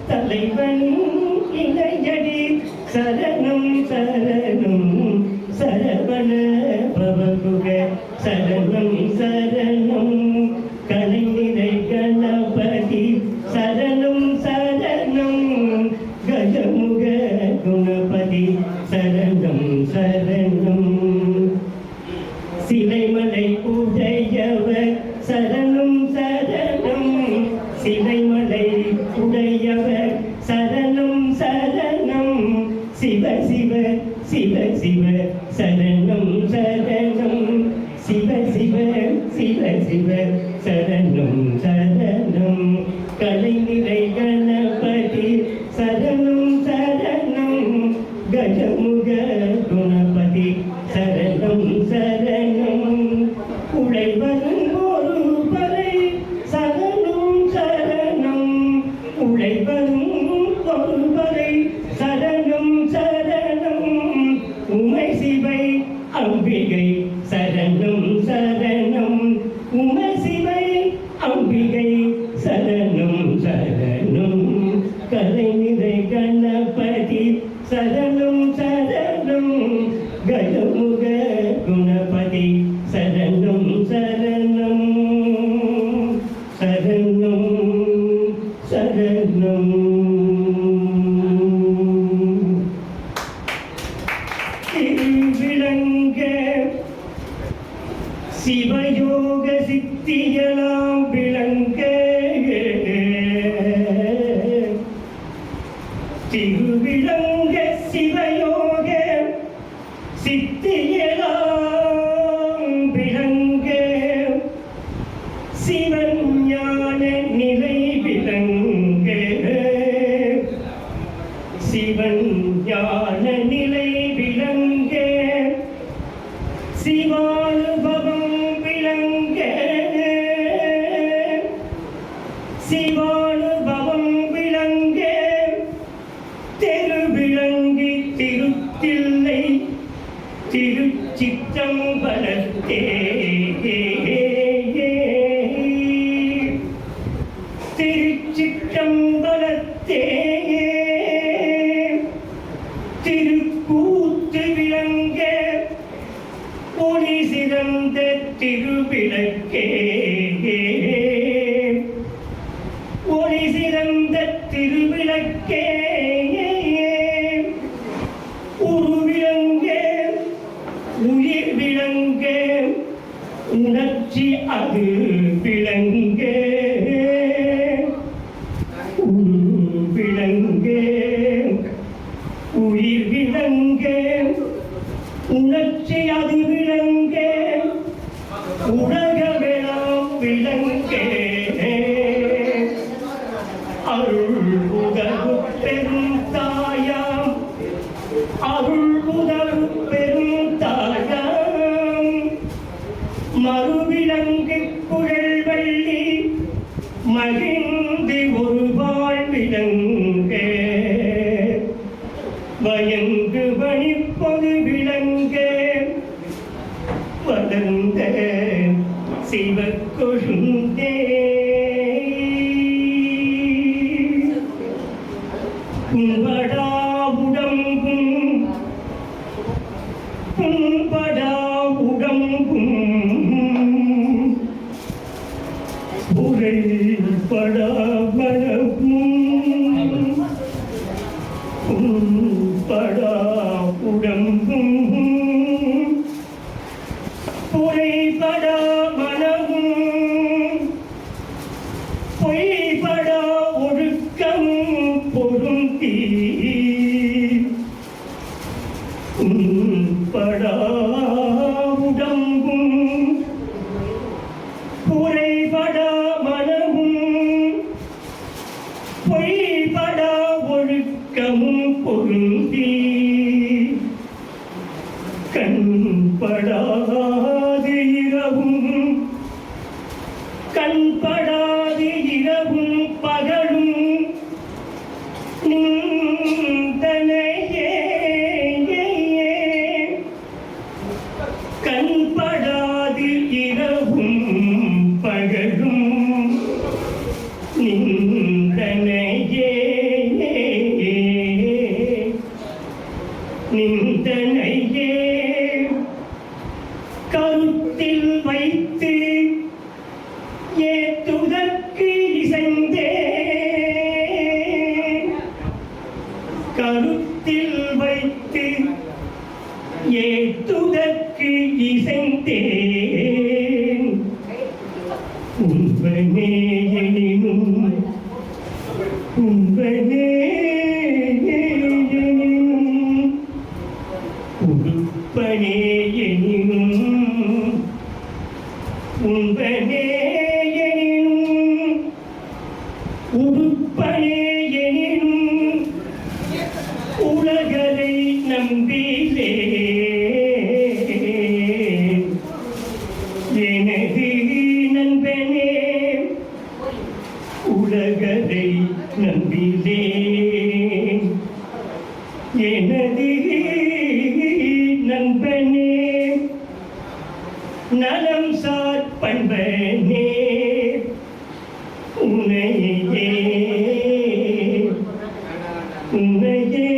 தலைவன் இளையடி சரணம் சரணம் சரவண பவகுக சரணம் சரணம் கலைநிறை கணபதி சரணம் சரணம் கஜமுக குணபதி சரணம் சரணம் சிலைமலை உடையவர் சரணம் சரணம் சிலைமலை உடையவர் சரணம் சரணம் சிவ சிவ சிவ சிவ சரணம் சரணம் சிவ சிவ சிவ சிவ சரணம் சரணம் கலைநிறை கணபதி சரணம் சரணம் கஜமுக குணபதி சரணம் சரணம் உழைவரும் ஒரு பறை சரணம் சரணம் உழைவரும் ஒரு பறை சரணம் சரணம் உமை சிவை அம்பிகை சரணம் சரணம் உமை சிவை அம்பிகை சரணம் சரணம் கலைநிறை கணபதி சரணம் சரணம் கஜமுக குணபதி சரணம் சரணம் சரணம் சரணம் விளங்க சிவயோக சித்தியலாம் விளங்க திருவிளங்க சிவயோக சித்தியலாம் விளங்க சிவன் ஞான நிலை விளங்க சிவன் ஞான நிலை விளங்க சிவானுபவம் விளங்க சிவானுபவம் விளங்க தெருவிளங்கி திருத்தில்லை திருச்சிற்றம்பலத்தே திருச்சிற்றம்பலத்தே திருக்கூத்து விளங்க ஒளி சிறந்த திருவிளக்கே ஒளி சிறந்த திருவிளக்கே உருவிளங்கே உயிர் விளங்கே உணர்ச்சி அது விளங்கே உரு விளங்கே உயிர் விளங்கே உணர்ச்சி அது விளங்கே உலகமெல்லாம் விளங்கே அருள் உதவு பெரும் தாயாம் அருள் உதவு பெரும் தாயாம் மறுவிலங்கு குழல் வள்ளி மகிழ்ந்து ஒரு வாழ்விலங்க வயங்கு வணிப்பொது விளங்க வளர்ந்த சிவக்கொழுந்தே கும்படா உடம்பும் கும்படா உடம்பும் உரைப்படா மனமும் கும்படா உடம்பும் பொய்படா மனமும் பொய்படா ஒழுக்கம் பொருந்தி படா உடம்பும் பொய்படா மனமும் பொய்படா ஒழுக்கமும் பொருந்தி கண்படாது இரவும் கண்படாது இரவும் பகலும் நிந்தனையே கண்படாது இரவும் பகலும் நிந்தனையே உன்பனே எனினும் உன்பனே எனினும் உடுப்பனே எனினும் உன்பனே எனினும் உடுப்பனே எனினும் உலகரை நம்பிலே எனது நண்பனே உலகரை நம்பிலே எனது நண்பனே நலம் சார் பண்பனே உன்னையே உன்னையே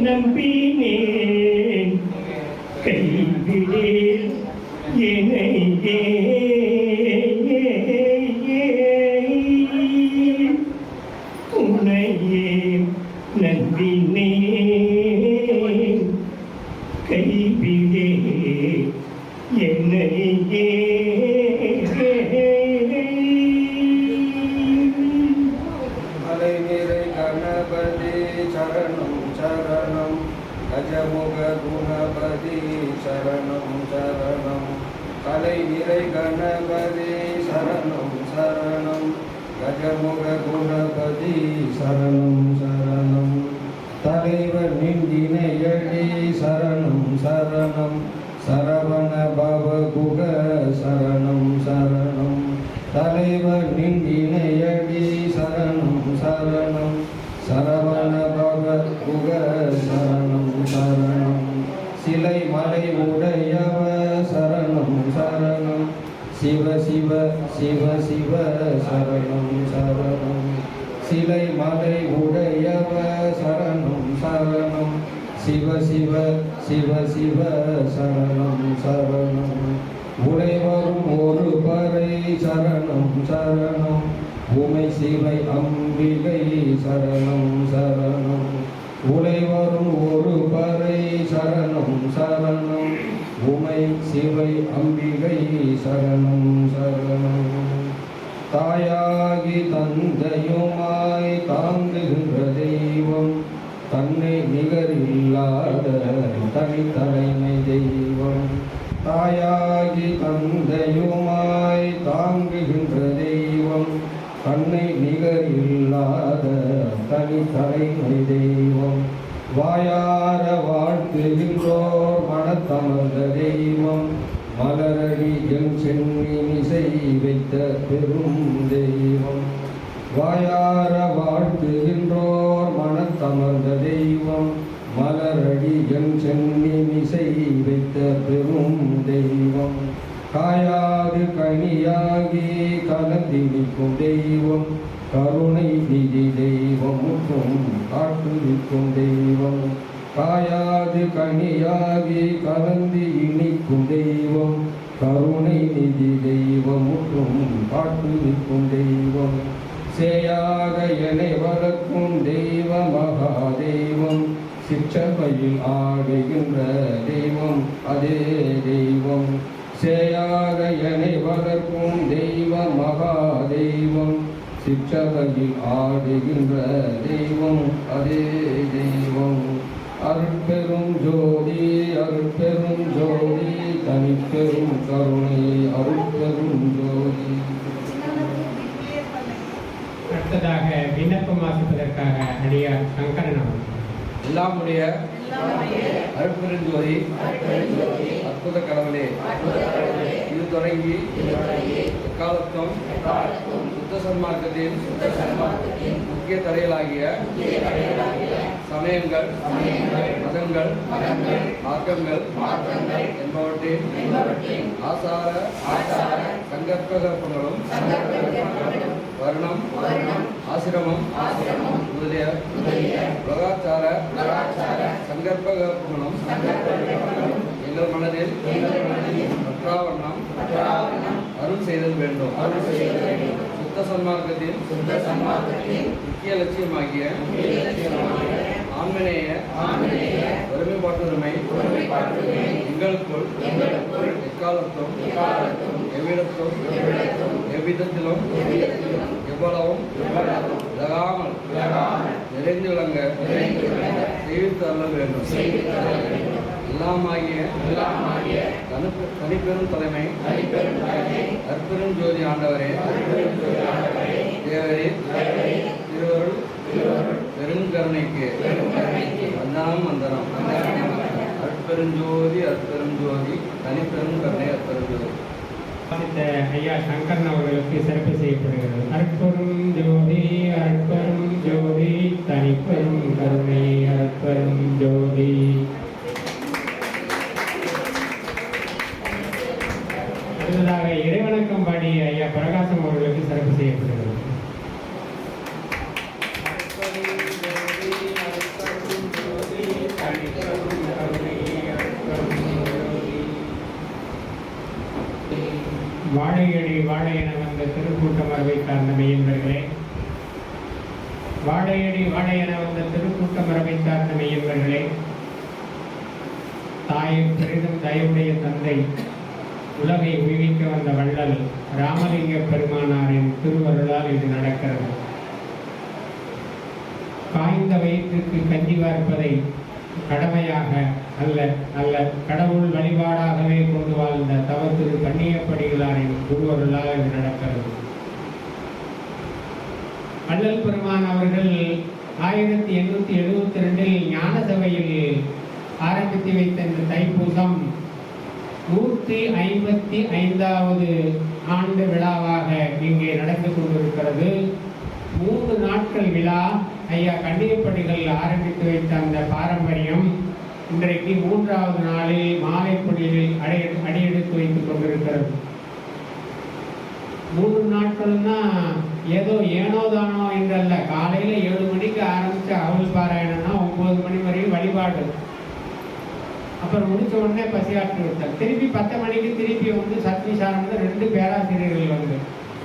நம்பினேன் கைவிடேன் என்னையே உன்னையே நம்பினேன் கைவிடே என்னையே அலைநிறை கணபதி சரணம் சரணம் கஜமுக குணபதி சரணம் சரணம் அலைநிறை கணபதி சரணம் சரணம் கஜமுக குணபதி சரணம் சரணம் தலைவர் நின்றினையடி சரணம் சரணம் சரவண பவகுக சரணம் சரணம் தலைவர் நின்றினையடி சரணம் சரணம் சரவண பவகுக சரணம் சரணம் சிலை மலை உடையவ சரணம் சரணம் சிவ சிவ சிவ சிவ சரணம் சரணம் சிலை மலை உடையவ சரணம் சரணம் சிவ சிவ சிவ சிவ சரணம் சரணம் உடைவரும் ஒரு பறை சரணம் சரணம் உமை சிவை அம்பிகை சரணம் சரணம் உடைவரும் ஒரு பறை சரணம் சரணம் உமை சிவை அம்பிகை சரணம் சரணம் தாயாகி தந்தையுமாய் தாங்குகின்ற தெய்வம் தன்னை நிகரில்லாத தனித்தலைமை தெய்வம் தாயாகி தந்தையுமாய் தாங்குகின்ற தெய்வம் தன்னை நிகரில்லாத தனித்தலைமை தெய்வம் வாயார வாழ்த்துகின்றோர் மனத்தமர்ந்த தெய்வம் மலரடி என் சென்னிசை வைத்த பெரும் தெய்வம் வாயார வாழ்த்துகின்றோர் மனத்தமர்ந்த தெய்வம் மலரடி என் சென்னிசை வைத்த பெரும் தெய்வம் காயாது கனியாகி கலந்திருக்கும் தெய்வம் கருணை நிதி தெய்வம் முற்றும் காட்டுவிக்கும் தெய்வம் காயாது கனியாகி கலந்து இனிக்கும் தெய்வம் கருணை நிதி தெய்வம் முற்றும் காட்டுவிக்கும் தெய்வம் சேயாக என்னை வளர்க்கும் தெய்வ மகாதெய்வம் சிற்றமையில் ஆடுகின்ற தெய்வம் அதே தெய்வம் சேயாக என்னை வளர்க்கும் தெய்வ மகாதெய்வம் சிற்றமையில் ஆடுகின்ற தெய்வம் அதே தெய்வம் அருட்பெரும் ஜோதி அருட்பெரும் ஜோதி தனிப்பெரும் கருணை அருட்பெரும் ஜோதி. அடுத்ததாக விண்ணப்பம் வாசிப்பதற்காக அடியார் சங்கரன் அவர்கள். எல்லாமுடைய அருட்பெருஞ்சோதி அற்புத கடவுளே, இது தொடங்கி எக்காலத்தும் சுத்த சன்மார்க்கத்தின் முக்கிய தடைகளாகிய சமயங்கள் மதங்கள் மார்க்கங்கள் என்பவற்றின் ஆசார சங்கற்பங்களும் வர்ணம் ஆசிரமம் முதலிய உலகாச்சார சங்கற்பங்களும் எங்கள் மனதில் பற்றாவண்ணம் அருள் செய்தல் வேண்டும். சுத்த சன்மார்க்கத்தின் முக்கிய லட்சியமாகிய ஆண்மநேய ஒருமைப்பாட்டுரிமை எங்களுக்குள் எக்காலத்தும் எவ்விடத்தும் எவ்விதத்திலும் எவ்வளவும் விலகாமல் நிறைந்து விளங்க செய்வித்து அருள வேண்டும். எல்லாமாகிய தனிப்பெரும் தலைமை அற்பெரும் ஜோதி ஆண்டவரே, தேவரே, திருவருள் பெருங்கருணைக்கு வந்தனம் வந்தனம். அற்பெருஞ்சோதி அற்பெருஞ்சோதி தனிப்பெரும் கருணை அற்பெருஞ்சோதி. ஐயா சங்கரன் அவர்களுக்கு சிறப்பு செய்யப்படுகிறது. அற்பெரும் ஜோதி அற்பெரும் ஜோதி தனிப்பெரும் கருணை அற்பெரும் ஜோதி. அடுத்ததாக இறைவணக்கம் பாடிய ஐயா பிரகாசம் அவர்களுக்கு சிறப்பு செய்யப்படுகிறது. வாழையடி வாழை என வந்த திருக்கூட்டம் வரவை சார்ந்த மெய்யன்பர்களே, வாழையடி வாழை என வந்த திருக்கூட்டம் வரவை சார்ந்த மெய்யன்பர்களே, தாயின் பெரிதும் தயவுடைய தந்தை உலகை உய்விக்க வந்த வள்ளல் ராமலிங்க பெருமானாரின் திருவருளால் இது நடக்கிறது. காய்ந்த வயிற்றுக்கு கஞ்சி வார்ப்பதை கடமையாக அல்ல கடவுள் வழிபாடாகவே கொண்டு வாழ்ந்த தவத்திரு கண்ணியப்படிகளாரின் குருவருளால் இது நடக்கிறது. வள்ளல் பெருமான் அவர்கள் 1872 ஞான சபையில் ஆரம்பித்து வைத்த இந்த தைப்பூசம் 155வது ஆண்டு விழாவாக இங்கே நடந்து கொண்டிருக்கிறது. 3 நாட்கள் விழா. ஐயா கண்ணியப்படிகள் ஆரம்பித்து வைத்த அந்த பாரம்பரியம் இன்றைக்கு 3வது நாளில் மாலை பொழியில் அடியெடுத்து வைத்துக் கொண்டிருக்கிறது. 3 நாட்கள்னா ஏதோ ஏனோதானோ என்றல்ல. காலையில் 7 மணிக்கு ஆரம்பித்த அவள் பாராயணம்னா 9 மணி வரையும் வழிபாடு. அப்புறம் முடிச்ச உடனே பசியாற்றி விட்டார். திருப்பி 10 மணிக்கு திருப்பி வந்து சத்விசாரம்னு 2 பேராசிரியர்கள் வந்து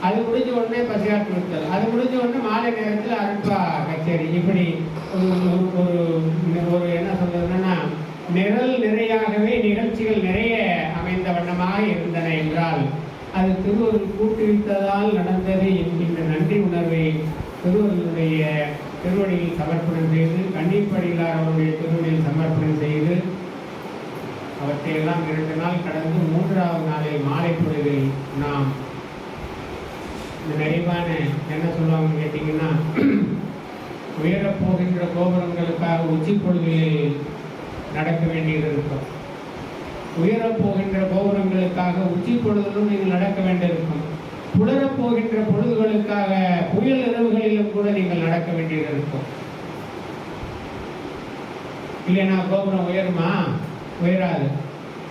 அது முடிஞ்ச உடனே பசியாற்றி விட்டார். அது முடிஞ்ச உடனே மாலை நேரத்தில் அருட்பா கச்சேரி. இப்படி ஒரு என்ன சொல்றதுன்னா நிரல் நிறையாகவே நிகழ்ச்சிகள் நிறைய அமைந்த வண்ணமாக இருந்தன என்றால் அது திருவருள் கூட்டுவித்ததால் நடந்தது என்கின்ற நன்றி உணர்வை திருவருளுடைய திருவடியில் சமர்ப்பணம் செய்து கண்ணிப்படிகளார் அவருடைய திருவடியில் சமர்ப்பணம் செய்து அவற்றையெல்லாம் 2 நாள் கடந்து 3வது நாளில் மாலை பொழுதில் நாம் இந்த நிறைவான என்ன சொல்லுவாங்க கேட்டிங்கன்னா உயரப்போகின்ற கோபுரங்களுக்காக உச்சி பொழுதில் நடக்க வேண்டியது இருக்கும். உயரப்போகின்ற கோபுரங்களுக்காக உச்சி பொழுதிலும் நீங்கள் நடக்க வேண்டியிருக்கும். புலரப்போகின்ற பொழுதுகளுக்காக புயல் இரவுகளிலும் கூட நீங்கள் நடக்க வேண்டியது இருக்கும். இல்லைன்னா கோபுரம் உயருமா? உயராது.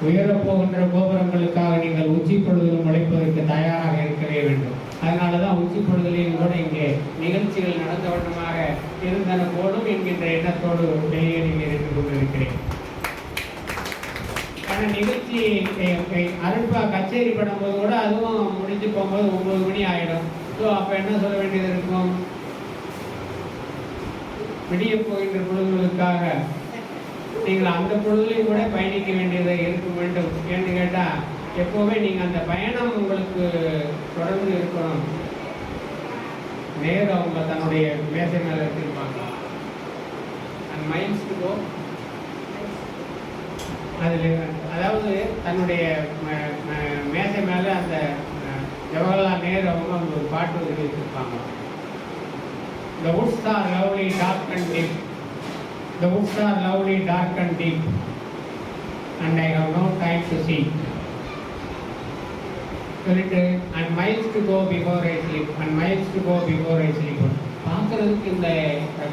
உயரப்போகின்ற கோபுரங்களுக்காக நீங்கள் உச்சி பொழுதிலும் உழைப்பதற்கு தயாராக இருக்கவே வேண்டும். அதனால தான் உச்சி பொழுதிலையும் கூட இங்கே நிகழ்ச்சிகள் நடந்த வண்ணமாக இருந்தன போலும் என்கின்ற எண்ணத்தோடு வெளியே நீங்கள் இருந்து கொண்டிருக்கிறேன். ஆனால் நிகழ்ச்சி அருட்பா கச்சேரி பண்ணும்போது கூட அதுவும் முடிஞ்சு போகும்போது 9 மணி ஆகிடும். ஸோ அப்போ என்ன சொல்ல வேண்டியது இருக்கும்? விடிய போகின்ற பொழுதுகளுக்காக நீங்கள் அந்த பொழுதுலையும் கூட பயணிக்க வேண்டியதை இருக்க வேண்டும். ஏன்னு கேட்டால் எப்போவுமே நீங்கள் அந்த பயணம் உங்களுக்கு தொடர்ந்து இருக்கணும். நேரம் அவங்க தன்னுடைய மேசை மேலே வச்சிருப்பாங்க. அண்ட் மைல்ஸ் டு கோ அதில் அதாவது தன்னுடைய மேசை மேலே அந்த ஜவஹர்லால் நேரு அவங்க ஒரு பாட்டு எழுதி வச்சிருப்பாங்க. The woods are lovely, dark and deep. The woods are lovely, dark and deep, and I have no time to see. And miles to go before I sleep, and miles to go before I sleep. பார்க்கறதுக்கு இந்த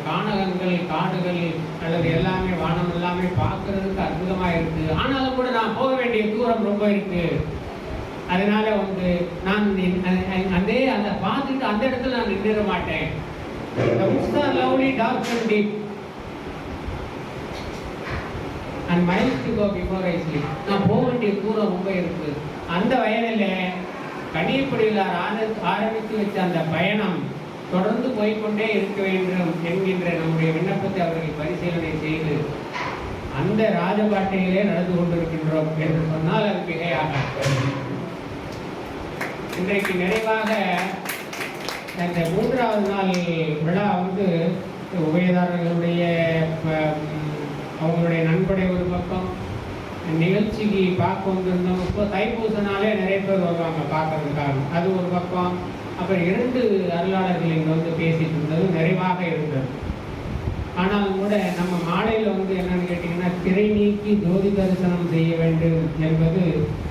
கானகங்கள் காடுகள் அல்லது எல்லாமே வானம் எல்லாமே பார்க்கறதுக்கு அற்புதமாக இருக்குது. ஆனாலும் கூட நான் போக வேண்டிய தூரம் ரொம்ப இருக்கு. அதனால வந்து நான் அந்த பார்த்துட்டு அந்த இடத்துல நான் நின்றுட மாட்டேன். The woods are lovely, dark and deep, and miles to go before I sleep. நான் போக வேண்டிய தூரம் ரொம்ப இருக்கு. அந்த வயதில் கண்ணியப்படிகளார் ஆரம்பித்து வச்ச அந்த பயணம் தொடர்ந்து போய்கொண்டே இருக்க வேண்டும் என்கின்ற நம்முடைய விண்ணப்பத்தை அவர்கள் பரிசீலனை செய்து அந்த ராஜபாட்டையிலே நடந்து கொண்டிருக்கின்றோம் என்று சொன்னால் அது மிகையாக. இன்றைக்கு நிறைவாக இந்த 3வது நாள் விழா வந்து உபயதாரர்களுடைய அவங்களுடைய நண்படை ஒரு பக்கம் நிகழ்ச்சிக்கு பார்க்க வந்திருந்தோம். இப்போ தைப்பூசனாலே நிறைய பேர் வருவாங்க பார்க்கறதுக்காக, அது ஒரு பக்கம். அப்புறம் 2 அருளாளர்கள் இங்கே வந்து பேசிட்டு இருந்தது நிறைவாக இருந்தது. ஆனாலும் கூட நம்ம மாலையில் வந்து என்னன்னு கேட்டிங்கன்னா, திரை நீக்கி ஜோதி தரிசனம் செய்ய வேண்டும் என்பது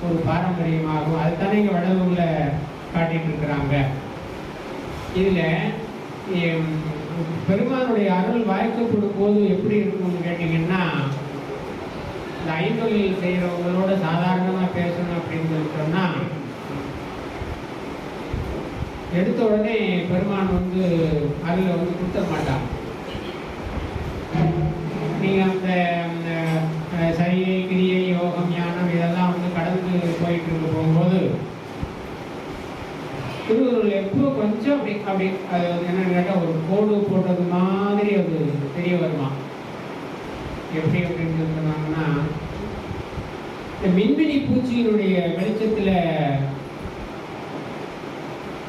ஒரு பாரம்பரியமாகும். அதுதானே இங்கே வடலூரில் காட்டிட்டு இருக்கிறாங்க. இதில் பெருமானுடைய அருள் வாய்க்கப்படும் போது எப்படி இருக்கும்னு கேட்டிங்கன்னா, இந்த ஐந்தொழில் செய்கிறவங்களோட சாதாரணமாக பேசணும் அப்படின்னு சொன்னால், எடுத்த உடனே பெருமான் வந்து அருளை வந்து கொடுத்த மாட்டாங்க. நீங்கள் அந்த சரியை கிரியை யோகம் ஞானம் இதெல்லாம் வந்து கடந்து போயிட்டு இருக்க போகும்போது திருவருள் எப்போ கொஞ்சம் அப்படி அப்படி அது என்னன்னு கேட்டால் ஒரு கோடு போட்டது மாதிரி அது தெரிய வருமா. எப்படி அப்படின்னு சொன்னாங்கன்னா, இந்த மின்மினி பூச்சியினுடைய வெளிச்சத்தில்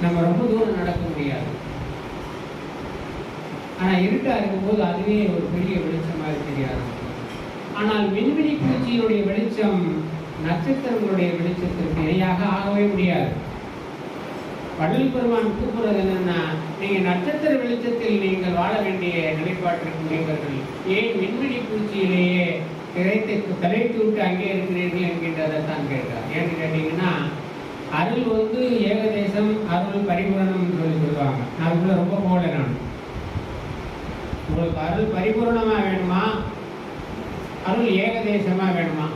நம்ம ரொம்ப தூரம் நடக்க முடியாது. ஆனால் இருட்டாக இருக்கும்போது அதுவே ஒரு பெரிய வெளிச்சமாக தெரியாது. ஆனால் மின்மினி பூச்சியினுடைய வெளிச்சம் நட்சத்திரங்களுடைய வெளிச்சத்திற்கு இணையாக ஆகவே முடியாது. வள்ளல் பெருமான் கூப்பிடுறது என்னன்னா, நீங்கள் நட்சத்திர வெளிச்சத்தில் நீங்கள் வாழ வேண்டிய நிலைப்பாட்டிற்குரியவர்கள் ஏன் மின்மினி பூச்சியிலேயே தலைத்து விட்டு அங்கே இருக்கிறீர்கள் என்கின்றதை தான் கேட்கிறார். ஏன்னு கேட்டீங்கன்னா, அருள் வந்து ஏகதேசம் அருள் பரிபூரணம் சொல்லுவாங்க. நான் அதுக்குள்ள ரொம்ப போகல. நான் உங்களுக்கு அருள் பரிபூர்ணமா வேணுமா, அருள் ஏகதேசமா வேணுமா?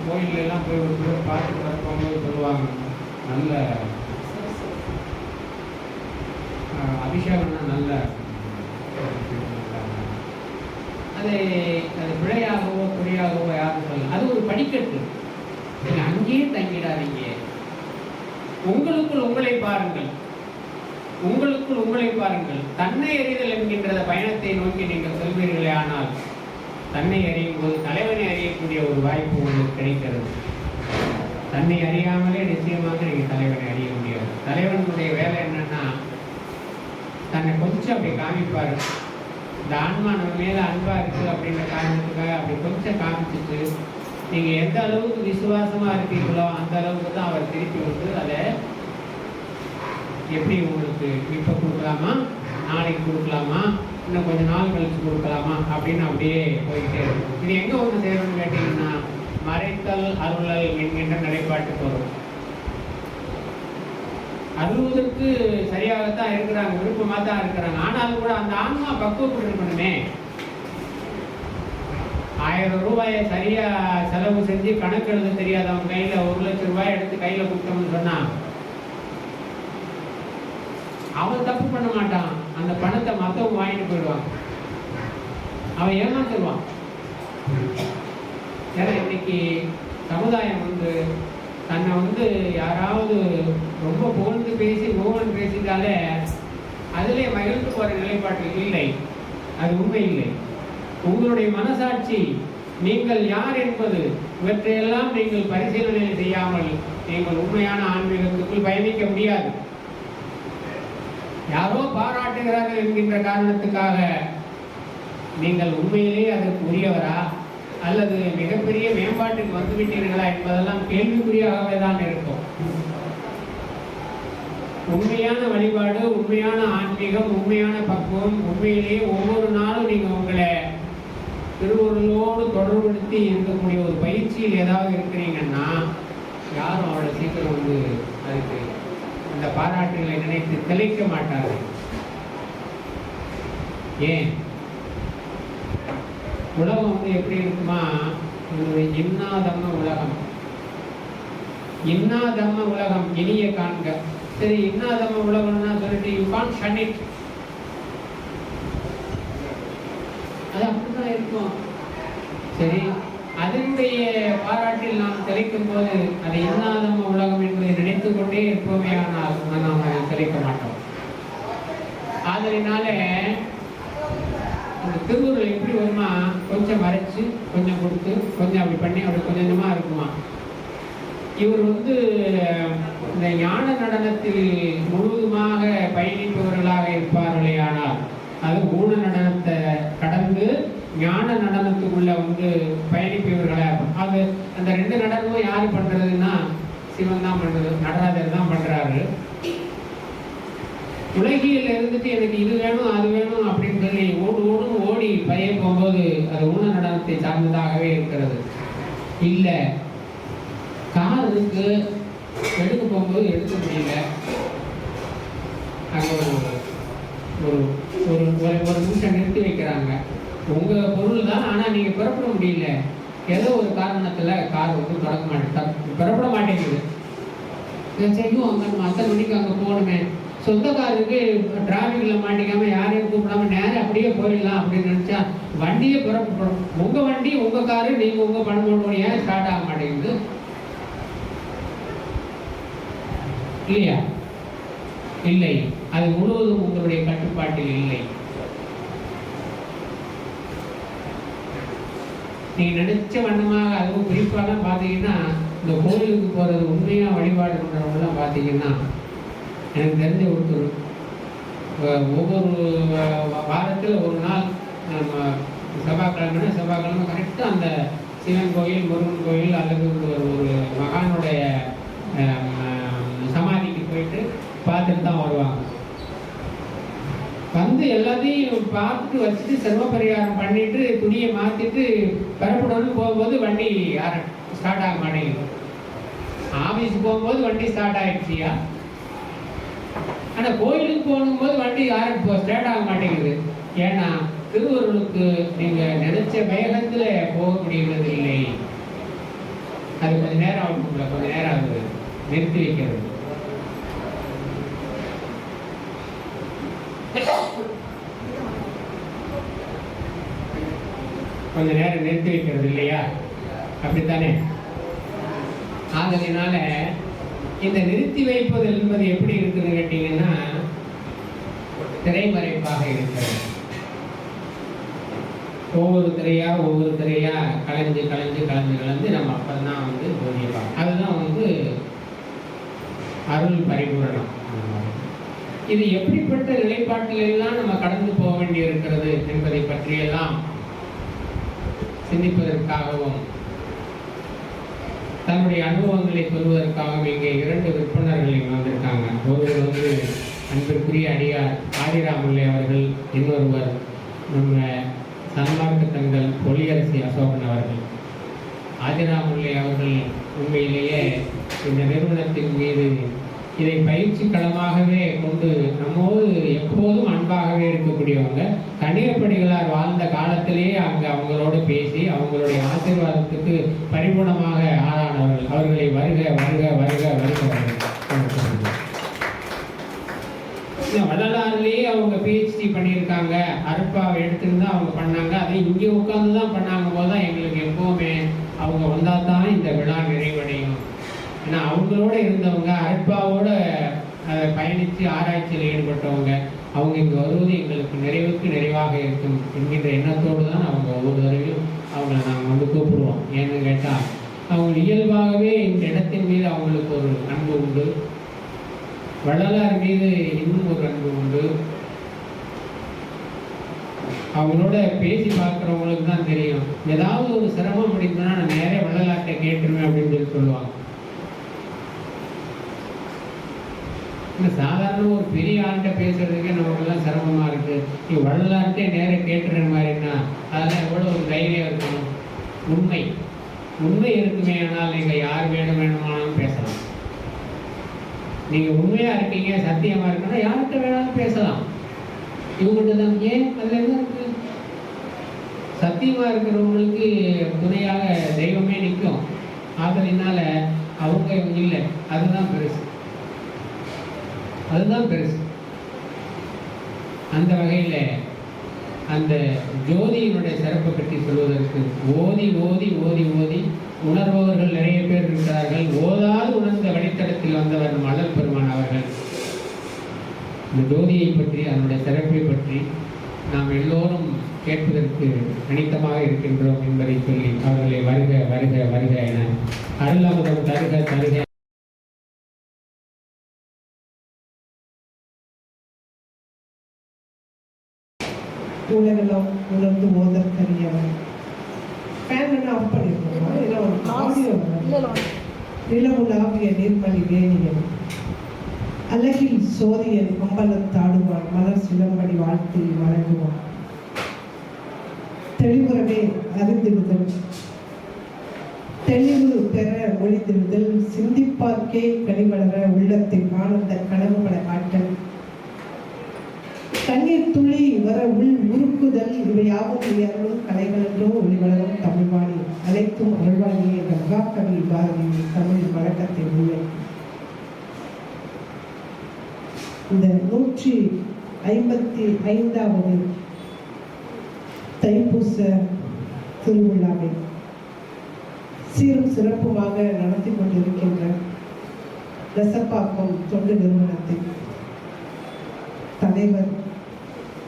கோயிலெல்லாம் போய் ஒரு பார்த்துட்டு வரப்போகும்போது சொல்லுவாங்க, நல்ல அபிஷேகம்னா நல்ல அது பிழையாகவோ குறியாகவோ யாரும் சொல்லலாம். அது ஒரு படிக்கட்டு. நீங்கள் அங்கேயே தங்கிடாதீங்க. உங்களுக்குள் உங்களை பாருங்கள், உங்களுக்குள் உங்களை பாருங்கள். தன்னை அறிதல் என்கின்ற பயணத்தை நோக்கி நீங்கள் செல்வீர்களே, ஆனால் தன்னை அறியும் போது தலைவனை அறியக்கூடிய ஒரு வாய்ப்பு உங்களுக்கு கிடைக்கிறது. தன்னை அறியாமலே நிச்சயமாக நீங்கள் தலைவனை அறிய முடியாது. தலைவனுடைய வேலை என்னன்னா, தன்னை கொஞ்சம் அப்படி காமிப்பார். இந்த ஆன்மா நம்ம மேலே அன்பாக இருக்குது அப்படின்ற காரணத்துக்காக அப்படி கொஞ்சம் காமிச்சிட்டு, நீங்கள் எந்த அளவுக்கு விசுவாசமாக இருக்கீங்களோ அந்த அளவுக்கு தான் அவர் திருப்பி வந்து அதை எப்படி உங்களுக்கு இப்போ கொடுக்கலாமா, நாளைக்கு கொடுக்கலாமா, இன்னும் கொஞ்சம் நாள் கழிச்சு கொடுக்கலாமா அப்படின்னு அப்படியே போயிட்டே இருக்கும். இது எங்கே ஒன்று செய்யணும்னு கேட்டிங்கன்னா, மறைத்தல் அருளல் என்கின்ற நிலைப்பாட்டுக்கு வரும். அருள்வதற்கு சரியாகத்தான் இருக்கிறாங்க, விருப்பமாக தான் இருக்கிறாங்க. ஆனாலும் கூட அந்த ஆன்மா பக்குவப்பட்டு இருக்கணுமே. 1000 ரூபாயை சரியா செலவு செஞ்சு கணக்கு எழுத தெரியாதவன் கையில் 1 லட்சம் ரூபாய் எடுத்து கையில் கொடுத்தோம்னு சொன்னா அவன் தப்பு பண்ண மாட்டான். அந்த பணத்தை மற்றவங்க வாங்கிட்டு போயிடுவான், அவன் ஏமாந்துருவான். ஏன்னா இன்னைக்கு சமுதாயம் வந்து தன்னை வந்து யாராவது ரொம்ப புகழ்ந்து பேசி புகழ் பேசிட்டாலே அதிலே மகிழ்ந்து போற நிலைப்பாட்டில் இல்லை. அது உண்மை இல்லை. உங்களுடைய மனசாட்சி, நீங்கள் யார் என்பது இவற்றையெல்லாம் நீங்கள் பரிசீலனை செய்யாமல் நீங்கள் உண்மையான ஆன்மீகத்துக்குள் பயணிக்க முடியாது. யாரோ பாராட்டுகிறார்கள் என்கின்ற காரணத்துக்காக நீங்கள் உண்மையிலேயே அதற்கு உரியவரா அல்லது மிகப்பெரிய மேம்பாட்டுக்கு வந்துவிட்டீர்களா என்பதெல்லாம் கேள்விக்குறியாகவே தான் இருக்கும். உண்மையான வழிபாடு, உண்மையான ஆன்மீகம், உண்மையான பக்குவம், உண்மையிலேயே ஒவ்வொரு நாளும் நீங்கள் உங்களை திருவருளோடு தொடர்படுத்தி இருக்கக்கூடிய ஒரு பயிற்சியில் ஏதாவது இருக்கிறீங்கன்னா யாரும் அவ்வளோ சீக்கிரம் வந்து அதுக்கு அந்த பாராட்டுகளை நினைத்து தெளிக்க மாட்டார்கள். ஏன்? உலகம் வந்து எப்படி இருக்குமா, இன்னாதம்ம உலகம், இன்னாதம்ம உலகம் இனிய காண்க. சரி, இன்னாதம்ம உலகம்னா சொல்லிட்டு யூ கான்ட் ஷட் இட். அது அப்படிதான் இருக்கும். சரி, அதனுடைய பாராட்டில் நாம் தெளிக்கும் போது அது இன்னாதம்ம உலகம் என்பதை நினைத்து கொண்டே இருப்போமே, ஆனால் நாம் அதை தெளிக்க கொஞ்சம் கொடுத்து கொஞ்சம் அப்படி பண்ணி அப்படி கொஞ்சம் கொஞ்சமாக இருக்குமா. இவர் வந்து இந்த ஞான நடனத்தில் முழுவதுமாக பயணிப்பவர்களாக இருப்பார்களே, ஆனால் அது ஊன நடனத்தை கடந்து ஞான நடனத்துக்குள்ள வந்து பயணிப்பவர்களாக இருக்கும். அது அந்த 2 நடனமும் யார் பண்றதுன்னா சிவன் தான் பண்றது, நடராஜர் தான் பண்றாரு. உலகியில் இருந்துட்டு எனக்கு இது வேணும் அது வேணும் அப்படின்னு சொல்லி ஓடி பைய போகும்போது அது ஊன நடனத்தை சார்ந்ததாகவே இருக்கிறது. இல்லை கார் இருக்கு, எடுக்க போகும்போது எடுக்க முடியல, அங்கே ஒரு ஒரு ஒரு ஒரு நிமிஷம் நிறுத்தி வைக்கிறாங்க. உங்கள் பொருள் தான், ஆனால் நீங்கள் புறப்பட முடியல, ஏதோ ஒரு காரணத்தில் கார் வந்து புறப்பட மாட்டேங்குது. செய்யும் அங்கே நம்ம அத்தனை மணிக்கு அங்கே போகணுமே, சொந்த காருக்கு டிராஃபிக்கில் மாட்டிக்காமல் யாரையும் கூப்பிடாம நேரம் அப்படியே போயிடலாம் அப்படின்னு நினச்சா வண்டியே புறப்படும். உங்கள் வண்டி உங்கள் காரு, நீங்கள் உங்கள் பணம் போடணும், ஏன் ஸ்டார்ட் ஆக மாட்டேங்குது இல்லையா? இல்லை, அது முழுவதும் உங்களுடைய கட்டுப்பாட்டில் இல்லை. நீங்க நினைச்ச வண்ணமாக, அதுவும் குறிப்பாக பார்த்தீங்கன்னா இந்த கோயிலுக்கு போறது உண்மையா வழிபாடு பண்றவங்கலாம் பார்த்தீங்கன்னா, எனக்கு தெரிஞ்ச ஒருத்தர் ஒவ்வொரு வாரத்தில் ஒரு நாள் செவ்வாய்க்கிழமை கரெக்டாக அந்த சிவன் கோயில், முருகன் கோயில் அல்லது ஒரு மகானுடைய சமாதிக்கு போயிட்டு பார்த்துட்டு தான் வருவாங்க. வந்து எல்லாத்தையும் பார்த்துட்டு வச்சுட்டு செல்வ பரிகாரம் பண்ணிட்டு துணியை மாற்றிட்டு பெறப்படணும்னு போகும்போது வண்டி ஸ்டார்ட் ஆக மாட்டேங்குது. ஆஃபீஸுக்கு போகும்போது வண்டி ஸ்டார்ட் ஆகிடுச்சியா, ஆனால் கோயிலுக்கு போகும்போது வண்டி ஸ்டார்ட் ஆக மாட்டேங்குது. ஏன்னா திருவருளுக்கு நீங்கள் நினைச்ச வேகத்தில் போக முடிகிறது இல்லை. அது கொஞ்ச நேரம் ஆகுது, கொஞ்ச நேரம் ஆகுது நிறுத்தி வைக்கிறது. கொஞ்ச நேரம் நிறுத்தி வைக்கிறது இல்லையா? அப்படித்தானே? ஆதலினால இந்த நிறுத்தி வைப்பது என்பது எப்படி இருக்குன்னு கேட்டீங்கன்னா, திரைமறைப்பாக இருக்கிறது. ஒவ்வொரு திரையா கலைஞ்சு நம்ம அப்பதான் வந்து போதியப்பாங்க. அதுதான் வந்து அருள் பரிபூரணம். இது எப்படிப்பட்ட நிலைப்பாட்டில் எல்லாம் நம்ம கடந்து போக வேண்டி இருக்கிறது என்பதை பற்றியெல்லாம் சிந்திப்பதற்காகவும் தன்னுடைய அனுபவங்களை சொல்வதற்காகவும் இங்கே 2 விற்பனர்கள் இங்கே வந்திருக்காங்க. ஒருவர் வந்து அன்பிற்குரிய அடியார் ஆதிராமுல்லை அவர்கள், இன்னொருவர் நம்ம சன்மார்க்க தங்கள் பொலியரசி அசோகன் அவர்கள். ஆதிராமுல்லை அவர்கள் உண்மையிலேயே இந்த நிறுவனத்தின் மீது இதை பயிற்சி களமாகவே கொண்டு நம்மோடு எப்போதும் அன்பாகவே இருக்கக்கூடியவங்க. கணியப்படிகளார் வாழ்ந்த காலத்திலேயே அங்கே அவங்களோடு பேசி அவங்களுடைய ஆசீர்வாதத்துக்கு பரிபூர்ணமாக ஆளானவர்கள். அவர்களை வருக வருக வருக வருக வள்ளலாறுலேயே அவங்க பிஹெச்டி பண்ணியிருக்காங்க. அருட்பாவை எடுத்துருந்து அவங்க பண்ணாங்க. அதை இங்கே உட்கார்ந்து தான் பண்ணாங்க போது தான் எங்களுக்கு எப்போவுமே அவங்க வந்தால் தான் இந்த விழா நிறைவடையும். ஏன்னா அவங்களோட இருந்தவங்க, அருட்பாவோட பயணித்து ஆராய்ச்சியில் ஈடுபட்டவங்க, அவங்க இங்கே வருவது எங்களுக்கு நிறைவுக்கு நிறைவாக இருக்கும் என்கின்ற எண்ணத்தோடு தான் அவங்க ஒவ்வொரு தடவையும் அவங்கள நாங்கள் வந்து கூப்பிடுவோம். ஏன்னு கேட்டால் அவங்க இயல்பாகவே இந்த இடத்தின் மீது அவங்களுக்கு ஒரு அன்பு உண்டு, வள்ளலார் மீது இன்னும் ஒரு அன்பு உண்டு. அவங்களோட பேசி பார்க்குறவங்களுக்கு தான் தெரியும். ஏதாவது ஒரு சிரமம் முடிந்தோன்னா நான் நேரே வள்ளலார்கிட்ட கேட்டுருவேன் அப்படின்னு சொல்லி சொல்லுவாங்க. சாதாரண ஒரு பெரிய ஆள்கிட்ட பேசுறதுக்கே நமக்கெல்லாம் சிரமமாக இருக்குது. நீ வள்ளலார்கிட்டே நேரம் கேட்டுற மாதிரின்னா அதெல்லாம் எவ்வளோ ஒரு தைரியம் இருக்கணும். உண்மை இருக்குமே. ஆனால் நீங்கள் யார் வேணுமானாலும் பேசலாம். நீங்கள் உண்மையாக இருக்கீங்க, சத்தியமாக இருக்கணும்னா யார்கிட்ட வேணாலும் பேசலாம். இவங்ககிட்ட தான் ஏன் அதில் என்ன இருக்கு? சத்தியமாக இருக்கிறவங்களுக்கு துணையாக தெய்வமே நிற்கும். ஆதலினால அவங்க இல்லை, அதுதான் பெருசு. அந்த வகையில் அந்த ஜோதியினுடைய சிறப்பை பற்றி சொல்வதற்கு ஓதி ஓதி ஓதி ஓதி உணர்பவர்கள் நிறைய பேர் இருக்கிறார்கள். ஓதாது உணர்ந்த வழித்தடத்தில் வந்தவர் மலர் பெருமான் அவர்கள். இந்த ஜோதியை பற்றி, அதனுடைய சிறப்பை பற்றி நாம் எல்லோரும் கேட்பதற்கு அனித்தமாக இருக்கின்றோம் என்பதை சொல்லி அவர்களை வருக வருக வருக என அருளாமுதம் தருக தருக. உலகெல்லாம் உணர்ந்து ஓதற்கரியவன். ஃபேன் என்ன ஆஃப் பண்ணிருக்கோமா? இல்லை ஒரு ஆடியோ நிலவுலாவிய நீர்மணி வேணியன் அழகில் சோதியன் அம்பலத்தாடுவான் மலர் சிலம்படி வாழ்த்து வழங்குவான். தெளிவுறவே அறிந்திடுதல் தெளிவு பெற ஒளிந்திடுதல் சிந்திப்பார்க்கே கனிவளர உள்ளத்தின் ஆனந்த கனவுகளை காட்டல் கண்ணீர் துளி வர உள் உருக்குதல் இவையாவும் உயர்வும் கலைகளென்றோ ஒளிவளரும் தமிழ்வாணி அனைத்தும் அருள்வாணியே கங்காக்கவி பாரதி தமிழ் வழக்கத்தை உண்மை. இந்த 155வது தைப்பூச திருவிழாவை சீரும் சிறப்புமாக நடத்தி கொண்டிருக்கின்ற ரசப்பாக்கம் தொண்டு நிறுவனத்தின் தலைவர்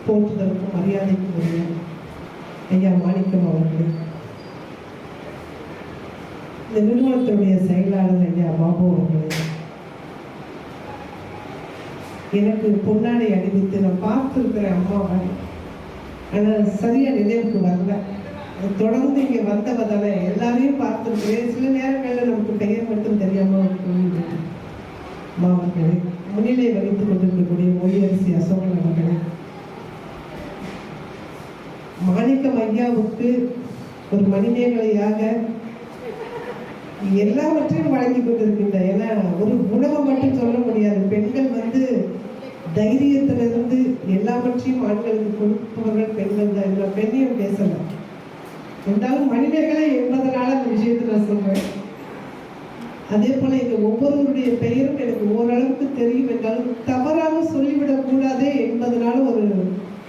போற்றுதலுக்கும் மரியாதைக்கும் உரிய ஐயா மாணிக்கம் அவர்களே, இந்த நிறுவனத்துடைய செயலாளர் ஐயா பாபு அவர்களே, எனக்கு பொன்னாடை அணிவித்து நான் பார்த்துருக்கிற அம்மாவை ஆனால் சரியா நினைவுக்கு வரல. தொடர்ந்து இங்கே வந்தவதால எல்லாரையும் பார்த்துருக்கிறேன். சில நேரங்களில் நமக்கு பெயர் மட்டும் தெரியாமல் மாவர்களே, முன்னிலை வகித்துக் கொண்டிருக்கக்கூடிய மொழியரசி அசோகன் அவர்களே, மாணிக்கம் ஐயாவுக்கு ஒரு மணிமேகலையாக எல்லாவற்றையும் வழங்கி கொண்டிருக்கின்ற. ஏன்னா ஒரு உணவை மட்டும் சொல்ல முடியாது. பெண்கள் தைரியத்திலிருந்து எல்லாவற்றையும் ஆண்களுக்கு கொடுப்பவர்கள் பெண்கள் தான். இதில் பெண்ணையும் பேசலாம் என்றாலும் மணிமேகலை என்பதனால அந்த விஷயத்தை நான் சொல்றேன். அதே போல எங்க ஒவ்வொருவருடைய பெயரும் எனக்கு ஓரளவுக்கு தெரியும் என்றாலும் தவறாக சொல்லிவிடக் கூடாதே என்பதனால ஒரு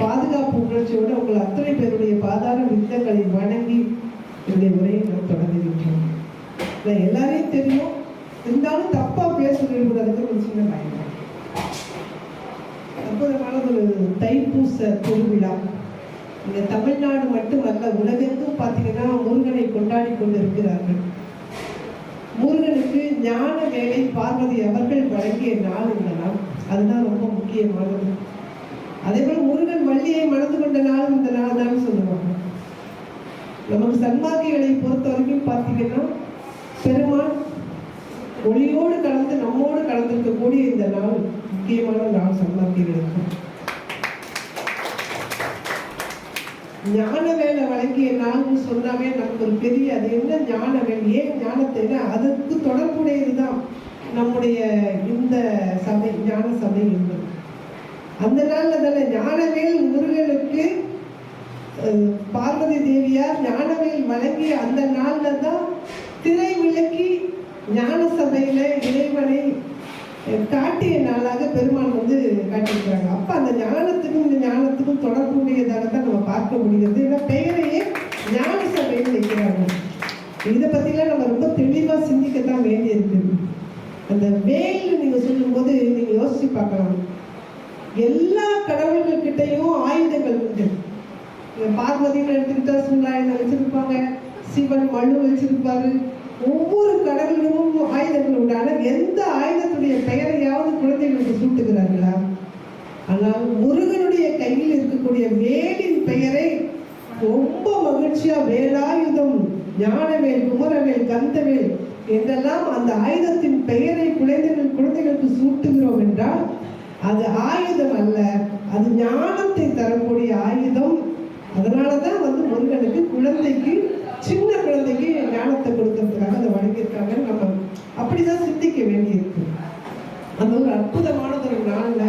பாதுகாப்பு உணர்ச்சியோடு உங்கள் அத்தனை பேருடைய பாதார விந்தங்களை வணங்கி என்னுடைய உரையை நான் தொடங்குகின்றேன். எல்லாரையும் தெரியும், இருந்தாலும் தப்பா பேச விரும்புறதுக்கு ஒரு சின்ன பயம். அற்புதமான ஒரு தைப்பூச திருவிழா இங்க தமிழ்நாடு மட்டுமல்ல உலகெங்கும் பார்த்தீங்கன்னா முருகனை கொண்டாடி கொண்டிருக்கிறார்கள். முருகனுக்கு ஞான வேலை பார்வதி அவர்கள் வழங்கிய நாள் இந்த நாள். அதுதான் ரொம்ப முக்கியமானது. அதே போல முருகன் வள்ளியை மணந்து கொண்ட நாள் இந்த நாள் தான் சொல்லுவாங்க. நமக்கு சன்மார்க்கிகளை பொறுத்த வரைக்கும் பார்த்தீங்கன்னா பெருமாள் ஒளியோடு கலந்து நம்மோடு கலந்திருக்கக்கூடிய இந்த நாள் முக்கியமான நாள் சன்மார்க்கிகளுக்கு. ஞான வேலை வழங்கிய நாள்னு சொன்னாவே நமக்கு ஒரு பெரிய அது என்ன ஞான வேலை, ஏன் ஞானத்தை, அதற்கு தொடர்புடையதுதான் நம்முடைய இந்த சபை ஞான சபை என்பது. அந்த நாள்ல தானே ஞானவேல் முருகனுக்கு பார்வதி தேவியார் ஞானவேல் வழங்கிய அந்த நாள்ல தான் திரை விளக்கி ஞான சபையில இறைவனை காட்டிய நாளாக பெருமாள் காட்டியிருக்கிறாங்க. அப்ப அந்த ஞானத்துக்கும் இந்த ஞானத்துக்கும் தொடர்புடையதாகத்தான் நம்ம பார்க்க முடிகிறது. ஏன்னா பெயரையே ஞான சபைன்னு வைக்கிறாங்க. இதை பத்திலாம் நம்ம ரொம்ப தெளிவா சிந்திக்கத்தான் வேண்டியிருக்கு. அந்த வேல் நீங்க சொல்லும் போது நீங்க யோசிச்சு பார்க்கலாம். எல்லா கடவுள்கள் கிட்டையும் ஆயுதங்கள் உண்டு. பார்வதின்னு எடுத்துக்கிட்டா சூழாயுதம் வச்சிருப்பாங்க, சிவன் மண்ணு வச்சிருப்பாரு. ஒவ்வொரு கடவுளும் ஆயுதங்கள் உண்டு. ஆனால் எந்த ஆயுதத்துடைய பெயரையாவது குழந்தைகளுக்கு சூட்டுகிறார்களா? ஆனால் முருகனுடைய கையில் இருக்கக்கூடிய வேலின் பெயரை ரொம்ப மகிழ்ச்சியா வேலாயுதம், ஞானவேல், குமரவேல், கந்தவேல் என்றெல்லாம் அந்த ஆயுதத்தின் பெயரை குழந்தைகளுக்கு சூட்டுகிறோம் என்றால் அது ஆயுதம் அல்ல, அது ஞானத்தை தரக்கூடிய ஆயுதம். அதனாலதான் முருகனுக்கு குழந்தைக்கு, சின்ன குழந்தைக்கு ஞானத்தை கொடுக்கறதுக்காக அதை வழங்கியிருக்காங்க. நம்ம அப்படிதான் சிந்திக்க வேண்டியிருக்கு. அந்த ஒரு அற்புதமானது ஒரு நாள்ல.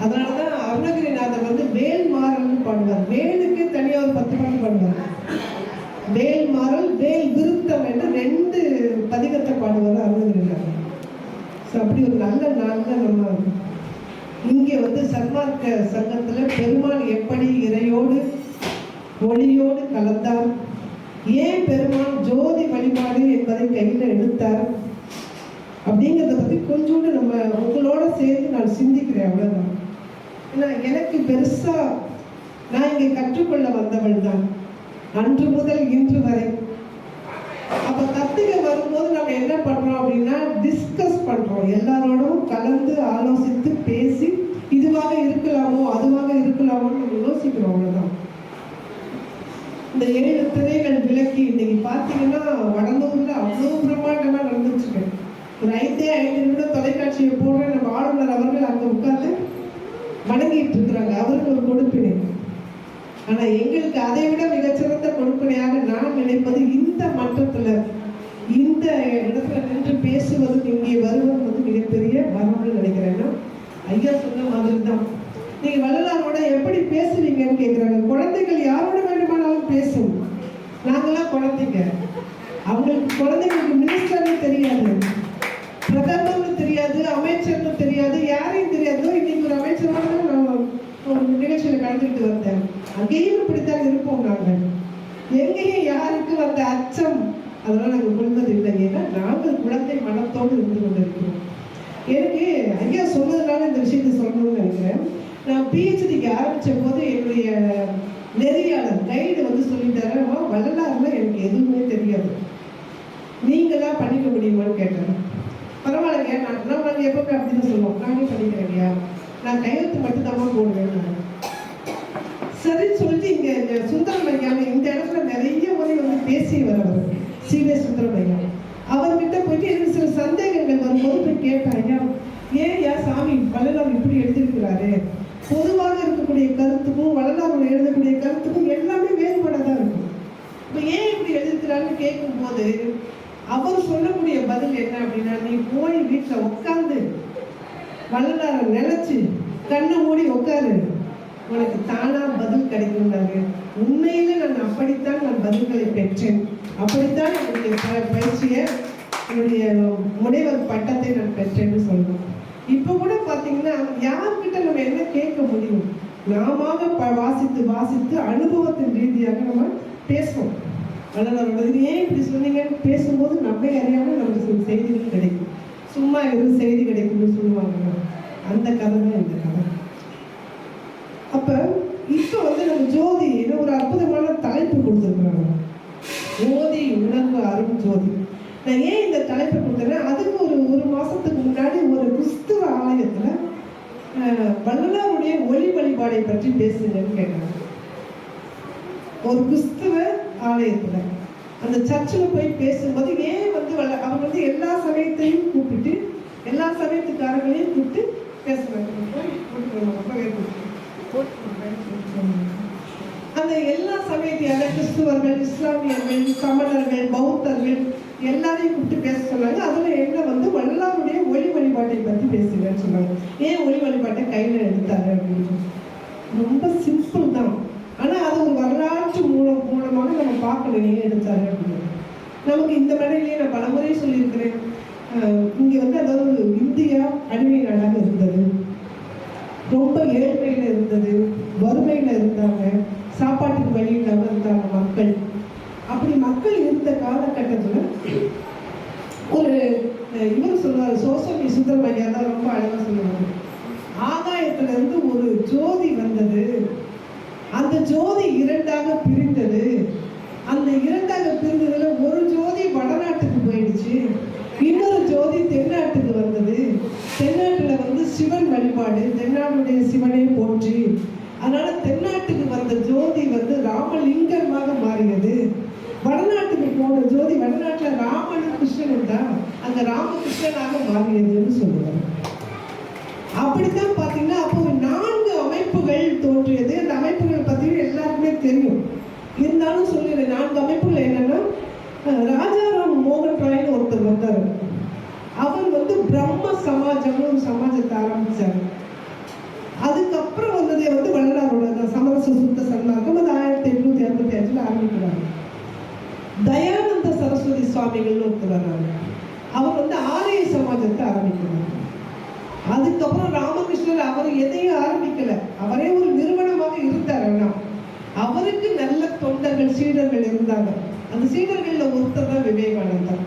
அதனாலதான் அருணகிரிநாதர் வேல் மாறல்னு பாடுவார். வேலுக்கு தனியா ஒரு 10 பாட்டு பாடுவார். வேல் மாறல், வேல் விருத்தம் என்று 2 பதிகத்தை பாடுவார் அருணகிரிநாதர். அப்படி ஒரு நல்ல நாள்ல நம்ம இங்கே சன்மார்க்க சங்கத்துல பெருமாள் எப்படி இறையோடு ஒளியோடு கலந்தார், ஏன் பெருமாள் ஜோதி வழிபாடு என்பதை கையில எடுத்தார் அப்படிங்கிறத பத்தி கொஞ்சோண்டு நம்ம உங்களோட சேர்ந்து நான் சிந்திக்கிறேன். அவ்வளவுதான். ஏன்னா எனக்கு பெருசா நான் இங்கே கற்றுக்கொள்ள வந்தவள் தான், அன்று முதல் இன்று வரை. அப்ப கத்துக்க வரும்போது நம்ம என்ன பண்றோம் அப்படின்னா டிஸ்கஸ் பண்றோம், எல்லாரோடும் கலந்து ஆலோசித்து பேசி இதுவாக இருக்கலாமோ அதுவாக இருக்கலாமோ நம்ம யோசிக்கிறோம். அவ்வளவுதான். இந்த 7 திரைகள் விலக்கி இன்னைக்கு பார்த்தீங்கன்னா வடலூர்ல அவ்வளோ பிரம்மாண்டமா நடந்துச்சு. ஒரு 5 நிமிடம் தொலைக்காட்சியை போடுற நம்ம ஆளுநர் அவர்கள் அங்க உட்கார்ந்து வணங்கிட்டு இருக்கிறாங்க. அவருக்கு ஒரு கொடுப்பினை. ஆனா எங்களுக்கு அதை விட மிகச்சிறந்த கொடுப்பினையாக நான் நினைப்பது இந்த மன்றத்துல இந்த இடத்துல நின்று பேசுவதும் இங்கே வருவது வந்து மிகப்பெரிய வரணும்னு நினைக்கிறேன்னா, ஐயா சொன்ன மாதிரி தான். நீங்க வள்ளலாரோட எப்படி பேசுவீங்கன்னு கேட்குறாங்க. குழந்தைகள் யாரோட வேண்டுமானாலும் பேசும். நாங்களாம் குழந்தைங்க. அவங்களுக்கு குழந்தைங்களுக்கு மினிஸ்டர்னு தெரியாது, பிரதமர்னு தெரியாது, அமைச்சர்னு தெரியாது, யாரையும் தெரியாது. இன்னைக்கு ஒரு அமைச்சரோட நான் ஒரு நிகழ்ச்சியில் கலந்துக்கிட்டு வந்தேன். அங்கேயும் இப்படித்தான் இருப்போம் நாங்கள். எங்கேயும் யாருக்கு வந்த அச்சம் அதெல்லாம் நாங்கள் கொள்வதில்லை. ஏன்னா நாங்கள் குழந்தை மனத்தோடு இருந்து கொண்டிருக்கிறோம். எனக்கு ஐயா சொன்னதுனால இந்த விஷயத்தை சொல்லணும்னு நினைக்கிறேன். நான் பிஹெச்டிக்கு ஆரம்பித்த போது என்னுடைய நெறியாளர் கைடு வந்து சொல்லிட்டாரு, வள்ளலாறுல எனக்கு எதுவுமே தெரியாது, நீங்களா பண்ணிக்க முடியுமான்னு கேட்டாரு. பரவாயில்லைங்க, நாங்கள் எப்பவுமே அப்படின்னு சொல்லுவோம், நானே பண்ணிக்கிறேங்கய்யா, நான் கையெழுத்து மட்டும்தான் போடுவேன். சரின்னு சொல்லிட்டு இங்க சுந்தரமையா இந்த இடத்துல நிறைய முறை வந்து பேசி வரவர் சீவே சுந்தரமையா. அவர்கிட்ட போயிட்டு எனக்கு சில சந்தேகங்கள் வரும்போது போய் கேட்பேன், ஐயா ஏன் யா சாமி வள்ளலார் இப்படி எழுதியிருக்கிறாரு, பொதுவாக இருக்கக்கூடிய கருத்துக்கும் வள்ளலார் எழுதக்கூடிய கருத்துக்கும் எல்லாமே வேறுபாடாதான் இருக்கும், இப்போ ஏன் இப்படி எழுதியிருக்கிறாருன்னு கேட்கும்போது அவர் சொல்லக்கூடிய பதில் என்ன அப்படின்னா, நீ போய் வீட்டில் உட்காந்து வள்ளலாரை நினைச்சு கண்ணை மூடி உட்காரு, உனக்கு தானா பதில் கிடைக்கும்னாரு. உண்மையில நான் அப்படித்தான் நான் பதில்களை பெற்றேன். அப்படித்தான் என்னுடைய பயிற்சியை, என்னுடைய முனைவர் பட்டத்தை நான் பெற்றேன்னு சொல்றேன். இப்போ கூட பார்த்தீங்கன்னா யார்கிட்ட நம்ம என்ன கேட்க முடியும், நாம வாசித்து வாசித்து அனுபவத்தின் ரீதியாக நம்ம பேசுவோம். வள்ளலாரோட இது ஏன் இப்படி சொன்னீங்கன்னு பேசும்போது நம்மை அறியாமல் நமக்கு சில செய்திகள் கிடைக்கும். சும்மா எதுவும் செய்தி கிடைக்கும்னு சொல்லுவாங்க, அந்த கதை தான் இந்த கதை. அப்ப இப்ப வந்து நம்ம ஜோதி ஒரு அற்புதமான தலைப்பு கொடுத்துருக்குறாங்க, ஜோதி உணர்வு அரும் ஜோதி. நான் ஏன் இந்த தலைப்பை கொடுத்தேன்னா, அதுக்கு ஒரு மாசத்துக்கு முன்னாடி ஒரு கிறிஸ்துவ ஆலயத்துல வள்ளலாருடைய ஒளி வழிபாடை பற்றி பேசுங்கன்னு கேட்டாங்க. ஒரு கிறிஸ்துவ ஆலயத்துல அந்த சர்ச்சில் போய் பேசும்போது ஏன் வந்து அவங்க வந்து எல்லா சமயத்தையும் கூப்பிட்டு எல்லா சமயத்துக்காரங்களையும் கூப்பிட்டு பேசுறாங்க. அந்த எல்லா சமயத்தையான கிறிஸ்துவர்கள், இஸ்லாமியர்கள், சமணர்கள், பௌத்தர்கள் எல்லாரையும் கூப்பிட்டு பேச சொன்னாங்க. அதுல என்ன வந்து வள்ளலாருடைய ஒளி வழிபாட்டை பத்தி பேசுங்கன்னு சொன்னாங்க. ஏன் ஒளி வழிபாட்டை கையில எடுத்தாரு அப்படின்னு ரொம்ப சிம்பிள் தான். ஆனா அது ஒரு வரலாற்று மூலமாக நம்ம பார்க்கணும் ஏன் எடுத்தாரு அப்படின்னு. நமக்கு இந்த மேடையிலேயே நான் பலமுறை சொல்லியிருக்கிறேன், இங்க வந்து அதாவது இந்தியா அடிமை நாடாக இருந்தது, ரொம்ப ஏழ்மையில இருந்தது, வறுமையில இருந்தாங்க, சாப்பாட்டுக்கு வழி இல்லாம இருந்தாங்க மக்கள். அப்படி மக்கள் இருந்த காலகட்டத்துல ஒரு இவர் சொல்லுவார், சோசமி சுந்தரமையா தான் ரொம்ப அழகா சொல்லுவாங்க, ஆகாயத்துல இருந்து ஒரு ஜோதி வந்தது, அந்த ஜோதி 2ஆக பிரிந்தது, அந்த 2ஆக பிரிந்ததுல ஒரு ஜோதி வடநாட்டுக்கு போயிடுச்சு, இன்னொரு ஜோதி தென்னாட்டுக்கு வந்தது, தென்னாட்டுல வந்து சிவன் வழிபாடு, தென்னாடுடைய சிவனே போற்றி, அதனால தென்னாட்டுக்கு வந்த ஜோதி வந்து ராமலிங்கமாக மாறியது, வடநாட்டுக்கு போன ஜோதி வடநாட்டுல ராமனும் கிருஷ்ணன் தான் அங்க ராமகிருஷ்ணனாக மாறியதுன்னு சொல்லுவாங்க. அப்படித்தான் பாத்தீங்கன்னா அப்போ 4 அமைப்புகள் தோன்றியது. அந்த அமைப்புகள் பத்தி எல்லாருக்குமே தெரியும், இருந்தாலும் சொல்லிடுறேன். 4 அமைப்புகள் என்னன்னா, ராஜாராம் மோகன் ராய்னு ஒருத்தர் வந்தார். அவர் வந்து பிரம்ம சமாஜம்னு ஒரு சமாஜத்தை ஆரம்பிச்சாரு. அதுக்கப்புறம் வந்ததே வந்து வள்ளலாரோட சமரச சுத்த சன்மார்க்கம், அது 1865 ஆரம்பிக்கிறாங்க. தயானந்த சரஸ்வதி சுவாமிகள்னு ஒருத்தர் வர்றாங்க. அவர் வந்து ஆரிய சமாஜத்தை ஆரம்பிக்கிறார். அதுக்கப்புறம் ராமகிருஷ்ணர் அவர் எதையும் ஆரம்பிக்கல, அவரே ஒரு நிறுவனமாக இருந்தார். ஆனா அவருக்கு நல்ல தொண்டர்கள், சீடர்கள் இருந்தாங்க. அந்த சீடர்கள்ல ஒருத்தர் தான் விவேகானந்தர்.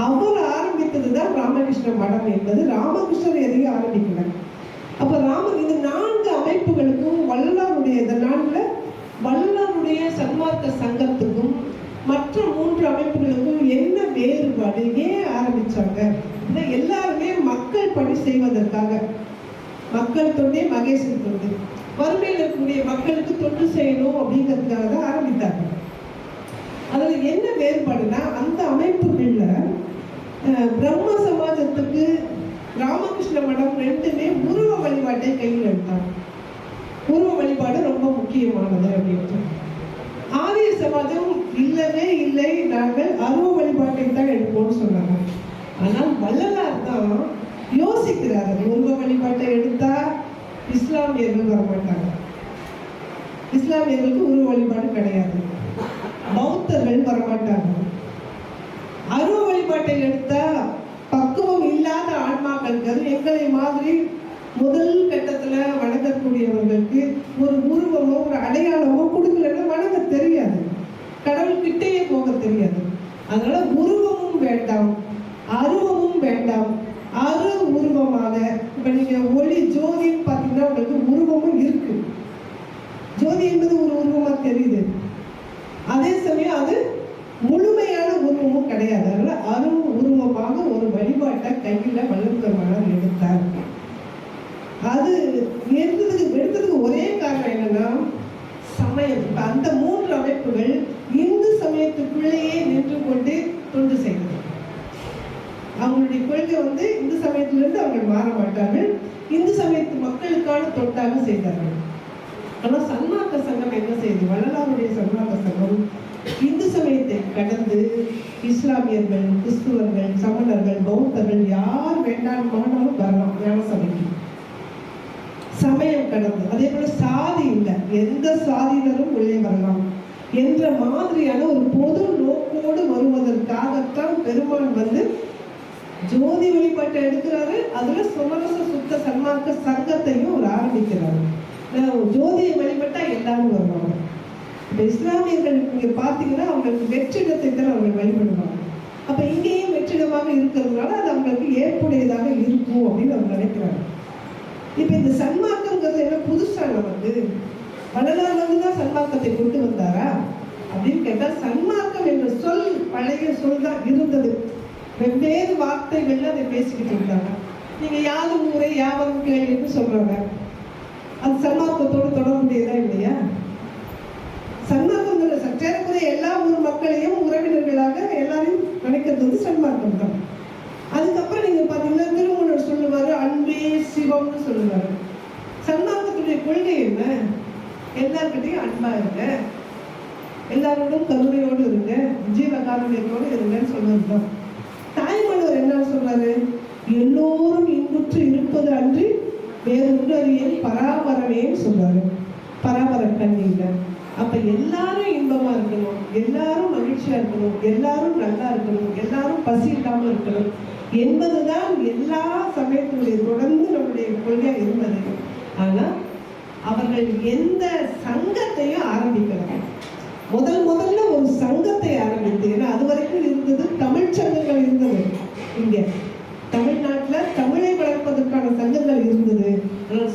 அவர் ஆரம்பித்தது தான் ராமகிருஷ்ண மடம் என்பது. ராமகிருஷ்ணர் எதையும் ஆரம்பிக்கல. அப்ப ராமர் இந்த 4 அமைப்புகளுக்கும் வள்ளலாருடைய இந்த 4 வள்ளலாருடைய சன்மார்க்க சங்கத்துக்கும் மற்ற 3 அமைப்புகளுக்கும் என்ன வேறுபாடு? ஏன் ஆரம்பிச்சாங்க? எல்லாருமே மக்கள் பணி செய்வதற்காக, மக்கள் தொண்டே மகேசன் தொண்டு, வறுமையில் இருக்கக்கூடிய மக்களுக்கு தொண்டு செய்யணும் அப்படிங்கிறதுக்காக தான் ஆரம்பித்தாங்க. அதுல என்ன வேறுபாடுனா, அந்த அமைப்புகள்ல பிரம்ம சமாஜத்துக்கு ராமகிருஷ்ண மடம் ரெண்டுமே உருவ வழிபாட்டை கையில் எடுத்தாங்க. உருவ வழிபாடு ரொம்ப முக்கியமானது அப்படின்ட்டு. ஆரிய சமாஜம் இல்லவே இல்லை, நாங்கள் அருவ வழிபாட்டை தான் எடுப்போம்னு சொன்னாங்க. ஆனால் வள்ளலார் தான் யோசிக்கிறார், உருவ வழிபாட்டை எடுத்தா இஸ்லாமியர்கள் வரமாட்டாங்க, இஸ்லாமியர்களுக்கு உருவ வழிபாடு கிடையாது, பௌத்தர்கள் வரமாட்டாங்க. அருவ வழிபாட்டை எடுத்தா பக்குவம் இல்லாத ஆன்மாக்கள், எங்களை மாதிரி முதல் கட்டத்துல வணங்கக்கூடியவர்களுக்கு ஒரு உருவமோ ஒரு அடையாளமோ கொடுக்கலன்னா வணங்க தெரியாது, கடவுள் கிட்டேயே போக தெரியாது. அதனால உருவமும் வேண்டாம், அருவமும் வேண்டாம், அரு உருவமாக. இப்ப நீங்க ஒளி ஜோதின்னு பாத்தீங்கன்னா உங்களுக்கு உருவமும் இருக்கு, ஜோதி என்பது ஒரு உருவமா தெரியுது, அதே சமயம் அது முழுமையான உருவமும் கிடையாது. அதனால அரு உருவமாக ஒரு வழிபாட்டை கையில வல்லபெருமானார் எடுத்தார். அது எடுத்ததுக்கு ஒரே காரணம் என்னன்னா சமயம். அந்த 3 அமைப்புகள் இந்து சமயத்துக்குள்ளேயே நின்று கொண்டு தொண்டு செய்தது. அவங்களுடைய கொள்கை இந்து சமயத்திலிருந்து அவர்கள் மாற மாட்டார்கள், இந்து சமயத்து மக்களுக்கான தொண்டாக செய்தார்கள். ஆனா சன்மார்க்க சங்கம் என்ன செய்யுது? வள்ளலாருடைய சன்மார்க்க சங்கம் இந்து சமயத்தை கடந்து இஸ்லாமியர்கள், கிறிஸ்துவர்கள், சமணர்கள், பௌத்தர்கள் யார் வேண்டாமானாலும் வரலாம் ஞான சபைக்கு. சமயம் கடந்து, அதே போல சாதி இல்லை, எந்த சாதியினரும் உள்ளே வரலாம் என்ற மாதிரியான ஒரு பொது நோக்கோடு வருவதற்காகத்தான் பெருமான் ஜோதி வழிபாட்டை எடுக்கிறாரு. அதுல சுமரச சுத்த சன்மார்க்க சங்கத்தையும் அவர் ஆரம்பிக்கிறாரு. ஜோதியை வழிபட்டா எல்லாரும் வருவாங்க. இப்ப இஸ்லாமியர்கள் நீங்க பாத்தீங்கன்னா அவங்களுக்கு வெற்றிடத்தை தான் அவர்கள் வழிபடுவாங்க. அப்ப இங்கேயும் வெற்றிடமாக இருக்கிறதுனால அது அவங்களுக்கு ஏற்புடையதாக இருக்கும் அப்படின்னு அவங்க நினைக்கிறாங்க. இப்ப இந்த சன்மார்க்கம்ங்கிறது என்ன புதுசா நமக்கு? வள்ளலார் தான் சன்மார்க்கத்தை கொண்டு வந்தாரா அப்படின்னு கேட்டா, சன்மார்க்கம் என்ற சொல் பழைய சொல் தான் இருந்தது, வெவ்வேறு வார்த்தைகள்ல அதை பேசிக்கிட்டு இருந்தாங்க. நீங்க யாரும் ஊரே யாவரும் கேள்வின்னு சொல்றாங்க, அது சன்மார்க்கத்தோடு தொடர்புடையதா இல்லையா? சன்மார்க்கம் சற்றேறக்குறைய எல்லா ஊர் மக்களையும் உறவினர்களாக எல்லாரையும் நினைக்கிறது சன்மார்க்கம் தான். அதுக்கப்புறம் நீங்க பாத்தீங்கன்னா திருமூலர் சொல்லுவாரு அன்பே சிவம்னு சொல்லுவாரு. சன்மார்க்கத்துடைய கொள்கை என்ன? எல்லார்கிட்டையும் அன்பா இருங்க, எல்லாரோடும் கருணையோடு இருங்க, ஜீவகாருண்யத்தோடு இருங்கன்னு சொல்றதுதான். தாய்மலர் என்ன சொல்றாரு? எல்லோரும் இன்புற்று இருப்பது அன்றி வேறொன்று அறியல் பராபரமேன்னு சொல்றாரு. பராபர கண்ணியில அப்ப எல்லாரும் இன்பமா இருக்கணும், எல்லாரும் மகிழ்ச்சியா இருக்கணும், எல்லாரும் நல்லா இருக்கணும், எல்லாரும் பசி இல்லாம இருக்கணும் என்பதுதான் எல்லா சமயத்தினுடைய தொடர்ந்து நம்முடைய கொள்கையா இருந்தது. ஆனா அவர்கள் எந்த சங்கத்தையும் ஆரம்பிக்கிறாங்க. முதல்ல ஒரு சங்கத்தை ஆரம்பித்து, ஏன்னா அது வரைக்கும் இருந்தது தமிழ் சங்கங்கள் இருந்தது. இங்க தமிழ்நாட்டுல தமிழை வளர்ப்பதற்கான சங்கங்கள் இருந்தது.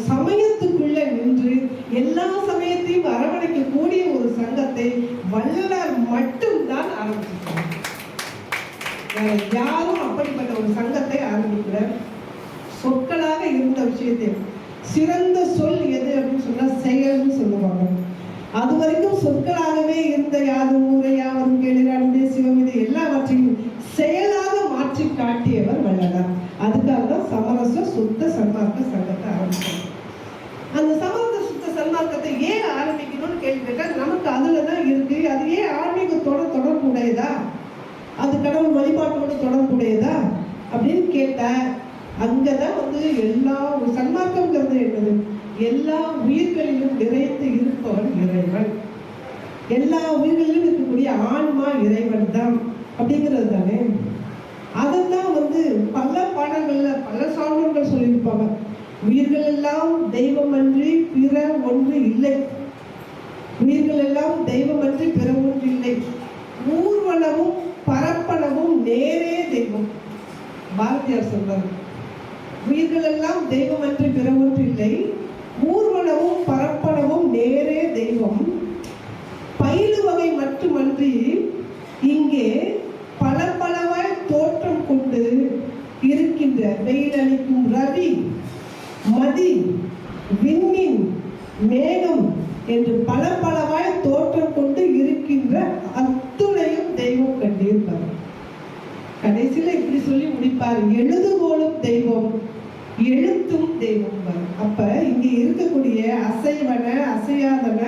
சமயத்துக்குள்ள நின்று எல்லா சமயத்தையும் அரவணைக்கக்கூடிய ஒரு சங்கத்தை வள்ளலார் மட்டும்தான் ஆரம்பிச்சிருக்காங்க. யாரும் அப்படிப்பட்ட ஒரு சங்கத்தை ஆரம்பிக்கல. சொற்களாக இருந்த விஷயத்தை, சிறந்த சொல் எது அப்படின்னு சொன்னா செயல்னு சொல்லுவாங்க. அது வரைக்கும் சொற்களாகவே இருந்த யாரும் ஊரை யாவரும் கேளு அன்பே சிவம் இது எல்லாவற்றையும் செயலாக மாற்றி காட்டியவர் வள்ளலார். அதுக்காக தான் சமரச சுத்த சன்மார்க்க சங்கத்தை ஆரம்பிச்சாங்க. அந்த சமரச சுத்த சன்மார்க்கத்தை ஏன் ஆரம்பிக்கணும்னு கேள்வி கேட்டா, நமக்கு அதுலதான் இருக்கு. அது ஏன் ஆன்மீகத்தோட தொடர்புடையதா, அது கடவுள் வழிபாட்டோட தொடர்புடையதா அப்படின்னு கேட்ட, அங்கதான் எல்லா சன்மார்க்கம்ங்கிறது என்னது? எல்லா உயிர்களிலும் நிறைந்து இருப்பவன் இறைவன், எல்லா உயிர்களிலும் இருக்கக்கூடிய ஆன்மா இறைவன் தான் அப்படிங்கிறது தானே. அதைத்தான் பல பாடல்கள்ல பல சான்றோர்கள் சொல்லியிருப்பாங்க. உயிர்கள் எல்லாம் தெய்வம் அன்றி பிற ஒன்று இல்லை, உயிர்கள் எல்லாம் தெய்வம் அன்றி பிற ஒன்று இல்லை, ஊர்வலமும் பரப்பளவும் நேரே தெய்வம். பாரதியார் சொல்றாரு. உயிர்கள் எல்லாம் தெய்வம் அன்று பிற ஒன்றில்லை, ஊர்வனவும் பரப்பனவும் நேரே தெய்வம், பயிலு வகை மட்டுமன்றி இங்கே பல பலவாய் தோற்றம் கொண்டு இருக்கின்ற வெயிலளிக்கும் ரவி, மதி, விண்மீன், மேகம் என்று பல பலவாய் தோற்றம் கொண்டு இருக்கின்ற அத்துணையும் தெய்வம் கண்டிருப்பார். கடைசியில இப்படி சொல்லி முடிப்பார், எழுதுகோளும் தெய்வம், எழுத்தும் தெய்வம். அப்ப இங்க இருக்கக்கூடிய அசைவன அசையாதன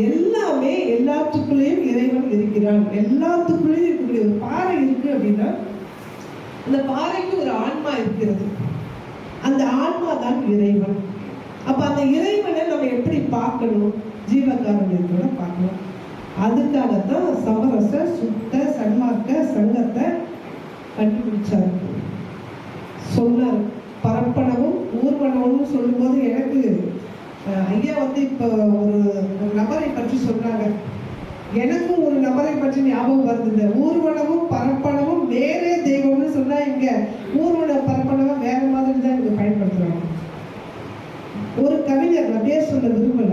எல்லாமே எல்லாத்துக்குள்ளேயும் இறைவன் இருக்கிறான். எல்லாத்துக்குள்ளேயும் இருக்கக்கூடிய ஒரு பாறை இருக்கு அப்படின்னா அந்த பாறைக்கு ஒரு ஆன்மா இருக்கிறது. அந்த ஆன்மா தான் இறைவன். அப்ப அந்த இறைவனை நம்ம எப்படி பார்க்கணும்? ஜீவகாருண்யத்தோட பார்க்கணும். அதுக்காகத்தான் சமரச சுத்த சன்மார்க்க சங்கத்தை கண்டுபிடிச்சார். சொன்னார் பரப்பனவும் ஊர்வனவும் சொல்லும்போது எனக்கு ஐயா இப்போ ஒரு நபரை பற்றி சொன்னாங்க. எனக்கும் ஒரு நபரை பற்றி ஞாபகம் வருது. இந்த ஊர்வனமும் பரப்பனவும் நேரே தெய்வம்னு சொன்னா இங்க ஊர்வன பரப்பனவும் வேற மாதிரி தான் இங்க பயன்படுத்துறாங்க. ஒரு கவிஞர், நான் பேர் சொல்ல விரும்பல,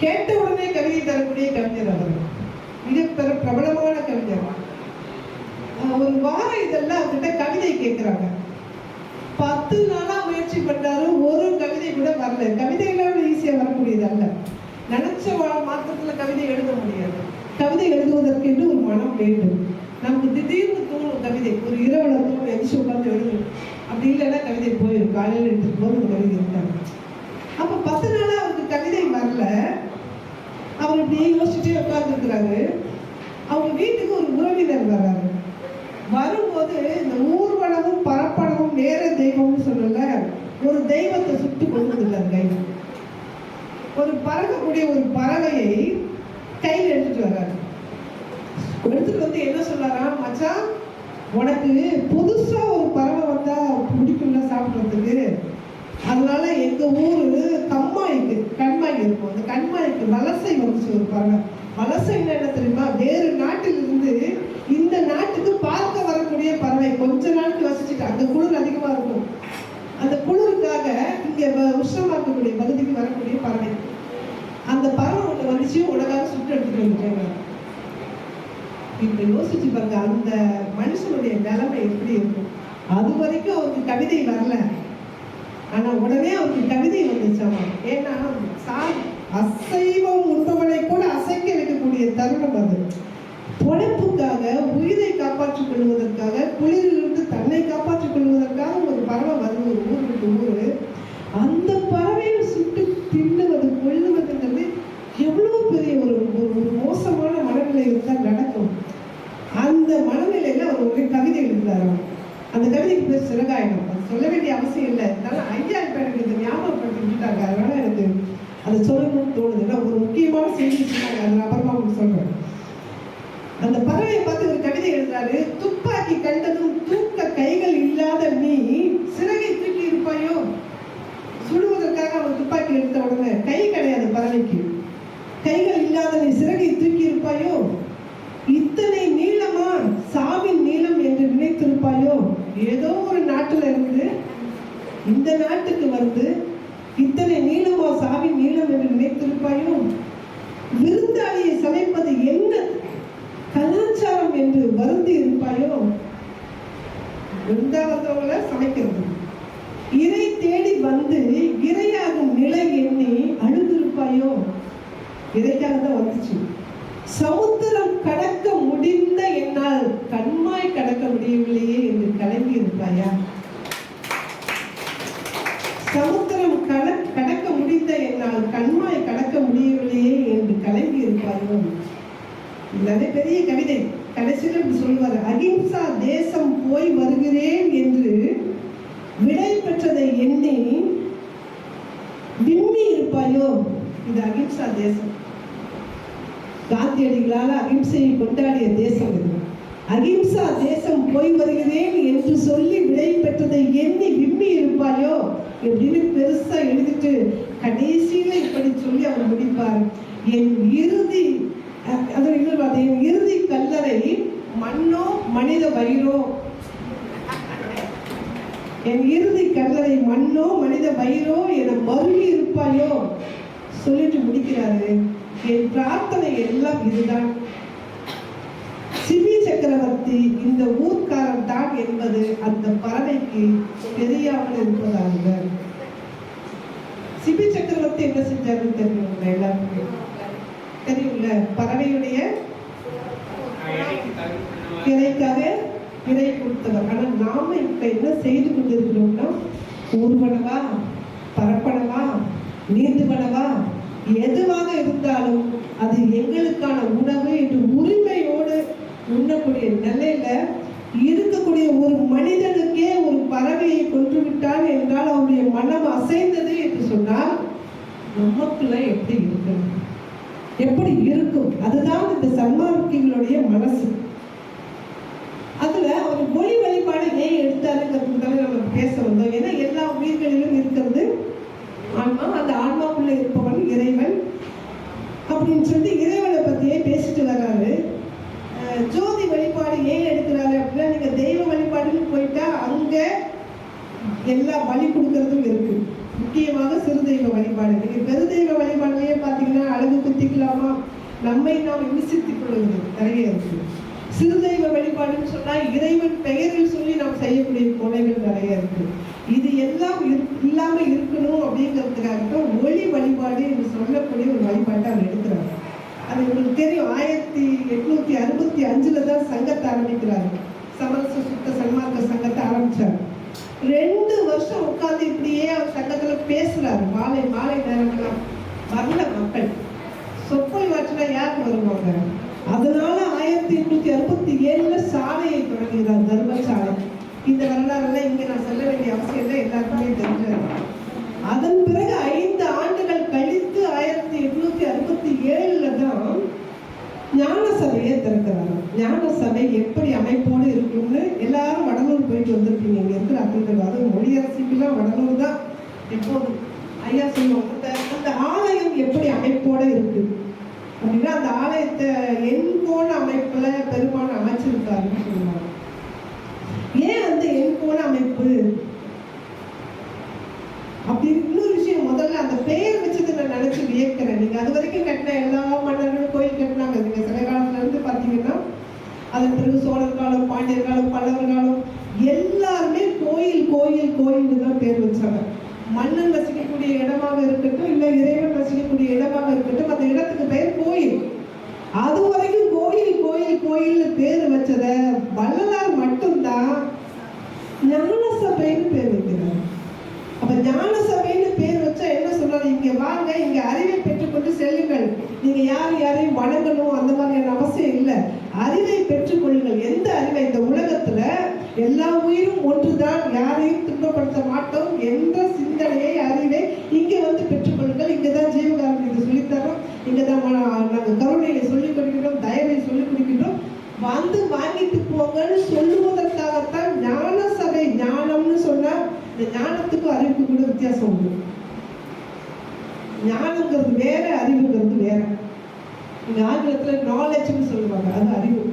கேட்ட உடனே கவிதை தரக்கூடிய கவிஞர். அவர் மிக பிரபலமான கவிஞர். ஒரு வார இதெல்லாம் அவர்கிட்ட கவிதை கேட்கிறாங்க. 10 நாளா முயற்சி பண்ணாரு, ஒரு கவிதை கூட வரல. கவிதைகளால ஈஸியா வரக்கூடியது அல்ல. நினைச்ச மாத்திரத்துல கவிதை எழுத முடியாது. கவிதை எழுதுவதற்கு என்று ஒரு மனம் வேண்டும். நமக்கு திடீர்னு தோணும் கவிதை, ஒரு இரவுல தோணும், எதிர்த்து உட்காந்து எழுதணும். அப்படி இல்லைன்னா கவிதை போயிடும். காலையில் எடுத்துட்டு போது அந்த கவிதை இருக்காங்க. அப்ப 10 நாளா அவருக்கு கவிதை வரல. அவர் இப்படியே யோசிச்சுட்டே உட்கார்ந்துருக்கிறாரு. அவங்க வீட்டுக்கு ஒரு உறவினர் வர்றாரு. வரும்போது இந்த ஊர்வனமும் பரப்பனவும் நேர தெய்வம்னு சொல்லல, ஒரு தெய்வத்தை சுட்டு கொண்டு வந்துட்டார் கையில். ஒரு பறக்கக்கூடிய ஒரு பறவையை கையில் எடுத்துட்டு வர்றாரு. எடுத்துட்டு வந்து என்ன சொல்றாரா, மச்சான் உனக்கு புதுசா ஒரு பறவை வந்தா பிடிக்கும்ல சாப்பிட்றதுக்கு, அதனால எங்க ஊரு கண்மாய் இருக்கும். அந்த கண்மாய்க்கு வலசை வந்துச்சு ஒரு பறவை. வலசைன்னா என்ன தெரியுமா? வேறு நாட்டிலிருந்து இந்த நாட்டுக்கு பார்க்க வரக்கூடிய பறவை. கொஞ்ச நாளுக்கு வசிச்சுட்டு அங்க குளிர் அதிகமா இருக்கும். அந்த குளிருக்காக இங்க உஷ்ணமாக்கக்கூடிய பகுதிக்கு வரக்கூடிய பறவை. அந்த பறவை ஒண்ணு வந்துச்சு, உனக்காக சுட்டு எடுத்துட்டு வந்துட்டாங்க. இப்ப யோசிச்சு பாருங்க, அந்த மனுஷனுடைய நிலைமை எப்படி இருக்கும். அது வரைக்கும் அவருக்கு கவிதை வரல, ஆனா உடனே அவருக்கு கவிதை வந்துச்சாமா. ஏன்னா அசைவம் உண்பவனை கூட அசைக்க வைக்கக்கூடிய தருணம் அது. பொழைப்புக்காக, உயிரை காப்பாற்றிக் கொள்வதற்காக, குளிரிலிருந்து தன்னை காப்பாற்றிக் கொள்வதற்காக ஒரு பறவை வருது ஒரு ஊர் விட்டு ஊரு. அந்த பறவையை சுட்டு தின்னுவது, கொள்ளுவதுங்கிறது எவ்வளவு பெரிய ஒரு மோசமான மனநிலை இருந்தால் நடக்கும். அந்த மனநிலையில அவர் ஒரு கவிதை எழுதுறாரு. அந்த கவிதைக்கு பேர் சிறகாயணம். அது சொல்ல வேண்டிய அவசியம் இல்லை. இருந்தாலும் ஐயா இப்ப எனக்கு இந்த ஞாபகப்படுத்திட்டாங்க, அதனால எனக்கு அதை சொல்லணும்னு தோணுது. ஏன்னா ஒரு முக்கியமான செய்தி சொன்னாங்க, அதை அப்புறமா உங்களுக்கு சொல்றேன். அந்த பறவையை பார்த்து ஒரு கவிதை எழுதுறாரு. துப்பாக்கி கண்டதும் தூக்க கைகள் இல்லாத நீ சிறகை தூக்கி இருப்பாயோ. சுடுவதற்காக அவன் துப்பாக்கி எடுத்த உடனே கை கிடையாது பறவைக்கு. கைகள் இல்லாத நீ சிறகை தூக்கி இருப்பாயோ. இத்தனை நீளமா சாவின் நீளம் என்று நினைத்திருப்பாயோ. ஏதோ ஒரு நாட்டுல இருந்து இந்த நாட்டுக்கு வந்து இத்தனை நீளமா சாவின் நீளம் என்று நினைத்திருப்பாயோ. விருந்தாளியை சமைப்பது என்ன கலாச்சாரம் என்று வருந்தி இருப்பாயோ. விருந்தா வந்தவங்களை சமைக்கிறது. இறை தேடி வந்து இரையாகும் நிலை எண்ணி அழுதிருப்பாயோ. இறைக்காக தான் வந்துச்சு. சமுத்திரம் கடக்க முடிந்த என்னால் கண்மாய் கடக்க முடியவில்லையே என்று கலங்கி இருப்பாயா. சமுத்திரம் கடக்க முடிந்த என்னால் கண்மாய் கடக்க முடியவில்லையே என்று கலங்கி இருப்பாயோ. இதே பெரிய கவிதை. கடைசியில் இப்படி சொல்லுவார், அகிம்சா தேசம் போய் வருகிறேன் என்று விடை பெற்றதை எண்ணி விம்மி இருப்பாயோ. இது அகிம்சா தேசம். காந்தியடிகளால் அகிம்சையை கொண்டாடிய தேசம் இது. அகிம்சா தேசம் போய் வருகிறேன் என்று சொல்லி விடை பெற்றதை எண்ணி விம்மி இருப்பாயோ அப்படின்னு பெருசா எழுதிட்டு கடைசியில இப்படி சொல்லி அவர் முடிப்பார். என் இறுதி கல்லறை மண்ணோ மனித வயிறோ. என் இறுதி கல்லறை மண்ணோ மனித வயிறோ என மருகி இருப்பாயோ சொல்லிட்டு முடிக்கிறாரு. என் பிரார்த்தனை எல்லாம் இதுதான், சிபி சக்கரவர்த்தி இந்த ஊர்க்காரன் தான் என்பது அந்த பறவைக்கு தெரியாமல் இருப்பதாக. சிபி சக்கரவர்த்தி என்ன செஞ்சாருன்னு தெரியும் எல்லாருக்குமே தெரியும்ல. பறவையுடைய இறைக்காக இறை கொடுத்தவர். ஆனா நாம இப்ப என்ன செய்து கொண்டிருக்கிறோம்னா, ஊர்வனவா பரப்பனவா நீந்துவனவா எதுவாக இருந்தாலும் அது எங்களுக்கான உணவு என்று உரிமையோடு உண்ணக்கூடிய நிலையில இருக்கக்கூடிய ஒரு மனிதனுக்கே ஒரு பறவையை கொன்று விட்டான் என்றால் அவருடைய மனம் அசைந்தது என்று சொன்னால் நமக்குள்ள எப்படி இருக்கும், எப்படி இருக்கும்? அதுதான் இந்த சன்மார்க்கிகளுடைய மனசு. அதுல அவர் ஒளி வழிபாடு ஏன் எடுத்தாருங்கிறதுக்காக நம்ம பேச வந்தோம். ஏன்னா எல்லா உயிர்களிலும் இருக்கிறது ஆன்மா, அந்த ஆன்மாக்குள்ள இருப்பவன் இறைவன் அப்படின்னு சொல்லி இறைவனை பத்தியே பேசிட்டு வர்றாரு. ஜோதி வழிபாடு ஏன் எடுக்கிறாரு அப்படின்னா, நீங்க தெய்வ வழிபாடுன்னு போயிட்டா அங்க எல்லா பலி கொடுக்கறதும் இருக்கு. முக்கியமாக சிறு தெய்வ வழிபாடு. நீங்க பெரு தெய்வ வழிபாடுலயே பாத்தீங்கன்னா அழகு குத்திக்கலாமா, நம்மை நாம் விமர்சித்துக் கொள்வது நிறைய இருக்கு. சிறு தெய்வ வழிபாடுன்னு சொன்னா இறைவன் பெயரில் சொல்லி நாம் செய்யக்கூடிய கொலைகள் நிறைய இருக்கு. இது எல்லாம் இல்லாம இருக்கணும் அப்படிங்கிறதுக்காக ஒளி வழிபாடு என்று சொல்லக்கூடிய ஒரு வழிபாட்டை அவர் எடுக்கிறார். அது உங்களுக்கு தெரியும், 1865 தான் சங்கத்தை ஆரம்பிக்கிறாரு. சமரச சுத்த சன்மார்க்க சங்கத்தை ஆரம்பிச்சார். 2 வருஷம் உட்கார்ந்து இப்படியே அவர் சங்கத்துல பேசுறாரு. மாலை நேரம்லாம் வரல மக்கள். சொற்பொழி வாற்றினா யாருக்கு வருவாங்க? அதனால 1867 சாலையை தொடங்குகிறார், தர்ம சாலை. இந்த வரலாறுல இங்க நான் சொல்ல வேண்டிய அவசியம் இல்லை, எல்லாருக்குமே தெரிஞ்சது. அதன் பிறகு 5 ஆண்டுகள் கழித்து 1867 தான் ஞான சபையை திறக்கிறாங்க. ஞான சபை எப்படி அமைப்போடு இருக்கும்னு எல்லாரும் வடலூர் போயிட்டு வந்திருப்பீங்க. இங்க இருக்கிற அக்கல்கள், அதுவும் மொழியரசிக்குலாம் வடலூர் தான் எப்போதும். ஐயா சொல்லுவாங்க, அந்த ஆலயம் எப்படி அமைப்போட இருக்கு அப்படின்னா, அந்த ஆலயத்தை எண்கோண அமைப்புல பெருமான அமைச்சிருக்காருன்னு சொல்லுவாங்க. ஏன் அந்த எண்கோண அமைப்பு அப்படி? இன்னொரு விஷயம், முதல்ல அந்த பெயர் வச்சது நான் நினைச்சு வியக்கிறேன். நீங்க அது வரைக்கும் கட்டின எல்லா மன்னர்களும் கோயில் கட்டினாங்க. நீங்க சில காலத்துல இருந்து பாத்தீங்கன்னா, அதன் பிறகு சோழர் காலம், பாண்டியர் காலம், பல்லவர் காலம், எல்லாருமே கோயில் கோயில் கோயில்னு தான் பேர் வச்சாங்க. மன்னன் வசிக்கக்கூடிய இடமாக இருக்கட்டும், இல்ல இறைவன் வசிக்கக்கூடிய இடமாக இருக்கட்டும், அந்த இடத்துக்கு பெயர் கோயில். அது வரைக்கும் கோயில் கோயில் கோயில் பேர் வச்சத வள்ளலார் மட்டும்தான் ஞான சபைன்னு பேர் வைக்கிறார். அப்ப ஞான சபைன்னு பேர் வச்சா என்ன சொல்றாரு? இங்க வாங்க, இங்க அறிவை பெற்றுக்கொண்டு செல்லுங்கள். நீங்க யாரையும் வணங்கணும் அந்த மாதிரியான அவசியம் இல்லை. அறிவை பெற்றுக்கொள்ளுங்கள். எந்த அறிவை? இந்த உலகத்துல எல்லா உயிரும் ஒன்றுதான், யாரையும் துன்பப்படுத்த மாட்டோம் என்ற சிந்தனையை, அறிவை இங்க வந்து பெற்றுக்கொள்ளுங்கள். இங்கதான் ஜீவகாரணம் இது சொல்லித்தரோம், இங்கதான் நாங்கள் கருணையை சொல்லிக் கொடுக்கின்றோம், தயவை சொல்லிக் கொடுக்கின்றோம், வந்து வாங்கிட்டு போங்கன்னு சொல்லுவதற்காகத்தான் ஞான சபை. ஞானம்னு சொன்னா இந்த ஞானத்துக்கும் அறிவுக்கு கூட வித்தியாசம் உண்டு. ஞானங்கிறது வேற, அறிவுங்கிறது வேற. இங்க ஆங்கிலத்துல நாலேஜ்னு சொல்லுவாங்க, அது அறிவு.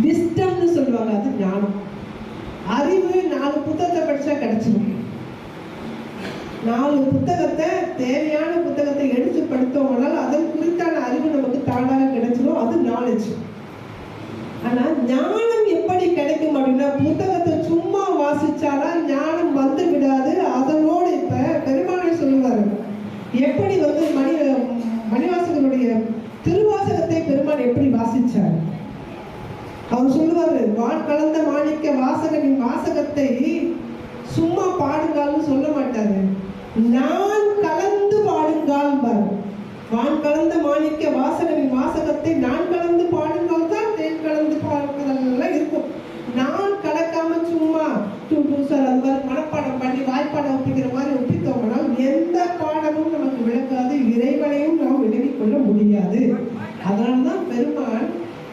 விஸ்டம்னு சொல்லுவாங்க, அது ஞானம். அறிவு 4 புத்தகத்தை படிச்சா கிடைச்சிடும். 4 புத்தகத்தை, தேவையான புத்தகத்தை எடுத்து படித்தோம்னால் அதன் குறித்தான அறிவு நமக்கு தானாக கிடைச்சிடும், அது நாலேஜ். ஆனா ஞானம் எப்படி கிடைக்கும் அப்படின்னா, புத்தகத்தை சும்மா வாசிச்சாலா ஞானம் வந்து விடாது. அதனோடு இப்ப பெருமானை சொல்லுவாரு, எப்படி வந்து மணிவாசகனுடைய திருவாசகத்தை பெருமான் எப்படி வாசிச்சார். அவர் சொல்லுவாரு, வான் கலந்த மாணிக்க வாசகனின் வாசகத்தை சும்மா பாடுங்கால்னு சொல்ல மாட்டாரு, நான் கலந்து பாடுங்கால் பாரு. வான் கலந்த மாணிக்க வாசகனின் வாசகத்தை நான் கலந்து பாடுங்கால் தான் தேன் கலந்து பாடுறதெல்லாம் இருக்கும். நான் கலக்காம சும்மா சார் அது மாதிரி மனப்பாடம் பண்ணி வாய்ப்பாடம் ஒப்பிக்கிற மாதிரி ஒப்பித்தோம்னா எந்த பாடமும் நமக்கு விளக்காது, இறைவனையும் நாம் விளங்கிக் கொள்ள முடியாது. அதனால்தான் பெருமான்,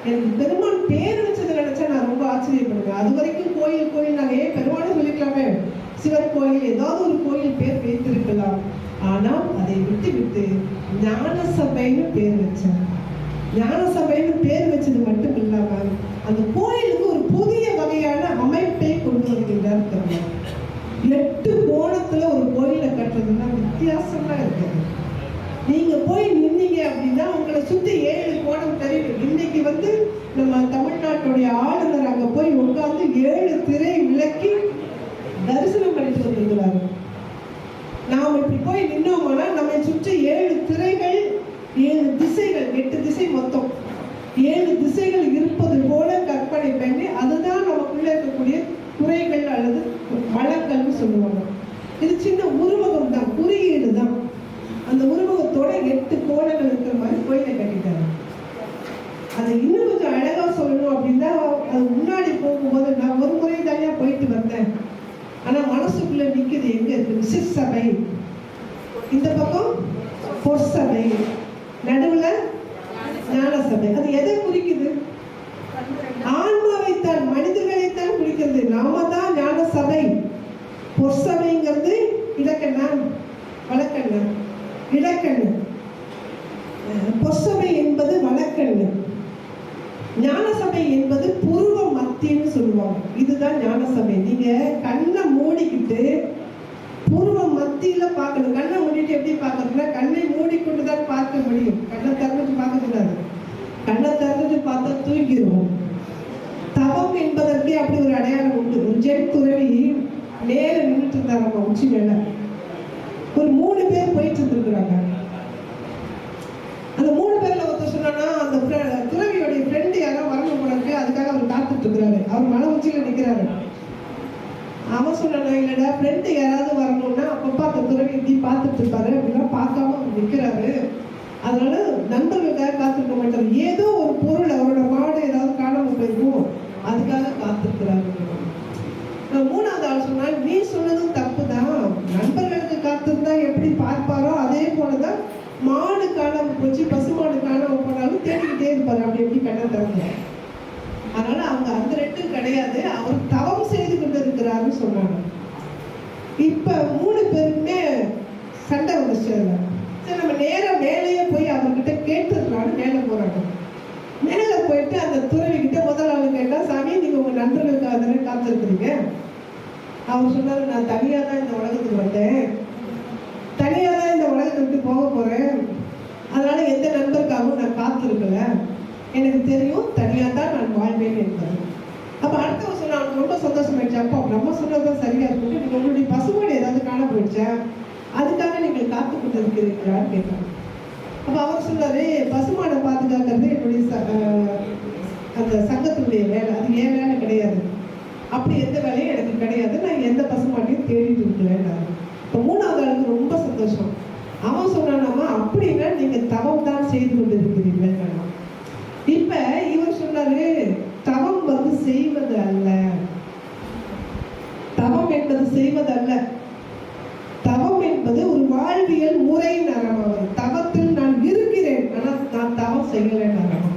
எனக்கு பெருமான் பேர் வச்சதை நினைச்சா நான் ரொம்ப ஆச்சரியப்படுவேன். அது வரைக்கும் கோயில் கோயில் நாங்கள் ஏன் பெருமானே சொல்லிக்கலாமே, சிவன் கோயில், ஏதாவது ஒரு கோயில் பேர் வைத்திருக்கலாம். ஆனால் அதை விட்டு ஞான சபைன்னு பேர் வச்சார். ஞான சபைன்னு பேர் வச்சது மட்டும் இல்லாம அந்த கோயிலுக்கு ஒரு புதிய வகையான அமைப்பை கொண்டு வருகின்றார் பெருமாள். வித்தியாசம்லாம் இருக்காது. நீங்க போய் நின்னீங்க அப்படின்னா உங்களை சுத்தி 7 கோணம் தெரியும். இன்னைக்கு வந்து நம்ம தமிழ்நாட்டுடைய ஆளுநர் அங்க போய் உட்கார்ந்து 7 திரை விளக்கி தரிசனம் பண்ணிட்டு வந்திருக்கிறாரு. நாம் இப்படி போய் நின்னோம்னா நம்மை சுற்றி 7 திரைகள், 7 திசைகள், 8 திசை மொத்தம் 7 திசைகள் இருப்பது போல கற்பனை பண்ணி அதுதான் நமக்குள்ள இருக்கக்கூடிய குறைகள் அல்லது வழக்கல்னு சொல்லுவாங்க. இது சின்ன உருவகம் தான், குறியீடு தான். அந்த உருவகத்தோட 8 கோணங்கள் இருக்கிற மாதிரி கோயிலை கட்டிட்டாங்க. அதை இன்னும் கொஞ்சம் அழகா சொல்லணும் அப்படின்னா, அது முன்னாடி போகும்போது நான் ஒரு முறை தனியா போயிட்டு வந்தேன். ஆனா மனசுக்குள்ள நிக்குது எங்க இருக்கு? சிற்சபை, இந்த பக்கம் பொற்சபை, நடுவுல ஞான சபை. அது எதை குறிக்குது? ஆன்மாவைத்தான், மனிதர்களைத்தான் குறிக்கிறது. நாம தான் ஞான சபை. பொற்சபைங்கிறது இலக்கணம், வழக்கண்ணம், இலக்கண்ணம். பொற்சபை என்பது வழக்கண்ணம், ஞான சபை என்பது பூர்வ மத்தின்னு சொல்லுவாங்க. இதுதான் ஞான சபை. நீங்க கண்ணை மூடிக்கிட்டு பூர்வ மத்தியில பார்க்கணும். கண்ணை மூடிட்டு எப்படி பார்க்கறதுன்னா, கண்ணை மூடிக்கொண்டு தான் பார்க்க முடியும். கண்ணை திறந்துட்டு பார்க்க கூடாது. கண்ணை திறந்துட்டு பார்த்தா தூங்கிடுவோம். தவம் என்பதற்கே அப்படி ஒரு அடையாளம் உண்டு. ஒரு ஜென் துறவி நேர நின்றுட்டு இருந்தாங்க உச்சி மேல. ஒரு 3 பேர் போயிட்டு இருந்திருக்கிறாங்க. அந்த 3 பேர்ல ஒருத்தர் சொன்னா, அந்த துறவியோடைய ஃப்ரெண்டு யாரோ வரணும் போனக்கு, அதுக்காக அவர் காத்துட்டு இருக்கிறாரு. அவர் மலை உச்சியில நிக்கிறாரு. அவன் சொன்னா, இல்லடா ஃப்ரெண்டு யாராவது வரணும்னா அப்பப்பா அந்த துறவி இப்படி பார்த்துட்டு இருப்பாரு, அப்படிலாம் பார்க்காம அவர் நிற்கிறாரு. அதனால நண்பர்களுக்காக காத்திருக்க மாட்டாரு. ஏதோ ஒரு பொருள், அவரோட மாடு ஏதாவது காணாம போயிருக்கும், அதுக்காக காத்திருக்கிறாரு. 3வது ஆள் சொன்னா, நீ சொன்னதும் தப்பு தான். நண்பர்களுக்கு காத்திருந்தா எப்படி பார்ப்பாரோ அதே போலதான் மாடு காணாம போச்சு, பசுமாடு காணாம போனாலும் தேடிக்கிட்டே இருப்பாரு. அப்படி எப்படி கண்ணை திறந்து. அதனால அவங்க அந்த 2 கிடையாது, அவர் தவம் செய்து கொண்டு இருக்கிறாருன்னு சொன்னாங்க. இப்ப 3 பேருக்குமே சண்டை வந்துச்சு. சரி, நம்ம நேரம் மேலேயே போய் அவர்கிட்ட கேட்டுருக்கலான்னு மேலே போறாங்க. மேலே போயிட்டு அந்த துறவி கிட்ட முதல் ஆளு கேட்டா, சாமி நீங்க உங்க நண்பர்களுக்காக தானே காத்திருக்கிறீங்க? அவர் சொன்னாரு, நான் தனியா தான் இந்த உலகத்துக்கு வந்தேன், தனியா தான் இந்த உலகத்தை விட்டு போக போறேன். அதனால எந்த நண்பருக்காகவும் நான் காத்திருக்கல. எனக்கு தெரியும் தனியா தான் நான் வாழ்வேன் என்பது. அப்ப அடுத்தவங்க சொன்னா, அவனுக்கு ரொம்ப சந்தோஷமாயிடுச்சு. அப்போ நம்ம சொன்னதுதான் சரியா இருக்கு. நீங்க உங்களுடைய பசுமாடு ஏதாவது காண போயிடுச்சா, அதுக்காக நீங்கள் காத்து கொண்டு இருக்கிறீங்களான்னு கேட்பாங்க. அப்ப அவர் சொன்னாரு, பசுமாடை பாதுகாக்கிறது என்னுடைய அந்த சங்கத்தினுடைய வேலை, அது ஏன் வேலை கிடையாது. அப்படி எந்த வேலையும் எனக்கு கிடையாது, நான் எந்த பசுமாட்டையும் தேடிட்டு இருக்கிறேன். இப்போ 3வது ஆளுக்கு ரொம்ப சந்தோஷம். அவன் சொன்னானாமா, அப்படின்னா நீங்க தவம் தான் செய்து கொண்டு இருக்கிறீர்கள். இப்ப இவர் சொன்னாரு, தவம் வந்து செய்வது அல்ல, தவம் என்பது செய்வது அல்ல, தவம் என்பது ஒரு வாழ்வியல் முறை நரமாவது. தவத்தில் நான் இருக்கிறேன், ஆனா நான் தவம் செய்யல நரமா.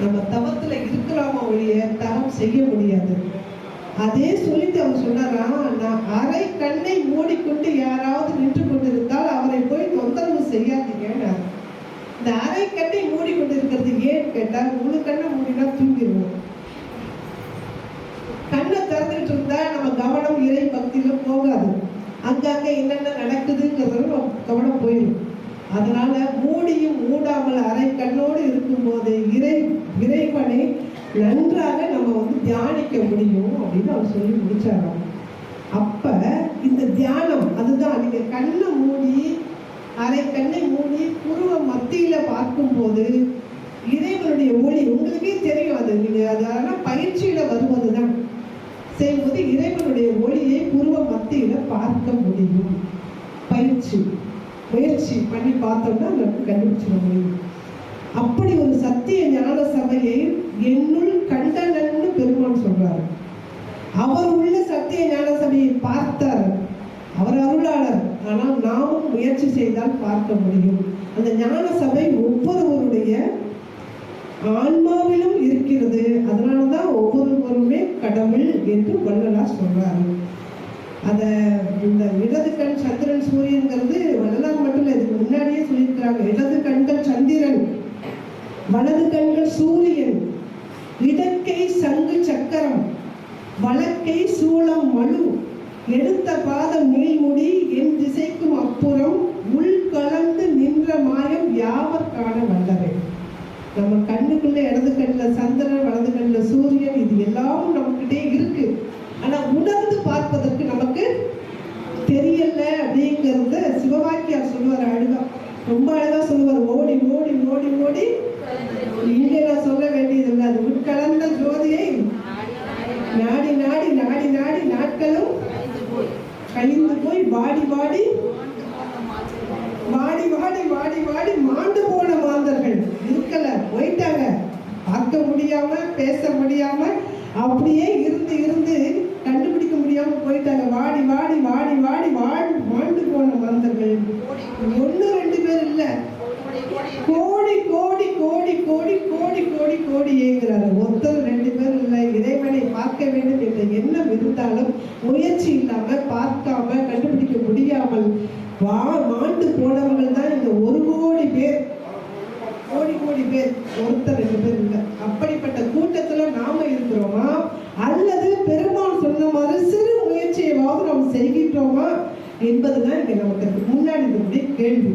நம்ம தவத்துல இருக்கலாமா ஒழிய தவம் செய்ய முடியாது. அதே சொல்லிட்டு அவர் சொன்னாரா, நான் அரை கண்ணை மூடிக்கொண்டு யாராவது நின்று கொண்டிருந்தால் அவரை போய் தொந்தரவு செய்யாதீங்க. இந்த அரை கண்ணை மூடிக்கொண்டு இருக்கிறது ஏன்னு கேட்டால், முழு கண்ணை மூடினா தூங்கிடுவோம். கண்ணை திறந்துட்டு இருந்தா நம்ம கவனம் இறை பக்தியில போகாது. அங்கங்க என்னென்ன நடக்குதுங்கிறது கவனம் போயிடும். அதனால மூடியும் மூடாமல் அரை கண்ணோடு இருக்கும் போது இறைவனை நன்றாக நம்ம வந்து தியானிக்க முடியும் அப்படின்னு அவர் சொல்லி முடிச்சாராம். அப்ப இந்த தியானம் அதுதான். நீங்க கண்ணை மூடி அரை கண்ணை மூடி புருவ மத்தியில பார்க்கும் போது இறைவனுடைய ஒளி உங்களுக்கே தெரியும். அது நீங்க அதனால பயிற்சியில வருவதுதான் செய்யும்போது இறைவனுடைய ஒளியை புருவ மத்தியில பார்க்க முடியும். முயற்சி பண்ணி பார்த்தோம்னா நமக்கு கண்டுபிடிச்சிட முடியும். அப்படி ஒரு சத்திய ஞான சபையை என்னுள் கண்டனன்னு பெருமான் சொல்றாரு. அவர் உள்ள சத்திய ஞான சபையை பார்த்தார், அவர் அருளாளர். ஆனால் நாமும் முயற்சி செய்தால் பார்க்க முடியும். அந்த ஞான சபை ஒவ்வொருவருடைய ஆன்மாவிலும் இருக்கிறது. அதனாலதான் ஒவ்வொருவருமே கடவுள் என்று வள்ளலார் சொல்றாரு. அத இந்த இடது கண் சந்திரன் சூரியன்கிறது வள்ளலார் மட்டும் இல்லை, இதுக்கு முன்னாடியே சொல்லியிருக்கிறாங்க. இடது கண்கள் சந்திரன், வலது கண்கள் சூரியன், இடக்கை சங்கு சக்கரம், வலக்கை சூளம் மழு, எடுத்த பாதம் நீள்முடி என் திசைக்கும் அப்புறம் உள் கலந்து நின்ற மாயம் யாவர் காண வல்லவை. நம்ம கண்ணுக்குள்ள இடது கண்ணில் சந்திரன், வலது கண்ணில் சூரியன், இது எல்லாமும் நம்மகிட்டே இருக்கு. ஆனா உணர்ந்து பார்ப்பதற்கு நமக்கு தெரியல அப்படிங்கிறத சிவவாக்கியார் சொல்லுவார். அழகா, ரொம்ப அழகா சொல்லுவார். ஓடி ஓடி ஓடி ஓடி, இங்கே நான் சொல்ல வேண்டியதில்லை, அது உட்கலந்த ஜோதியை நாடி நாடி நாடி நாடி நாட்களும் கழிந்து போய் வாடி வாடி வாடி வாடி வாடி வாடி மாண்டு போன மாந்தர்கள் இருக்கல, போயிட்டாங்க. பார்க்க முடியாம பேச முடியாம அப்படியே இருந்து இருந்து கண்டுபிடிக்க முடியாம போயிட்டாங்க. வாடி வாடி வாடி வாடி மாண்டு போன மாந்தர்கள் 1-2 பேர் இல்ல, கோடி கோடி கோடி கோடி கோடி கோடி கோடி ஏங்குறாரு. ஒருத்தர் 2 பேர் இல்லை. இறைவனை பார்க்க வேண்டும் என்ற எண்ணம் இருந்தாலும் முயற்சி இல்லாம, பார்க்காம, கண்டுபிடிக்க முடியாமல் மாண்டு போனவர்கள் தான் இந்த 1 கோடி பேர். கோடி கோடி பேர், ஒருத்தர் 2 பேர் இல்லை. அப்படிப்பட்ட கூட்டத்துல நாம இருக்கிறோமா, அல்லது பெருமாள் சொன்ன மாதிரி சிறு முயற்சியவாவது நாம் செய்கின்றோமா என்பதுதான் இங்க நமக்கு முன்னாடி இருக்கக்கூடிய கேள்வி.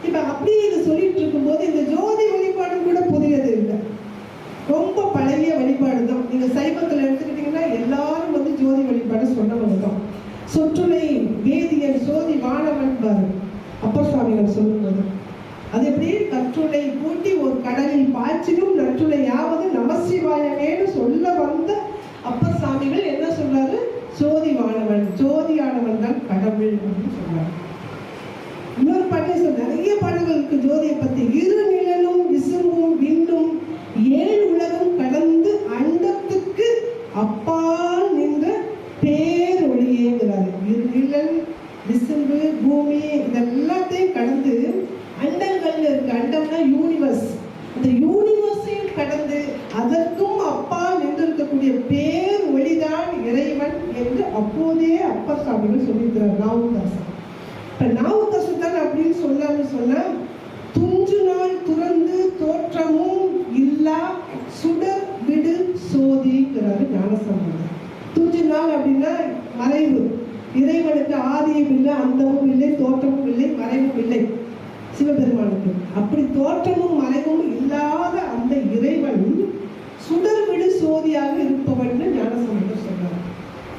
இப்ப அப்படியே இதை சொல்லிட்டு இருக்கும்போது இந்த ஜோதி வழிபாடு கூட புதியது இல்லை, ரொம்ப பழைய வழிபாடு தான். நீங்க சைவத்துல எடுத்துக்கிட்டீங்கன்னா எல்லாரும் வந்து ஜோதி வழிபாடு சொன்னவங்க தான். சொற்றுனை வேதியன் சோதி வானவன் பாரு அப்பர் சுவாமிகள் சொல்லும்போது, அது எப்படி கற்றுனை கூட்டி ஒரு கடலில் பாய்ச்சினும் நற்றுணையாவது நமசிவாயமேன்னு சொல்ல வந்த அப்பர் சுவாமிகள் என்ன சொல்றாரு? சோதி வானவன், ஜோதியானவன் தான் கடவுள் அப்படின்னு சொல்றாரு. இன்னொரு பாட்டு நிறைய பாடல்களுக்கு ஜோதியை பத்தி. இரு நிழலும் விசும்பும் விண்ணும் 7 உலகம் கடந்து அண்டத்துக்கு அப்பால் நின்ற பேரொளியேங்கிறாரு. இரு நிழல், விசும்பு, பூமி இதெல்லாத்தையும் கடந்து அண்டங்கள்ல இருக்கு. அண்டம்னா யூனிவர்ஸ். அந்த யூனிவர்ஸையும் கடந்து அதற்கும் அப்பால் நின்றிருக்கக்கூடிய பேர் ஒளிதான் இறைவன் என்று அப்போதே அப்பர் சுவாமிகள் சொல்லியிருக்கிறார். நாவுக்கரசர். இப்ப நாவுக்கரசர் அப்படின்னு சொன்னா, துஞ்சு நாள் துறந்து தோற்றமும் இல்லா சுடர் விடு சோதிங்கிறாரு ஞானசம்பந்தர். துஞ்சு நாள் அப்படின்னா மறைவு. இறைவனுக்கு ஆதியும் இல்லை, அந்தமும் இல்லை, தோற்றமும் இல்லை, மறைவும் இல்லை சிவபெருமானுக்கு. அப்படி தோற்றமும் மறைவும் இல்லாத அந்த இறைவன் சுடர் விடு சோதியாக இருப்பவன் ஞானசம்பந்தர் சொல்றார்.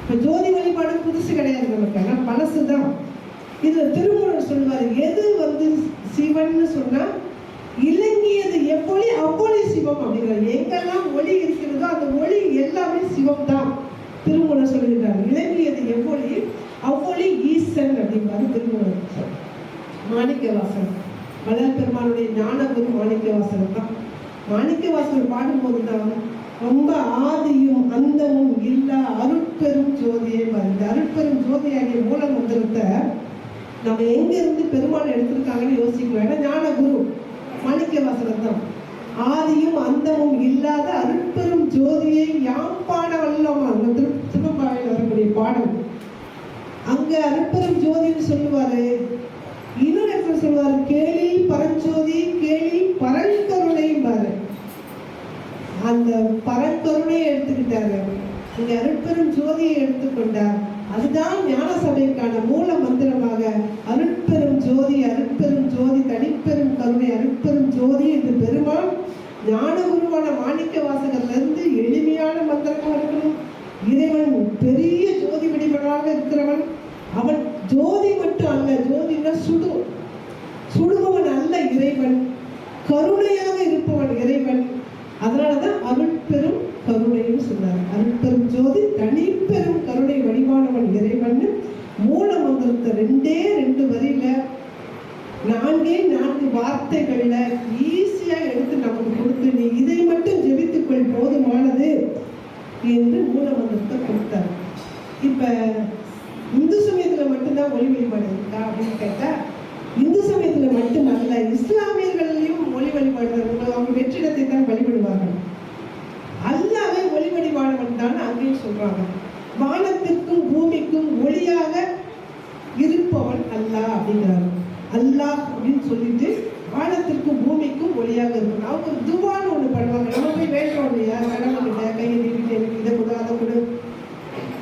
இப்ப ஜோதி வழிபாடு புதுசு கிடையாது நமக்கு, ஆனா பழசுதான். இதுல திருமூலர் சொல்வாரு, எது வந்து சிவன்னு சொன்னா இலங்கியது எப்பொழி அவ்வொளி சிவம் அப்படிங்கிறார். எங்கெல்லாம் ஒளி இருக்கிறதோ அந்த ஒளி எல்லாமே சிவம் தான் திருமூலர் சொல்லுகிறார். இலங்கியது எவ்வொளி அவ்வொளி ஈசன் அப்படிங்கிறாரு திருமூலர். மாணிக்கவாசகர், வள்ளல் பெருமானுடைய ஞானகுரு மாணிக்கவாசகர் தான். மாணிக்கவாசகர் பாடும்போது தான் ரொம்ப ஆதியும் அந்தமும் இல்லா அருட்பெரும் ஜோதியை வருது. அருட்பெரும் ஜோதியாகிய மூல மந்திரத்தை நம்ம எங்க இருந்து பெருமாள் எடுத்திருக்காங்கன்னு யோசிக்கலாம். ஏன்னா ஞானகுரு மாணிக்கவாசகர் தான். ஆதியும் அந்தமும் இல்லாத அருட்பெரும் ஜோதியை யாம் பாட வல்லோமா, திருப்பாவையில் வரக்கூடிய பாடல். அங்க அருட்பெரும் ஜோதின்னு சொல்லுவாரு. இன்னொரு இடத்துல சொல்லுவாரு, கேளில் பரஞ்சோதி கேளில் பரங்கருணை பாரு. அந்த பரங்கருணையை எடுத்துக்கிட்டாரு, இங்க அருட்பெரும் ஜோதியை எடுத்துக்கொண்டார். அதுதான் ஞான சபைக்கான மூல மந்திரமாக அருட்பெரும் ஜோதி, அருட்பெரும் ஜோதி, தனிப்பெரும் கருணை, அருட்பெரும் ஜோதி என்று பெருமாள் ஞான குருவான மாணிக்கவாசகர்ல இருந்து எளிமையான மந்திரமாக இருக்கணும். இறைவன் பெரிய ஜோதி வடிவனாக இருக்கிறவன். அவன் ஜோதி மட்டும் அல்ல, ஜோதினா சுடுபவன் அல்ல இறைவன், கருணையாக இருப்பவன் இறைவன். அதனாலதான் அருட்பெரும் கருணைன்னு சொன்னார். அருட்பெரும் ஜோதி, தனிப்பெரும் கருணை வடிவானவன் இறைவன். மூல மந்திரத்தை 2 வரியில 4 வார்த்தைகள்ல ஈஸியா எடுத்து நமக்கு கொடுத்து, நீ இதை மட்டும் ஜெபித்துக்கொள் போதுமானது என்று மூல மந்திரத்தை கொடுத்தார். இப்ப இந்து சமயத்துல மட்டும்தான் ஒளி வழிபாடு இருக்கா அப்படின்னு கேட்டா, இந்து சமயத்துல மட்டும் அல்ல, இஸ்லாமியர்களையும் ஒளி வழிபாடு. அவங்க வெற்றிடத்தை தான் வழிபடுவார்கள். அல்லாவே ஒளி வடிவானவன் தான் அங்கேயும் சொல்றாங்க. வானத்திற்கும் பூமிக்கும் ஒளியாக இருப்பவன் அல்லாஹ் அப்படிங்கிறாரு. அல்லாஹ் அப்படின்னு சொல்லிட்டு வானத்திற்கும் பூமிக்கும் ஒளியாக இருக்கணும். அவங்க ஒரு துவான்னு ஒண்ணு பண்ணுவாங்க. நம்ம போய் வேண்டோம் இல்லையா, கடவுள்கிட்ட கையை நீட்டிட்டு எனக்கு இதை கொடு அதை கொடு.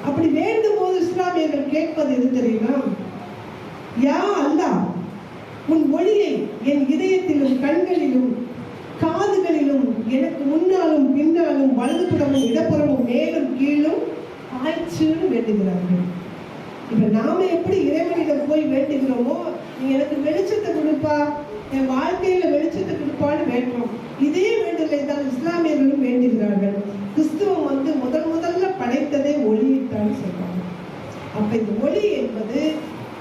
அப்படி வேண்டும் போது இஸ்லாமியர்கள் கேட்பது எது தெரியுமா? யா அல்லாஹ், உன் ஒளியை என் இதயத்திலும் கண்களிலும் காதுகளிலும் எனக்கு முன்னாலும் பின்னாலும் வலதுபுறமும் இடப்புறமும் மேலும் கீழும் பாய்ச்சுன்னு வேண்டுகிறார்கள். இப்ப நாம எப்படி இறைவனிடம் போய் வேண்டுகிறோமோ, நீ எனக்கு வெளிச்சத்தை கொடுப்பா, என் வாழ்க்கையில வெளிச்சத்தை கொடுப்பான்னு வேண்டுறோம். இதே வேண்டுதலை தான் இஸ்லாமியர்களும் வேண்டுகிறார்கள். கிறிஸ்துவம் முதல்ல படைத்ததே ஒளியைத்தான் சொல்றாங்க. அப்ப இந்த ஒளி என்பது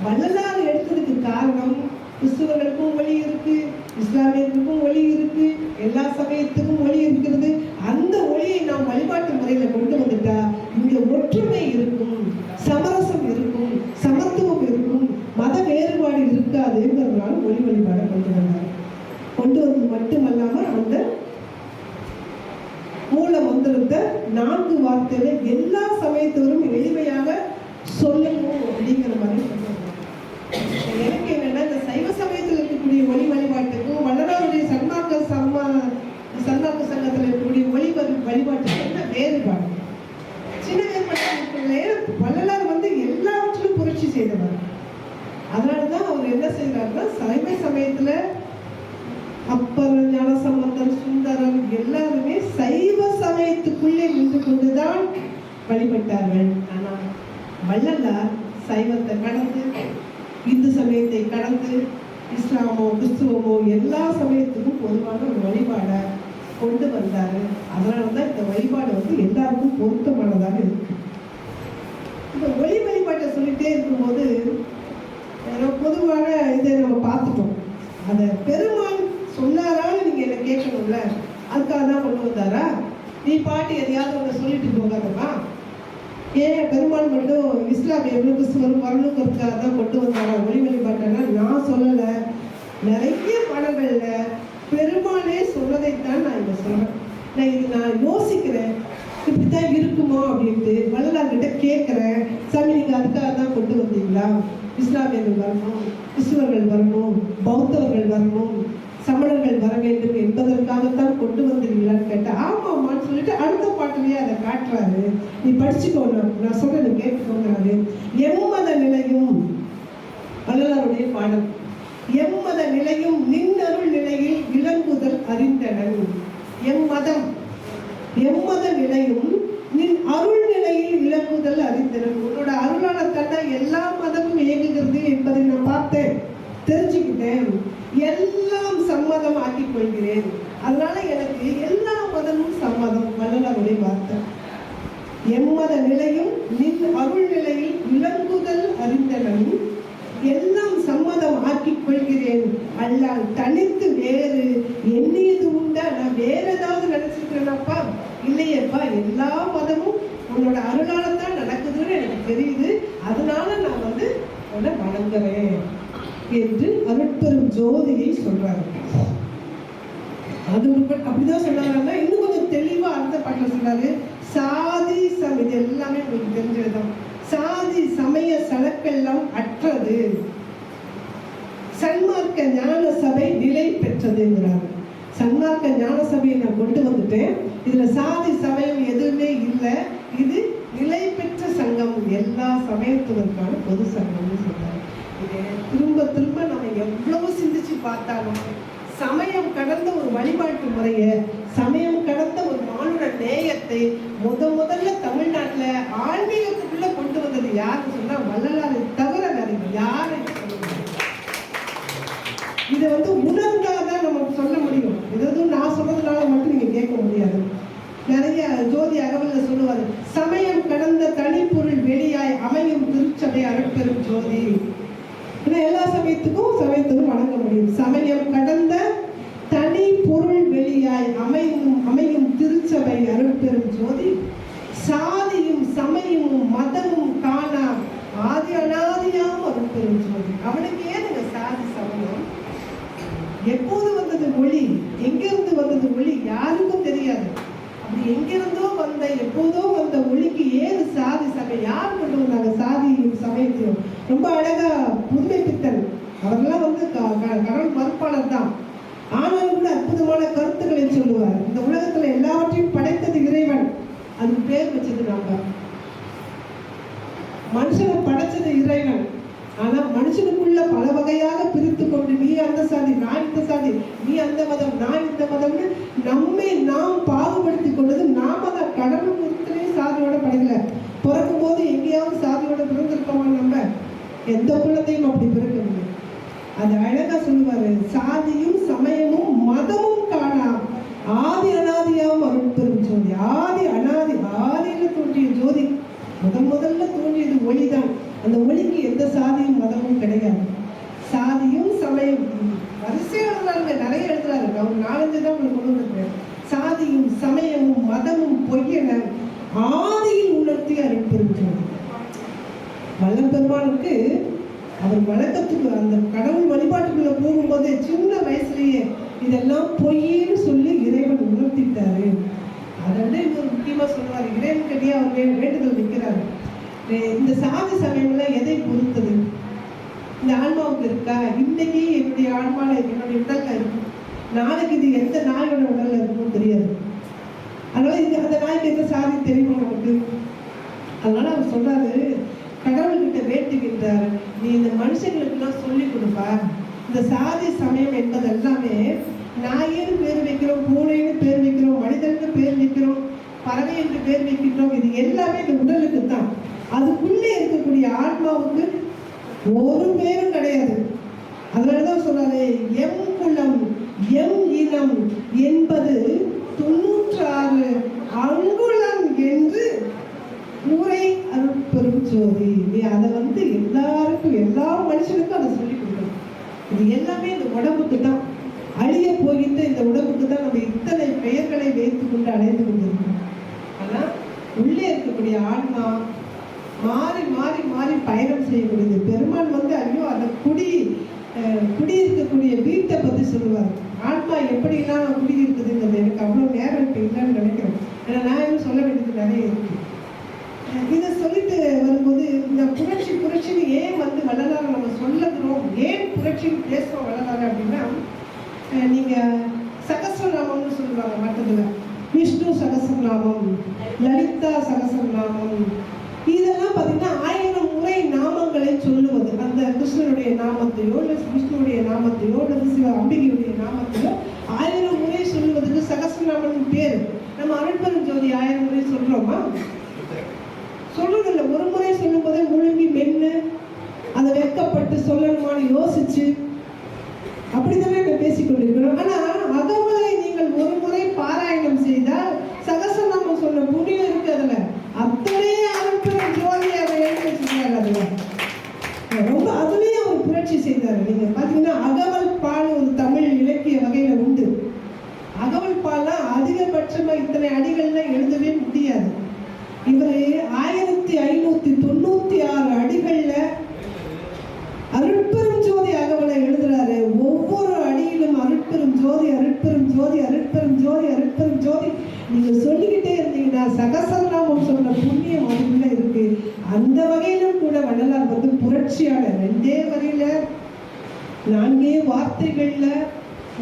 வள்ளலார் எடுத்ததுக்கு காரணம், கிறிஸ்துவர்களுக்கும் ஒளி இருக்கு, இஸ்லாமியர்களுக்கும் ஒளி இருக்கு, எல்லா சமயத்துக்கும் ஒளி இருக்கிறது. அந்த ஒளியை நாம் வழிபாட்டு முறையில கொண்டு வந்துட்டா இங்க ஒற்றுமை இருக்கும், சமரசம் இருக்கும், சமத்துவம் இருக்கும், மத வேறுபாடு இருக்காதுங்கிறதுனால ஒளி வழிபாடை கொண்டு வந்தார். கொண்டு வந்தது மட்டுமல்லாம அந்த மூல மந்திரத்தை 4 வார்த்தையில எல்லா சமயத்தவரும் எளிமையாக சொல்லணும் அப்படிங்கிற மாதிரி சொல்றாங்க. எனக்கு என்னன்னா, இந்த சைவ சமயத்தில் இருக்கக்கூடிய ஒளி வழிபாட்டுக்கும் வள்ளலாருடைய சன்மார்க்க சங்கத்தில் இருக்கக்கூடிய ஒளி வழிபாட்டுக்கும் என்ன வேறுபாடு? சின்ன வேறுபாடு. வள்ளலார் எல்லாவற்றிலும் புரட்சி செய்தவர். அதனாலதான் அவர் என்ன செய்யறாருன்னா, சைவ சமயத்துல அப்பர், ஞானசம்பந்தர், சுந்தரர் எல்லாருமே சைவ சமயத்துக்குள்ளே நின்று கொண்டுதான் வழிபட்டார்கள். ஆனால் வள்ளலார் சைவத்தை கடந்து, இந்து சமயத்தை கடந்து, இஸ்லாமோ கிறிஸ்துவமோ எல்லா சமயத்துக்கும் பொதுவான ஒரு வழிபாடை கொண்டு வந்தாரு. அதனாலதான் இந்த வழிபாடு எல்லாருக்கும் பொருத்தமானதாக இருக்கு. இந்த ஒளி வழிபாட்டை சொல்லிட்டே இருக்கும்போது பொதுவான இதை நம்ம பார்த்துட்டோம். அதை பெருமாள் சொன்னாரான்னு நீங்க என்ன கேட்கணும்ல, அதுக்காக தான் கொண்டு வந்தாரா? நீ பாட்டு எதையாவது ஒன்று சொல்லிட்டு போகாதமா? ஏன் பெருமாள் மட்டும் இஸ்லாமியர்களும் கிறிஸ்துவரும் வரணுங்கிறதுக்காக தான் கொண்டு வந்தாரா ஒளி வழிபாட்டனா? நான் சொல்லலை. நிறைய படங்கள்ல பெருமாளே சொன்னதைத்தான் நான் இங்க சொல்றேன். நான் யோசிக்கிறேன், இப்படித்தான் இருக்குமோ அப்படின்ட்டு வள்ளலார்கிட்ட கேட்கிறேன். சாமி, நீங்க அதுக்காக தான் கொண்டு வந்தீங்களா? இஸ்லாமியர்கள் வரணும், கிறிஸ்துவர்கள் வரணும், பௌத்தவர்கள் வரணும், சமணர்கள் வர வேண்டும் என்பதற்காகத்தான் கொண்டு வந்தீங்களான்னு கேட்டா, ஆமாம்மான்னு சொல்லிட்டு அடுத்த பாட்டிலேயே அதை காட்டுறாரு. நீ படிச்சுக்கோங்க, நான் சொல்றேன், நீ கேட்டுக்கோங்கிறாரு. எம்மத நிலையும் வள்ளலாருடைய பாடல். எம்மத நிலையும் நின்னருள் நிலையில் விளங்குதல் அறிந்தனன். எம்மத நிலையும் நின் அருள் நிலையில் விளங்குதல் அறிந்தனன். உன்னோட அருளால தானே எல்லா மதமும் இயங்குகிறது என்பதை நான் பார்த்தேன், தெரிஞ்சுக்கிட்டேன். எல்லாம் சம்மதம் ஆக்கிக் கொள்கிறேன். அதனால எனக்கு எல்லா மதமும் சம்மதம். வள்ளலாருடைய வார்த்தை. எம்மத நிலையும் நின் அருள் நிலையில் விளங்குதல் அறிந்தனன். எல்லாம் சம்மதம் ஆக்கிக் கொள்கிறேன். அல்லால் தனித்து வேறு எண்ணியது உண்டா? நான் வேற ஏதாவது நினைச்சிருக்கிறேனாப்பா? இல்லையப்பா, எல்லா மதமும் உன்னோட அருளால தான் நடக்குதுன்னு எனக்கு தெரியுது. அதனால நான் உன்னை வணங்குறேன் என்று அருட்பெரும் ஜோதியை சொல்றாரு. அது அப்படிதான் சொன்னாங்கன்னா இன்னும் கொஞ்சம் தெளிவா அந்த பாட்டில் சொன்னாரு. சாதி இது எல்லாமே உங்களுக்கு தெரிஞ்சதுதான். சாதி சமய சலக்கெல்லாம் அற்றது, சன்மார்க்க ஞான சபை நிலை பெற்றதுங்கிறாரு. சன்மார்க்க ஞான சபையை நான் கொண்டு வந்துட்டேன். இதுல சாதி சமயம் எதுவுமே இல்லை, இது நிலை பெற்ற சங்கம், எல்லா சமயத்தினருக்கான பொது சங்கம்னு சொல்றாரு. இதை திரும்ப திரும்ப நம்ம எவ்வளவு சிந்திச்சு பார்த்தாலும் சமயம் கடந்த ஒரு வழிபாட்டு முறையை, சமயம் கடந்த ஒரு மானுட நேயத்தை முதல்ல தமிழ்நாட்டுல ஆன்மீகத்துக்குள்ள கொண்டு வந்தது யாருன்னு சொன்னா வள்ளலாரை தவிர வேற யாரை இதை உணர்ந்தாதான் நமக்கு சொல்ல முடியும். எதுவும் நான் சொல்றதுனால மட்டும் நீங்க கேட்க முடியாது. நிறைய ஜோதி அகவல்ல சொல்லுவாரு, சமயம் கடந்த தனிப்பொருள் வெளியாய் அமையும் திருச்சபை அருட்பெரும் ஜோதி. எல்லா சமயத்துக்கும் வணங்க முடியும். சமயம் கடந்த தனி பொருள் வெளியாய் அமையும் திருச்சபை அருட்பெரும் ஜோதி. சாதியும் சமயமும் மதமும் காணா ஆதி அனாதியாம் அருட்பெரும் ஜோதி. அவனுக்கு ஏதுங்க சாதி சமயம்? எப்போது வந்தது ஒளி? எங்கிருந்து வந்தது ஒளி? யாருக்கும் தெரியாது. அப்படி எங்கிருந்தோ எப்போதோ வந்த ஒளிக்கு ஏது சாதி சமயம்? யார் கொண்டு வந்தாங்க சாதியும் சமயத்தையும்? ரொம்ப அழகா புதுமை பித்தன் அவர்கள்லாம் கடவுள் மறுப்பாளர் தான், ஆனாலும் கூட அற்புதமான கருத்துக்களை சொல்லுவார். இந்த உலகத்துல எல்லாவற்றையும் படைத்தது இறைவன், அதுக்கு பேர் வச்சது நாம. மனுஷனை படைச்சது இறைவன். ஆனா மனுஷனுக்குள்ள பல வகையாக பிரித்து கொண்டு நீ அந்த சாதி, நான் இந்த சாதி, நீ அந்த மதம், நான் இந்த மதம்னு நம்மை நாம் பாகுபடுத்தி கொண்டது. நாம தான் கடவுள் ஒருத்தரே சாதியோட படைக்கல. பிறக்கும் போது எங்கேயாவது சாதியோட பிறந்திருக்கோமா? நம்ம எந்த குழந்தையும் அப்படி பிறக்கவில்லை. அது அழகா சொல்லுவாரு, சாதியும் சமயமும் மதமும் காணா ஆதி அனாதியாம் அருட்பெரும் ஜோதி. ஆதி அனாதி, ஆதியில தோன்றிய ஜோதி, முதல்ல தோன்றியது ஒளிதான். அந்த ஒளிக்கு எந்த சாதியும் மதமும் கிடையாது. சாதியும் சமயம் வரிசையா எழுதுறாங்க, நிறைய எழுதுறாரு. நான் ஒரு 4-5 தான் உங்களுக்கு கொண்டு வந்திருக்கேன். சாதியும் சமயமும் மதமும் பொய்யென ஆதியில் உணர்த்திய அருட்பெரும் ஜோதி. வல்லபெருமானுக்கு அவர் வணக்கத்துக்கு அந்த கடவுள் வழிபாட்டுக்குள்ள போகும்போது சின்ன வயசுலயே இதெல்லாம் பொய்ன்னு சொல்லி இறைவன் உணர்த்திட்டாரு. அதை விட இன்னொரு முக்கியமா சொல்லுவாரு, இறைவன் கட்டியே அவர் வேண்டுதல் வைக்கிறாரு. இந்த சாதி சமயம்லாம் எதை பொறுத்தது? இந்த ஆன்மாவுக்கு இருக்கா? இன்னைக்கு என்னுடைய ஆன்மால என்னுடைய உடல்ல இருக்கு, நாளைக்கு இது எந்த நாயோட உடல்ல இருக்குன்னு தெரியாது. அதனால இது அந்த நாய்க்கு எந்த சாதி தெரியுமா நமக்கு? அதனால அவர் சொல்றாரு, கடவுள்கிட்ட வேண்டுகின்றார், நீ இந்த மனுஷங்களுக்கெல்லாம் சொல்லி கொடுப்பா. இந்த சாதி சமயம் என்பது எல்லாமே நாயின்னு பேர் வைக்கிறோம், பூனைன்னு பேர் வைக்கிறோம், மனிதனுக்கு பேர் வைக்கிறோம், பறவை என்று பேர் வைக்கின்றோம். இது எல்லாமே இந்த உடலுக்கு தான். அதுக்குள்ளே இருக்கக்கூடிய ஆன்மாவுக்கு ஒரு பேரும் கிடையாது. அதனாலதான் சொல்றாரு, எம் குலம் எம் இனம் என்பது 96 அங்குலம் என்று ஊரை அருட்பெரும் ஜோதி. நீ அதை எல்லாருக்கும், எல்லா மனுஷனுக்கும் அதை சொல்லி கொடுக்கணும். இது எல்லாமே இந்த உடம்புக்கு தான். அழிய போகின்ற இந்த உடம்புக்கு தான் நம்ம இத்தனை பெயர்களை வைத்துக் கொண்டு அடைந்து கொண்டிருக்கோம். ஆனா உள்ளே இருக்கக்கூடிய ஆன்மா மாறி மாறி மாறி பயணம் செய்யக்கூடியது. பெருமான் ஐயோ அந்த குடியிருக்கக்கூடிய வீட்டை பத்தி சொல்லுவார். ஆன்மா எப்படிலாம் குடியிருக்குதுங்கிறது எனக்கு அவ்வளவு நேரம் இப்ப இல்லைன்னு நினைக்கிறேன். ஏன்னா நான் இன்னும் சொல்ல வேண்டியது நிறைய இருக்கு. இதை சொல்லிட்டு வரும்போது இந்த புரட்சின்னு ஏன் வள்ளலாரை நம்ம சொல்லுகிறோம், ஏன் புரட்சின்னு பேசுறோம் வள்ளலாரை அப்படின்னா, நீங்க சகஸ்ரநாமம்னு சொல்லுவாங்க மற்றதுல, விஷ்ணு சகஸ்ரநாமம், லலிதா சகஸ்ரநாமம், இதெல்லாம் பார்த்தீங்கன்னா 1000 முறை நாமங்களை சொல்லுவது. அந்த கிருஷ்ணனுடைய நாமத்தையோ இல்லை விஷ்ணுடைய நாமத்தையோ அல்லது சிவ அம்பிகையுடைய நாமத்தையோ 1000 முறை சொல்லுவதுக்கு சகஸ்ரநாமம் பேர். நம்ம அருட்பெரும் ஜோதி 1000 முறை சொல்றோமா? சொல்றதில்லை. ஒரு முறை சொல்லும் போதே முழுங்கி மென்னு அதை வெட்கப்பட்டு சொல்லணுமான்னு யோசிச்சு அப்படித்தானே நம்ம பேசிக்கொண்டிருக்கிறோம். ஆனா அகவலை நீங்கள் ஒரு முறை பாராயணம் செய்தால் சகஸ்ரநாமம் சொன்ன புண்ணியம் இருக்கு. அதுல அத்தனையே அருட்பெரும் ஜோதி அதை எழுதி வச்சிருக்காரு. அதுல ரொம்ப அதுலயே அவர் புரட்சி செய்தாரு. நீங்க பாத்தீங்கன்னா அகவல் பால் ஒரு தமிழ் இலக்கிய வகையில உண்டு. அகவல் பால்லாம் அதிகபட்சமா இத்தனை அடிகள்லாம் எழுதவே முடியாது. இவரு 1596 அடிகள்ல அருட்பெரும் ஜோதி அகவலை எழுதுறாரு. ஒவ்வொரு அடியிலும் அருட்பெரும் ஜோதி, அருட்பெரும் ஜோதி, அருட்பெரும் ஜோதி, அருட்பெரும் ஜோதி நீங்க சொல்லிக்கிட்டே இருந்தீங்கன்னா சகஸ்ரநாமம் சொன்ன புண்ணியம் அதுக்குள்ள இருக்கு. அந்த வகையிலும் கூட வள்ளலார் புரட்சியான 2 வரியில 4 வார்த்தைகள்ல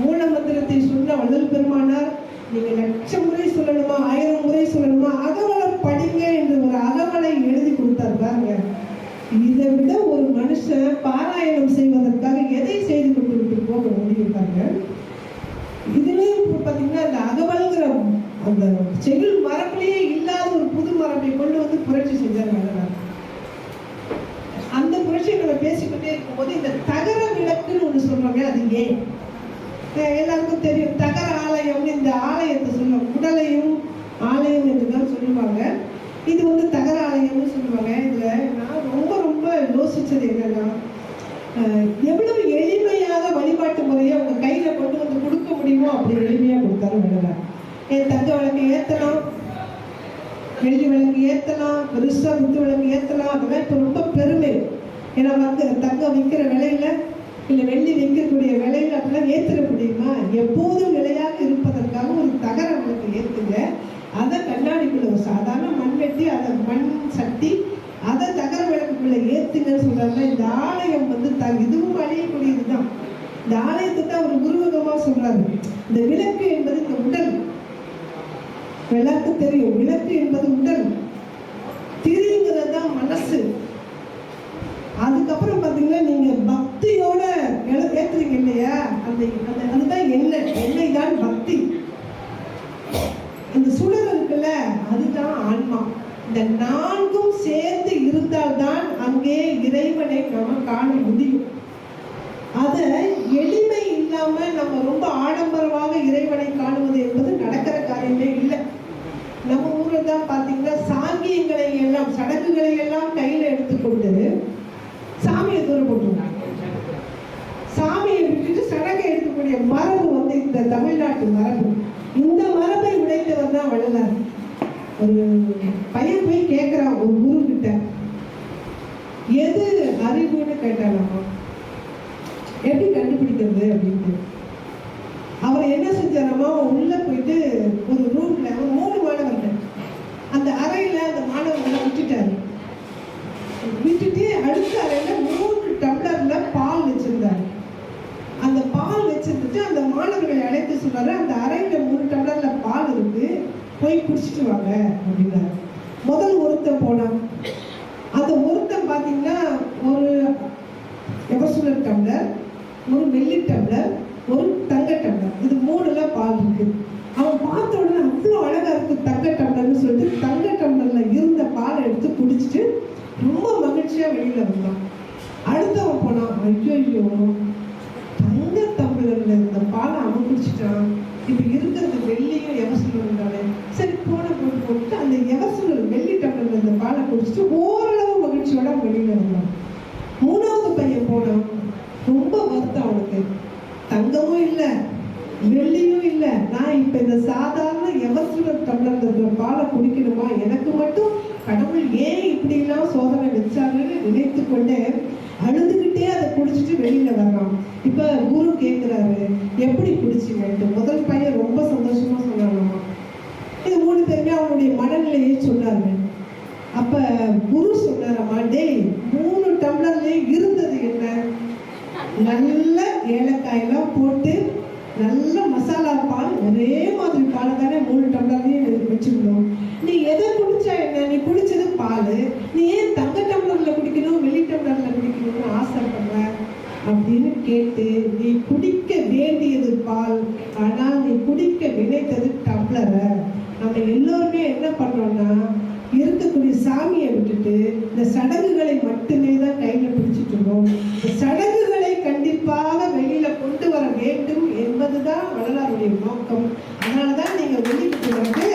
மூல மந்திரத்தை சொன்ன வள்ளல் பெருமானார், நீங்க 1,00,000 முறை சொல்லணுமா 1000 முறை சொல்லணுமா அகவலை படிங்க என்று ஒரு அகவலை எழுதி கொடுத்தார் பாருங்க. இதை விட ஒரு மனுஷன் பாராயணம் செய்வதற்காக எதை செய்து கொண்டு விட்டு போக முடியும் பாருங்க. இதுலயும் பாத்தீங்கன்னா அந்த அகவல்ங்கிற அந்த செவில் மரபிலேயே இல்லாத ஒரு புது மரபை கொண்டு புரட்சி செஞ்சார் வள்ளலார். அந்த புரட்சியை நம்ம பேசிக்கிட்டே இருக்கும்போது இந்த தகர விளக்குன்னு ஒண்ணு சொல்றோமே, அது ஏன் எல்லாருக்கும் தெரியும். தகர ஆலயம், இந்த ஆலயத்தை சொல்லுவாங்க, உடலையும் ஆலயம் என்றுதான் சொல்லுவாங்க. இது தகர ஆலயம்னு சொல்லுவாங்க. இதுல நான் ரொம்ப ரொம்ப யோசிச்சது என்னன்னா, எவ்வளவு எளிமையாக வழிபாட்டு முறையை அவங்க கையில கொண்டு கொடுக்க முடியுமோ அப்படி எளிமையா கொடுத்தாரு வள்ளலார். தங்க விளக்கு ஏத்தலாம், வெள்ளி விளக்கு ஏத்தலாம், பெருசா முத்து விளக்கு ஏத்தலாம். அதெல்லாம் இப்ப ரொம்ப பெருமை. ஏன்னா தங்கம் விற்கிற விலையில இல்லை வெள்ளி வைக்கக்கூடிய விலையில அப்படிலாம் ஏற்றிட முடியுமா? எப்போதும் நிலையாக இருப்பதற்காக ஒரு தகர விளக்கு ஏற்றுங்க. அதை கண்ணாடிக்குள்ள ஒரு சாதாரண மண் வெட்டி அதை மண் சட்டி அதை தகர விளக்குக்குள்ள ஏற்றுங்கன்னு சொல்றாங்க. இந்த ஆலயம் இதுவும் அழியக்கூடியதுதான். இந்த ஆலயத்தை தான் ஒரு உருவகமா சொல்றாரு. இந்த விளக்கு என்பது இந்த உடல், எல்லாருக்கும் தெரியும். விளக்கு என்பது உடல், திரிங்கிறது தான் மனசு. அதுக்கப்புறம் பார்த்தீங்கன்னா நீங்க பக்தியோட ஏத்துறீங்க இல்லையா, அதுதான் எண்ணெய் தான் பக்தி. இந்த சுடர் இருக்குல்ல, அதுதான் ஆன்மா. இந்த நான்கும் சேர்ந்து இருந்தால்தான் அங்கே இறைவனை நாம காண முடியும். அத எளிமை இல்லாம நம்ம ரொம்ப ஆடம்பரமாக இறைவனை காணுவது என்பது நடக்கிற காரியமே இல்லை. நம்ம ஊர்ல தான் பாத்தீங்கன்னா சாங்கியங்களை எல்லாம், சடங்குகளை எல்லாம் கையில எடுத்துக்கொண்டு சாமியை தூரம் போட்டுருந்தாங்க. சாமியை விட்டுட்டு சடங்கை எடுக்கக்கூடிய மரபு வந்து இந்த தமிழ்நாட்டு மரபு. இந்த மரபை உடைத்தவர் தான் வள்ளலார். ஒரு பையன் போய் கேட்கிறான் ஒரு குரு கிட்ட, எது அறிவுன்னு கேட்டாலாமா, எப்படி கண்டுபிடிக்கிறது அப்படின்னு. அவர் என்ன செஞ்சாராமா, உள்ள போயிட்டு ஒரு ரூம்ல ஒரு 3 மாணவர்கள், அந்த அறையில அந்த மாணவர்களை விட்டுட்டு அடுத்த அறையில 3 டம்ளர்ல பால் வச்சிருந்தாரு. அந்த பால் வச்சிருந்துட்டு அந்த மாணவர்களை அழைத்து சொன்னாரு, அந்த அறையில 3 டம்ளர்ல பால் இருக்கு, போய் குடிச்சிட்டு வாங்க அப்படின்னாரு. முதல் ஒருத்தன் போனான். அந்த ஒருத்தன் பார்த்தீங்கன்னா ஒரு எவர்சிலர் டம்ளர், ஒரு வெள்ளி டம்ளர், ஒரு தங்க டம்ளர், இது 3ல பால் இருக்கு. அவன் பார்த்த உடனே அவ்வளோ அழகா இருக்கு தங்க டம்ளர்னு சொல்லிட்டு தங்க டம்ளர்ல இருந்த பாலை எடுத்து குடிச்சிட்டு ரொம்ப மகிழ்ச்சியா வெளியில வந்தான். அடுத்தவன் போனான், ஐயோ தங்க டம்ளர்ல இருந்த பாலை அவன் குடிச்சிட்டான், இப்ப இருக்கிறது வெள்ளியும் எவர்சிலர், சரி போட்டு அந்த எவர்சிலர் வெள்ளி டம்ளர்ல இருந்த பாலை குடிச்சிட்டு ஓரளவு மகிழ்ச்சியோட வெளியில வந்தான். 3வது பையன் போனான், ரொம்ப வருத்தம் அவனுக்கு, தங்கமும் இல்லை வெள்ளியும் இல்லை, நான் இப்ப இந்த சாதாரண எவர்சிலர் டம்ளர்ல இருக்கிற பாலை குடிக்கணுமா, எனக்கு மட்டும் கடவுள் ஏன் இப்படி எல்லாம் சோதனை வச்சாங்கன்னு நினைத்து கொண்டே அழுதுகிட்டே அதை குடிச்சிட்டு வெளியில வர்றான். இப்ப குரு கேட்கிறாரு, எப்படி குடிச்சீங்கன்ட்டு. முதல் பையன் ரொம்ப சந்தோஷமா சொன்னாங்கம்மா. இது 3 பேருமே அவனுடைய மனநிலையை சொன்னாங்க. அப்ப குரு சொன்னாரம்மா, டேய் 3 டம்ளர்ல இருந்தது என்ன, நல்ல ஏலக்காயெல்லாம் போட்டு நல்ல மசாலா பால், ஒரே மாதிரி பால் தானே 3 டம்ளர்லயும் வச்சிருந்தோம், நீ எதை குடிச்சா என்ன, நீ குடிச்சது பால், நீ ஏன் தங்க டம்ளர்ல குடிக்கணும் வெள்ளி டம்ளர்ல குடிக்கணும்னு ஆசைப்படுற அப்படின்னு கேட்டு, நீ குடிக்க வேண்டியது பால், ஆனால் நீ குடிக்க நினைத்தது டம்ளரை. நம்ம எல்லோருமே என்ன பண்றோம்னா, இருக்கக்கூடிய சாமியை விட்டுட்டு இந்த சடங்குகளை மட்டுமே தான் கையில பிடிச்சிட்டு இருக்கோம். இந்த சடங்குகளை கண்டிப்பாக வெளியில கொண்டு வர வேண்டும் என்பதுதான் வள்ளலாருடைய நோக்கம். அதனாலதான் நீங்க வெளியிட்டு விளக்கு,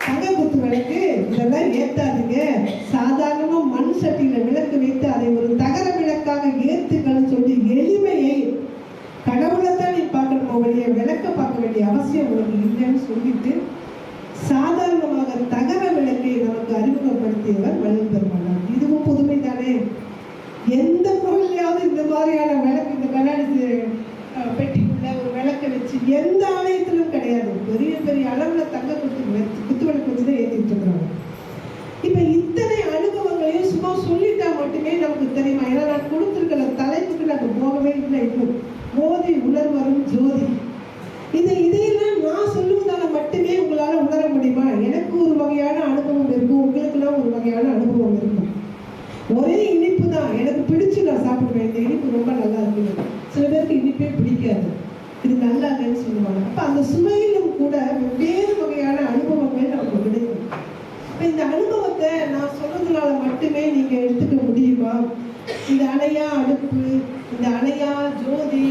தங்க குத்து விளக்கு இதெல்லாம் ஏத்தாதீங்க, சாதாரணமா மண் சட்டியில விளக்கு வைத்து அதை ஒரு தகர விளக்காக ஏத்துக்கன்னு சொல்லி எளிமையை, கடவுளைத்தான் நீ பார்க்கணும் வழிய விளக்க பார்க்க வேண்டிய அவசியம் உனக்கு இல்லைன்னு சொல்லிட்டு சாதாரணமாக தகர விளக்கை நமக்கு அறிமுகப்படுத்தியவர் வள்ளல் பெருமானார். இதுவும் புதுமை தானே. எந்த கோயிலையாவது இந்த மாதிரியான விளக்கு, இந்த கண்ணாடி பெட்டிக்குள்ள ஒரு விளக்கை வச்சு எந்த ஆலயத்திலும் கிடையாது. பெரிய பெரிய அளவுல தங்க குத்து விளக்கு வச்சுதான் ஏற்றிட்டு இருக்கிறாங்க. இப்ப இத்தனை அனுபவங்களையும் சும்மா சொல்லிட்டா மட்டுமே நமக்கு தெரியுமா? ஏன்னா நான் கொடுத்திருக்கிற தலைப்புக்கு நாங்கள் போகவே இல்லை. இன்னும் போதி உணர்வரும் ஜோதி, இதையெல்லாம் நான் சொல்லுவதால மட்டுமே உங்களால உணர முடியுமா? எனக்கு ஒரு வகையான அனுபவம் இருக்கும், உங்களுக்குலாம் ஒரு வகையான அனுபவம் இருக்கும். ஒரே இனிப்பு தான் எனக்கு பிடிச்சு நான் சாப்பிடுவேன், இந்த இனிப்பு ரொம்ப நல்லா இருக்கு. சில பேருக்கு இனிப்பே பிடிக்காது, இது நல்லா இல்லைன்னு சொல்லுவாங்க. அப்ப அந்த சுவையிலும் கூட வெவ்வேறு வகையான அனுபவங்கள் நமக்கு கிடைக்கும். அப்ப இந்த அனுபவத்தை நான் சொல்றதுனால மட்டுமே நீங்க எடுத்துக்க முடியுமா? இந்த அணையா அடுப்பு, இந்த அணையா ஜோதி,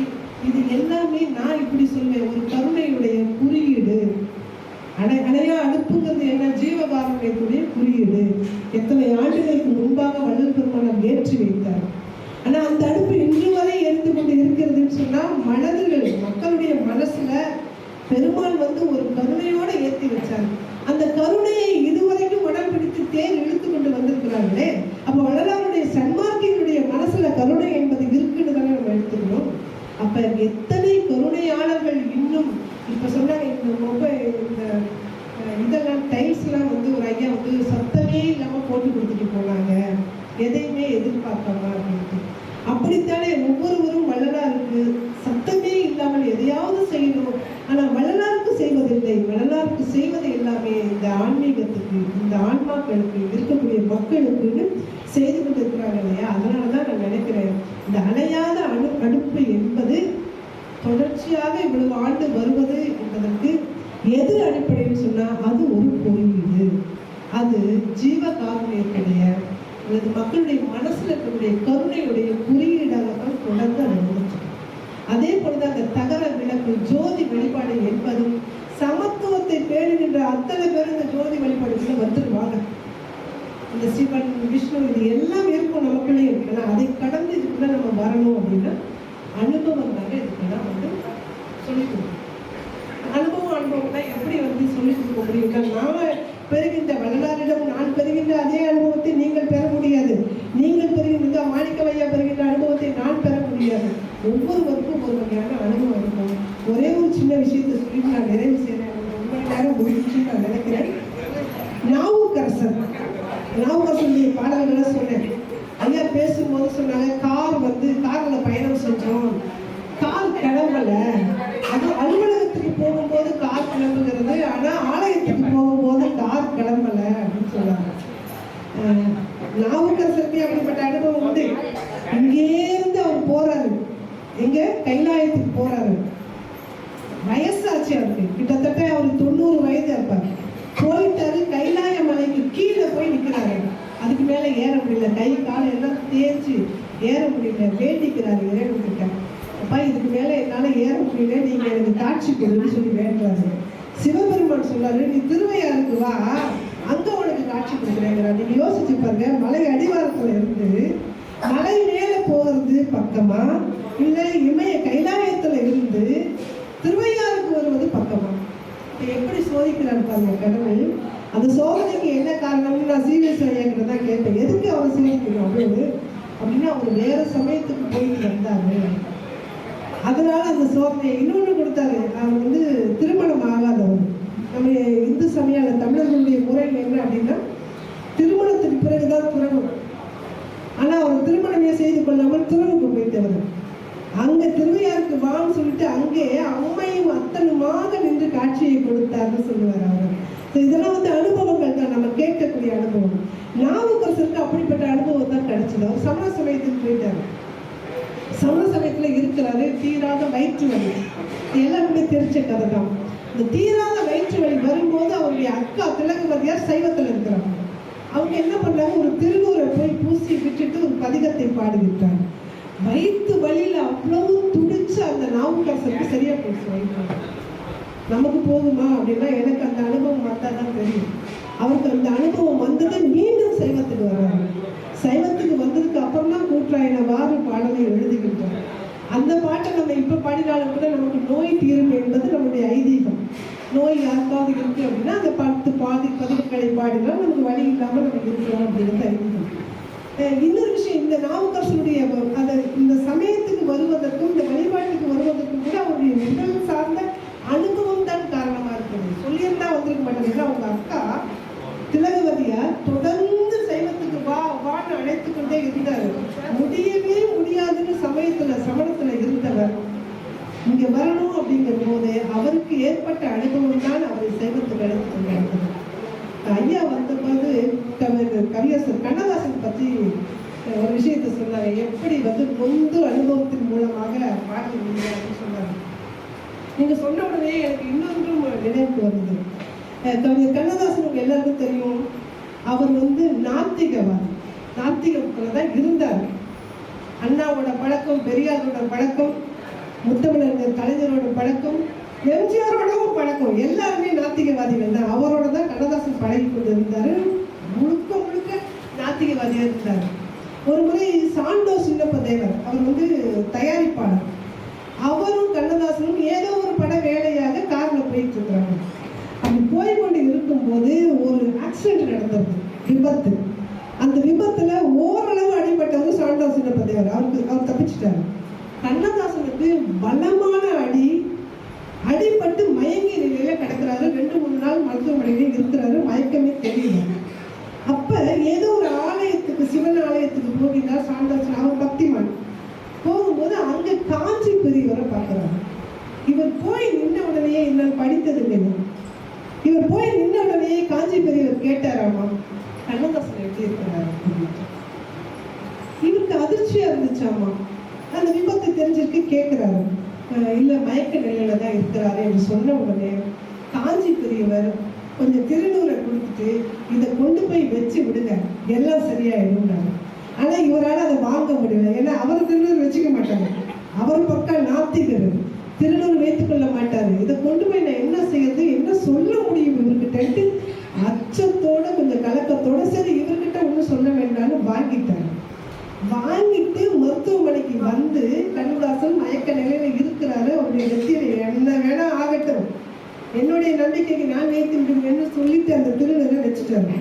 இது எல்லாமே நான் இப்படி சொல்வேன், ஒரு கருணையுடைய குறியீடு. அணையா அடுப்புங்கிறது என்ன? ஜீவகாருண்யத்துடைய குறியீடு. எத்தனை ஆண்டுகளுக்கு முன்பாக வள்ளல் பெருமானார் ஏற்றி வைத்தார். ஆனா அந்த அடுப்பு இன்று வரை எரிந்து கொண்டு இருக்கிறதுன்னு சொன்னா, மனதுகள், மக்களுடைய மனசுல பெருமாள் வந்து ஒரு கருணையோட ஏற்றி வச்சார். அந்த கருணையை இதுவரைக்கும் உடல் பிடித்து தேர் இழுத்து கொண்டு வந்திருக்கிறார்களே, அப்ப வள்ளலாருடைய சன்மார்க்கிகளுடைய மனசுல கருணை என்பது இருக்குன்னு தானே நம்ம எடுத்துக்கணும். அப்ப எத்தனை கருணையாளர்கள் இன்னும் இப்ப சொன்னாங்க, இந்த மொபைல் இந்த இதெல்லாம் டைல்ஸ்லாம் வந்து ஒரு ஐயா வந்து சத்தமே இல்லாம போட்டு கொடுத்துட்டு போனாங்க, எதையுமே எதிர்பார்க்காம அப்படின்ட்டு. அப்படித்தானே ஒவ்வொருவரும் வள்ளலாருக்கு சத்தமே இல்லாமல் எதையாவது செய்யணும். ஆனா வள்ளலாருக்கு செய்வதில்லை, வள்ளலாருக்கு செய்வது எல்லாமே இந்த ஆன்மீகத்துக்கு, இந்த ஆன்மாக்களுக்கு, இருக்கக்கூடிய மக்களுக்குன்னு செய்து கொண்டிருக்கிறாங்க இல்லையா? அதனாலதான் இந்த அணையாத அடுப்பு என்பது தொடர்ச்சியாக இவ்வளவு ஆண்டு வருவது என்பதற்கு எது அடிப்படைன்னு சொன்னா அது ஒரு குறியீடு. அது ஜீவ காருண்யத்துடைய அல்லது மக்களுடைய மனசுல இருக்கக்கூடிய கருணையுடைய குறியீடாகத்தான் தொடர்ந்து அனுபவிச்சு. அதே போலதான் அந்த தகர விளக்கு ஜோதி வழிபாடு என்பதும் சமத்துவத்தை பேணுகின்ற அத்தனை பேர் இந்த ஜோதி வழிபாடுகளை வந்துருவாங்க. இந்த சிவன் விஷ்ணு இது எல்லாம் இருக்கும் நமக்குள்ளே இருக்குன்னா அதை கடந்து இதுக்குள்ள நம்ம வரணும் அப்படின்னா அனுபவம் தாங்க இதுக்கெல்லாம் வந்து சொல்லிக் கொடுக்கணும். அனுபவம்னா எப்படி வந்து சொல்லிக் கொடுக்க முடியும்னா நாம பெறுகின்ற வள்ளலாரிடம் நான் பெறுகின்ற அதே அனுபவத்தை நீங்கள் பெற முடியாது. நீங்கள் பெறுகின்ற மாணிக்கவையா பெறுகின்ற அனுபவத்தை நான் பெற முடியாது. ஒவ்வொருவருக்கும் ஒரு வகையான அனுபவம் இருக்கும். ஒரே ஒரு சின்ன விஷயத்தை சொல்லி நான் நிறைவு செய்யறேன். ரொம்ப நேரம் முடிச்சு நான் நினைக்கிறேன். நாவுக்கரசருடைய பாடல்களை சொன்னேன். ஐயா பேசும்போது சொன்னாங்க கார்ல பயணம் செஞ்சோம், கார் கிளம்பல. அது அலுவலகத்துக்கு போகும்போது கார் கிளம்புகிறது, ஆனா ஆலயத்துக்கு போகும்போது கார் கிளம்பல அப்படின்னு சொன்னாங்க. நாவுக்கரசருக்கு அப்படிப்பட்ட அனுபவம் உண்டு. இங்கேருந்து அவர் போறாரு, எங்க கைலாயத்துக்கு போறாரு. வயசாச்சு அவருக்கு, கிட்டத்தட்ட அவர் 90 வயது இருப்பார். போயிட்டாரு, கைலாய மலைக்கு கீழே போய் நிற்கிறாரு. அதுக்கு மேல ஏற முடியல, கை காலை எல்லாம் தேய்ச்சி ஏற முடியல. வேண்டிக்கிறாரு இறைவன்கிட்ட, அப்பா இதுக்கு மேல என்னால ஏற முடியல, நீங்க எனக்கு காட்சி கொடுன்னு சொல்லி வேண்டுறாரு. சிவபெருமான் சொல்றாரு, நீ திருவையாருக்கு வா, அங்க உனக்கு காட்சி கொடுக்குறேங்கிறார். நீங்க யோசிச்சு பாருங்க, மலை அடிவாரத்துல இருந்து மலை மேல போறது பக்கமா, இல்ல இமய கைலாயத்துல இருந்து திருவையாருக்கு வருவது பக்கமா? எப்படி சோதிக்கிறாரு பாருங்க கடவுள். அந்த சோதனைக்கு என்ன காரணம்னு நான் சீரியஸ் ஐயாக்கிட்ட தான் கேட்டேன். எதுக்கு அவர் சோதிக்கணும் அவ்வளவு அப்படின்னா, அவர் வேற சமயத்துக்கு போயிட்டு வந்தாரு, அதனால அந்த சோதனை. இன்னொன்று கொடுத்தாரு, அவர் வந்து திருமணம் ஆகாதவர். நம்ம இந்து சமய தமிழர்களுடைய முறை என்ன அப்படின்னா, திருமணத்துக்கு பிறகுதான் துறவு. ஆனா அவர் திருமணமே செய்து கொள்ளாமல் துறவுக்கு போயிட்டவர். அங்க திருவையாருக்கு வான்னு சொல்லிட்டு அங்கே அம்மையும் அத்தனுமாக நின்று காட்சியை கொடுத்தாருன்னு சொல்லுவார் அவர். இதெல்லாம் வந்து அனுபவங்கள் தான், நம்ம கேட்கக்கூடிய அனுபவம். நாவுக்கரசருக்கு அப்படிப்பட்ட அனுபவம் தான் கிடைச்சது. அவர் சமண சமயத்துக்கு போயிட்டாரு. சமண சமயத்துல இருக்கிறாரு, தீராத வயிற்று வலி. எல்லாருமே தெரிஞ்ச கதை தான். இந்த தீராத வயிற்று வலி வரும்போது அவருடைய அக்கா திலகவதியார் சைவத்துல இருக்கிறாங்க. அவங்க என்ன பண்ணாங்க, ஒரு திருநூரை போய் பூசி விட்டுட்டு ஒரு பதிகத்தை பாடுகிட்டாங்க. வயிற்று வலியில அவ்வளவு துடிச்சு அந்த நாவுக்கரசருக்கு சரியா போயிடுச்சு. நமக்கு போகுமா அப்படின்னா, எனக்கு அந்த அனுபவம் வந்தாதான் தெரியும். அவருக்கு அந்த அனுபவம் வந்தது மீண்டும் சைவத்துக்கு வர்றாரு. சைவத்துக்கு வந்ததுக்கு அப்புறம் தான் கூற்றாயின வாறு பாடலை எழுதுகின்றோம். அந்த பாட்டை நம்ம இப்ப பாடினாலும் கூட நமக்கு நோய் தீரும் என்பது நம்முடைய ஐதீகம். நோய் யாருக்காவது இருக்கு அப்படின்னா அந்த 10 பதிவுகளை பாடினால் நமக்கு வழி இல்லாமல் நம்ம இருக்கிறோம் அப்படிங்கிறது ஐதீகம். இன்னொரு விஷயம், இந்த நாவுக்கரசருடைய இந்த சமயத்துக்கு வருவதற்கும் இந்த வழிபாட்டுக்கு வருவதற்கும் கூட அவருடைய உடல் சார்ந்த அனுபவம் தான் காரணமா இருக்குது. சொல்லியிருந்தா வந்திருக்க மாட்டேங்குது. அவங்க அக்கா திலகவதியார் தொடர்ந்து சைவத்துக்கு வான்னு அழைத்து கொண்டே இருந்தாரு. முடியவே முடியாதுன்னு சமணத்துல இருந்தவர் இங்க வரணும் அப்படிங்கிற போது அவருக்கு ஏற்பட்ட அனுபவம் தான் அவரை சைவத்துக்கு அழைத்து கொண்டார்கள். ஐயா வந்தபோது கவியரசர் கண்ணதாசன் பற்றி ஒரு விஷயத்தை சொன்னாரு. எப்படி வந்து நொந்து அனுபவத்தின் மூலமாக பாட முடியும் அப்படின்னு சொன்னாரு. நீங்க சொன்ன உடனே எனக்கு இன்னொன்றும் நினைவுக்கு வருது. கவிஞர் கண்ணதாசன் எல்லாருக்கும் தெரியும், அவர் வந்து நாத்திகவாதி. நாத்திகத்துல தான் இருந்தார். அண்ணாவோட பழக்கம், பெரியாரோட பழக்கம், முத்தமிழர் கலைஞரோட பழக்கம், எம்ஜிஆரோடவும் பழக்கம், எல்லாருமே நாத்திகவாதிகள் தான். அவரோட தான் கண்ணதாசன் பழகி கொண்டு இருந்தாரு. முழுக்க முழுக்க நாத்திகவாதியா இருந்தார். ஒரு முறை சாண்டோ சின்னப்ப தேவர், அவர் வந்து தயாரிப்பாளர், அவரும் கண்ணதாசனும் ஏதோ ஒரு பட வேலையாக கார்ல போயிட்டு இருக்கிறாங்க. அப்படி போய்கொண்டு இருக்கும்போது ஒரு ஆக்சிடென்ட் நடந்தது, விபத்து. அந்த விபத்துல ஓரளவு அடிபட்டவர் சாண்டோ சின்னப்ப தேவர். அவர் தப்பிச்சிட்டாரு. கண்ணதாசனுக்கு பலமான அடிபட்டு மயங்கிய நிலையில கிடக்குறாரு. 2-3 நாள் மருத்துவமனையில இருக்கிறாரு. மயக்கமே தெரியல. அப்ப ஏதோ ஒரு ஆலயத்துக்கு, சிவன் ஆலயத்துக்கு போகிறார் சாண்டோசன். அவர் பக்திமான். போகும்போது அங்க காஞ்சி பெரியவரை பார்க்கிறாரு. இவர் போய் நின்ன உடனேயே, என்னால் படித்தது இல்லைங்க, இவர் போய் நின்ன உடனேயே காஞ்சி பெரியவர் கேட்டாராமா, கண்ணதாசன் எப்படி இருக்கிறாரு? இவருக்கு அதிர்ச்சியா இருந்துச்சாமா. அந்த விபத்து தெரிஞ்சிருக்கு, கேட்குறாரு. இல்லை மயக்க நிலையில தான் இருக்கிறாரு என்று சொன்ன உடனே காஞ்சி பெரியவர் கொஞ்சம் திருநூறை கொடுத்துட்டு இதை கொண்டு போய் வச்சு விடுங்க, எல்லாம் சரியாயிடும்னாரு. ஆனால் இவரால் அதை வாங்க முடியல. ஏன்னா அவர் திருநூறு வச்சுக்க மாட்டாங்க, அவர் பக்கம் நாத்திகர், திருநூறு வைத்துக் கொள்ள மாட்டாரு. இதை கொண்டு போய் நான் என்ன செய்யறது, என்ன சொல்ல முடியும் இவர்கிட்ட, அச்சத்தோட கொஞ்சம் கலக்கத்தோட சரி இவர்கிட்ட ஒன்றும் சொல்ல வேண்டாம்னு வாங்கிட்டாரு. வாங்கிட்டு மருத்துவமனைக்கு வந்து கண்ணதாசன் மயக்க நிலையில இருக்கிறாரு. அவருடைய நெத்தியில என்ன வேணா ஆகட்டும், என்னுடைய நம்பிக்கைக்கு நான் வைத்திருக்கேன்னு சொல்லிட்டு அந்த திருநூறை வச்சுட்டாரு.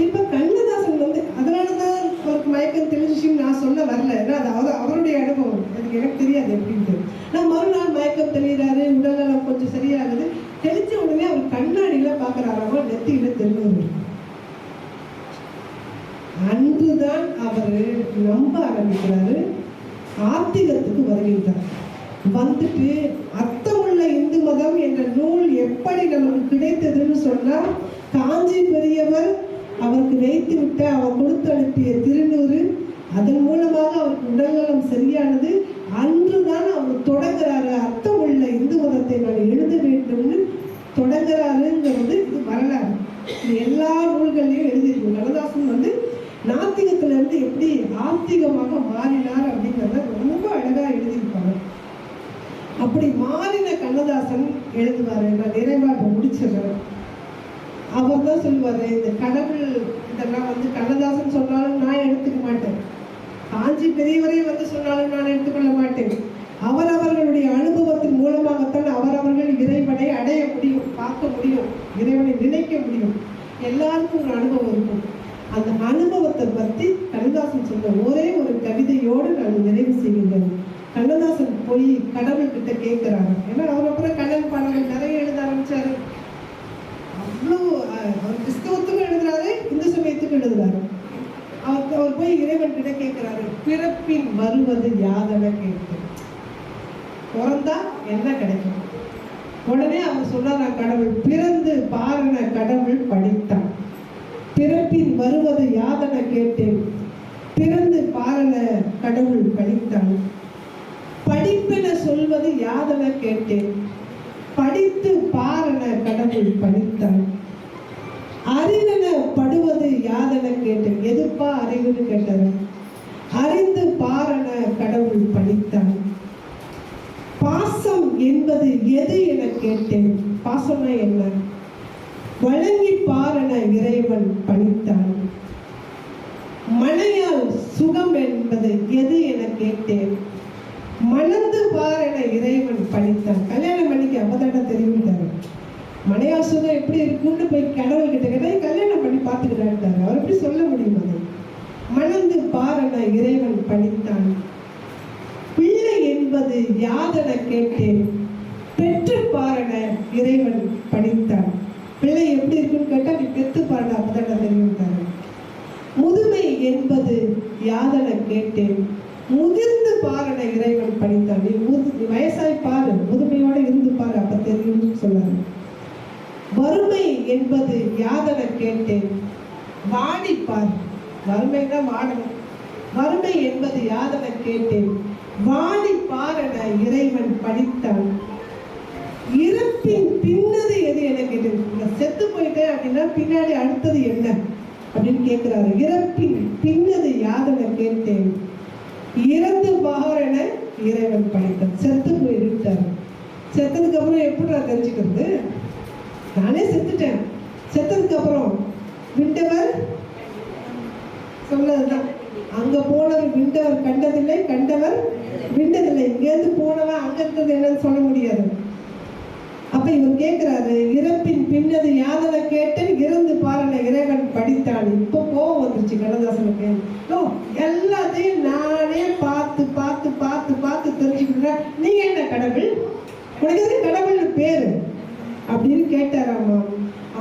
இப்ப கண்ணதாசன் வந்து அதனாலதான் அவருக்கு மயக்கம் தெளிஞ்சிச்சுன்னு நான் சொல்ல வரல. ஏன்னா அது அவருடைய அனுபவம், எனக்கு தெரியாது எப்படின்ட்டு. நான் மறுநாள் மயக்கம் தெளிகிறாரு, உடல்நலம் கொஞ்சம் சரியாகுது. தெளிச்ச உடனே அவர் கண்ணாடியில பாக்குறாராமா, நெத்தியில திருநூறு. அன்றுதான் அவர் நம்ப ஆரம்பிக்கிறாரு, ஆத்திகத்துக்கு வருகின்றார். வந்துட்டு அர்த்தமுள்ள இந்து மதம் என்ற நூல் எப்படி நமக்கு கிடைத்ததுன்னு சொன்னா, காஞ்சி பெரியவர் அவருக்கு வைத்து விட்ட அவர் கொடுத்து அனுப்பிய திருநூறு, அதன் மூலமாக அவருக்கு உடல்நலம் சரியானது. அன்றுதான் அவர் தொடங்குறாரு, அர்த்தமுள்ள இந்து மதத்தை நான் எழுத வேண்டும்னு தொடங்குறாருங்கிறது இது வரலாறு. இது எல்லா நூல்களையும் எழுதியிருக்கும். கண்ணதாசன் வந்து நாத்திகத்துல இருந்து எப்படி ஆத்திகமாக மாறினார் அப்படிங்கிறத ரொம்ப அழகா எழுதியிருப்பாங்க. அப்படி மாறின கண்ணதாசன் எழுதுவாரு. நான் நிறைவாக முடிச்சிடுறேன். அவர் தான் சொல்லுவாரு, இந்த கடவுள் இதெல்லாம் வந்து கண்ணதாசன் சொன்னாலும் நான் எடுத்துக்க மாட்டேன், காஞ்சி பெரியவரே வந்து சொன்னாலும் நான் எடுத்துக்கொள்ள மாட்டேன். அவரவர்களுடைய அனுபவத்தின் மூலமாகத்தான் அவரவர்கள் இறைவனை அடைய முடியும், பார்க்க முடியும், இறைவனை நினைக்க முடியும். எல்லாருக்கும் ஒரு அனுபவம் இருக்கும். அந்த அனுபவத்தை பற்றி கண்ணதாசன் சொன்ன ஒரே ஒரு கவிதையோடு நான் நிறைவு செய்கின்றேன். கண்ணதாசன் போய் கடவுள்கிட்ட கேட்கிறாரு. ஏன்னா அவர் அப்புறம் கடல் பாடல்கள் நிறைய எழுத ஆரம்பிச்சாரு. அவ்வளோ அவர் கிறிஸ்தவத்துக்கும் எழுதுறாரு, இந்து சமயத்துக்கும் எழுதுறாரு. அவர் போய் இறைவன் கிட்ட கேட்கிறாரு, பிறப்பின் வருவது யாதென கேட்டு, பிறந்தா என்ன கிடைக்கும்? உடனே அவர் சொன்னார், கடவுள் பிறந்து பாருன கடவுள் படித்தான், பிறப்பின் வருவது யாதென கேட்டேன், பிறந்து பாருன கடவுள் படித்தான், படிப்பென சொல்வது யாதென கேட்டேன், படித்து பாருன கடவுள் படித்தான், அறிவென படுவது யாதென கேட்டேன். எதுப்பா அறிவுன்னு கேட்டாரு. அறிந்து பாருன கடவுள் படித்தான், பாசம் என்பது எது என கேட்டேன். பாசம்னா என்ன? வழங்கி பாருன இறைவன் பணித்தான், மனையால் சுகம் என்பது எது என கேட்டேன், மணந்து பாருன இறைவன் பணித்தான். கல்யாணம் பண்ணிக்க அப்பதான தெரிவித்தாரு. மனையால் சுகம் எப்படி இருக்குன்னு போய் கடவுள் கிட்ட கேட்டா, கல்யாணம் பண்ணி பார்த்துக்கிறாரு. அவர் எப்படி சொல்ல முடியும்? அதை மணந்து பாருன இறைவன் பணித்தான், பிள்ளை என்பது யாதென கேட்டேன், பெற்று பாருன இறைவன் பணித்தான். பிள்ளை எப்படி இருக்குன்னு கேட்டா, நீ பெற்று பாருன அப்பதான தெரிவித்தாரு. முதுமை என்பது யாதென கேட்டேன், முதிர்ந்து பாருன இறைவன் பணித்தான். நீ வயசாய் பாரு, முதுமையோட இருந்து பாரு, அப்ப தெரியும்னு சொன்னாரு. வறுமை என்பது யாதென கேட்டேன், வாடிப்பார். வறுமைனா வாடணும். வறுமை என்பது யாதென கேட்டேன், வாடி பாருன இறைவன் படித்தான். இறப்பின் பின்னது எது என கேட்டேன். செத்து போயிட்டேன் அப்படின்னா பின்னாடி அடுத்தது என்ன அப்படின்னு கேட்கிறாரு. இறப்பின் பின்னது யாதென கேட்டேன், இறந்து பாருன இறைவன் படித்தான். செத்து போயிருக்காரு. செத்ததுக்கு அப்புறம் எப்படி நான் தெரிஞ்சுக்கிறது? நானே செத்துட்டேன். செத்ததுக்கு அப்புறம் விண்டவர் சொன்னதுதான், அங்க போனவர் விண்டவர் கண்டதில்லை, கண்டவர் விண்டதில்லை. இங்கேருந்து போனவன் அங்க இருக்கிறது என்னன்னு சொல்ல முடியாது. அப்ப இவர் கேட்கிறாரு, இறப்பின் பின்னது யாதென கேட்டேன், இறந்து பாருன இறைவன் படித்தான். இப்ப கோவம் வந்துருச்சு கண்ணதாசனுக்கு. எல்லாத்தையும் நானே பார்த்து பார்த்து பார்த்து பார்த்து தெரிஞ்சுக்கிறேன், நீங்க என்ன கடவுள், உனக்கு கடவுள் பேரு அப்படின்னு கேட்டாராமா.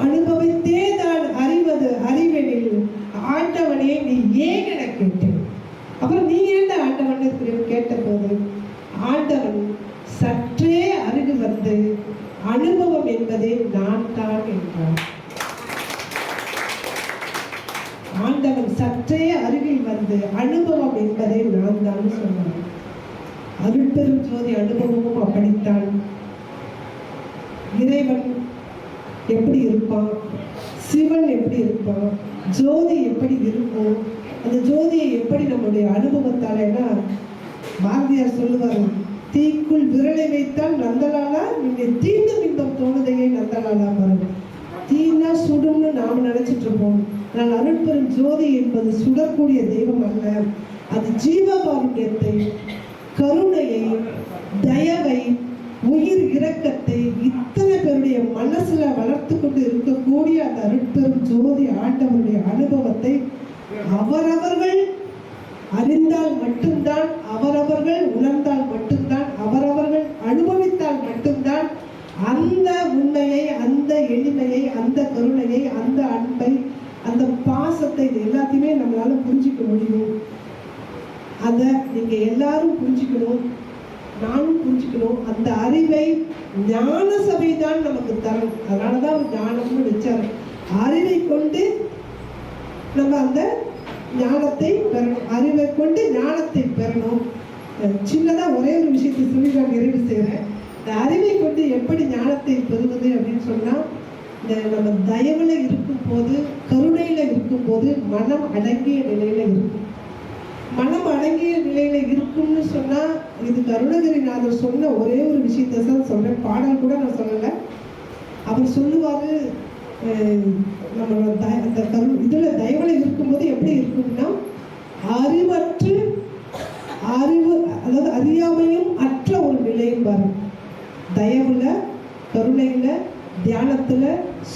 அனுபவித்தே தான் அறிவது அறிவெனில் ஆண்டவனே நீ ஏன் என கேட்டேன். அப்புறம் நீ ஏன் ஆண்டவன் இருக்கிறேன்னு கேட்ட போது, ஆண்டவன் சற்றே அருகில் வந்து அனுபவம் என்பதே நான் தான் என்றார். ஆண்டவன் சற்றே அருகில் வந்து அனுபவம் என்பதை நான் தான் சொன்னார். அருட்பெரும் ஜோதி அனுபவமும் அப்படித்தான். இறைவன் எப்படி இருப்பான், சிவன் எப்படி இருப்பான், ஜோதி எப்படி இருக்கும், அந்த ஜோதியை எப்படி நம்முடைய அனுபவத்தாலேன்னா பாரதியார் சொல்லுவார், தீக்குள் விரலை வைத்தால் நந்தலாலா நீங்க தீண்டும் இன்பம் தோணுதையே நந்தலாலா பாருங்க. தீனா சுடும்னு நாம் நினைச்சிட்டு இருப்போம். ஆனால் அருட்பெரும் ஜோதி என்பது சுடக்கூடிய தெய்வம் அல்ல. அது ஜீவகாருண்யத்தை, கருணையை, தயவை, உயிர் இரக்கத்தை இத்தனை பேருடைய மனசுல வளர்த்து கொண்டு இருக்கக்கூடிய அந்த அருட்பெரும் ஜோதி ஆண்டவருடைய அனுபவத்தை அவரவர்கள் அறிந்தால் மட்டும்தான், அவரவர்கள் உணர்ந்தால் மட்டும்தான், அவரவர்கள் அனுபவித்தால் மட்டும்தான் அந்த உண்மையை, அந்த எளிமையை, அந்த கருணையை, அந்த அன்பை, அந்த பாசத்தை, இது எல்லாத்தையுமே நம்மளால புரிஞ்சிக்க முடியும். அதை நீங்க எல்லாரும் புரிஞ்சுக்கணும், நானும் புரிஞ்சுக்கணும். அந்த அறிவை ஞான சபை தான் நமக்கு தரும். அதனாலதான் ஞானம்னு வச்சாரு. அறிவை கொண்டு நம்ம அந்த ஞானத்தை பெறணும், அறிவை கொண்டு ஞானத்தை பெறணும். சின்னதா ஒரே ஒரு விஷயத்தை சொல்லி நான் நிறைவு செய்கிறேன். இந்த அறிவை கொண்டு எப்படி ஞானத்தை பெறுவது அப்படின்னு சொன்னா, இந்த நம்ம தயவுல இருக்கும் போது, கருணையில இருக்கும் போது மனம் அடங்கிய நிலையில இருக்கும். மனம் அடங்கிய நிலையில இருக்கும்னு சொன்னா, இது அருணகிரிநாதர் சொன்ன ஒரே ஒரு விஷயத்தை தான் சொல்றேன். பாடல் கூட நான் சொல்லலை. அவர் சொல்லுவாரு, நம்மளோட அந்த இதுல தயவுல இருக்கும்போது எப்படி இருக்கும்னா, அறிவற்று அறிவு, அதாவது அறியாமையும் அற்ற ஒரு நிலையும் வரும். தயவுல, கருணையில, தியானத்துல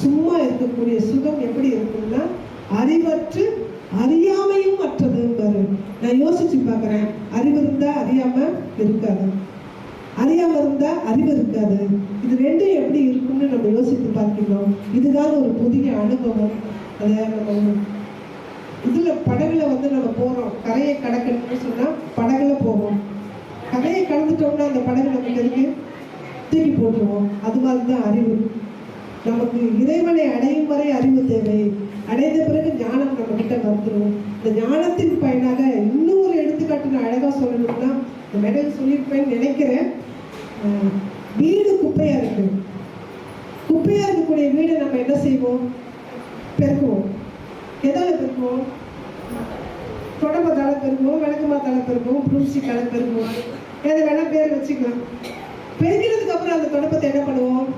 சும்மா இருக்கக்கூடிய சுகம் எப்படி இருக்கும்னா, அறிவற்று அறியாமையும் அற்றது வரும். நான் யோசிச்சு பார்க்கிறேன், அறிவு இருந்தா அறியாம இருக்காது, அறியாம இருந்தா அறிவு இருக்காது. இது ரெண்டும் எப்படி இருக்கும்னு நம்ம யோசித்து பார்க்கணும். இதுதான் ஒரு புதிய அனுபவம். அதை நம்ம இதுல படகுல நம்ம போறோம், கரையை கடக்கணும்னு சொன்னா படகுல போவோம். கரையை கடந்துட்டோம்னா அந்த படகு நமக்கு எதுக்கு, தூக்கி போட்டுருவோம். அது மாதிரிதான் அறிவு. நமக்கு இறைவனை அடையும் வரை அறிவு தேவை. அடைந்த பிறகு ஞானம் நம்ம கிட்ட வந்துடும். இந்த ஞானத்தின் பயனாக இன்னும் ஒரு எடுத்துக்காட்டு நான் அழகா சொல்லணும்னா, இந்த மேடையில் சொல்லியிருப்பேன்னு நினைக்கிறேன். வீடு குப்பையா இருக்கு. குப்பையா இருக்கக்கூடிய வீடு நம்ம என்ன செய்வோம், பெருக்குவோம். எதால பெருக்குவோம், தொடம்பத்தால பெருக்குவோம், விளக்குமாத்தால பெருக்குவோம், புரூசிக்கால பெருக்குவோம், எதை வேணா பேர் வச்சுக்கலாம். பெருக்கிறதுக்கு அப்புறம் அந்த தொடப்பத்தை என்ன பண்ணுவோம்,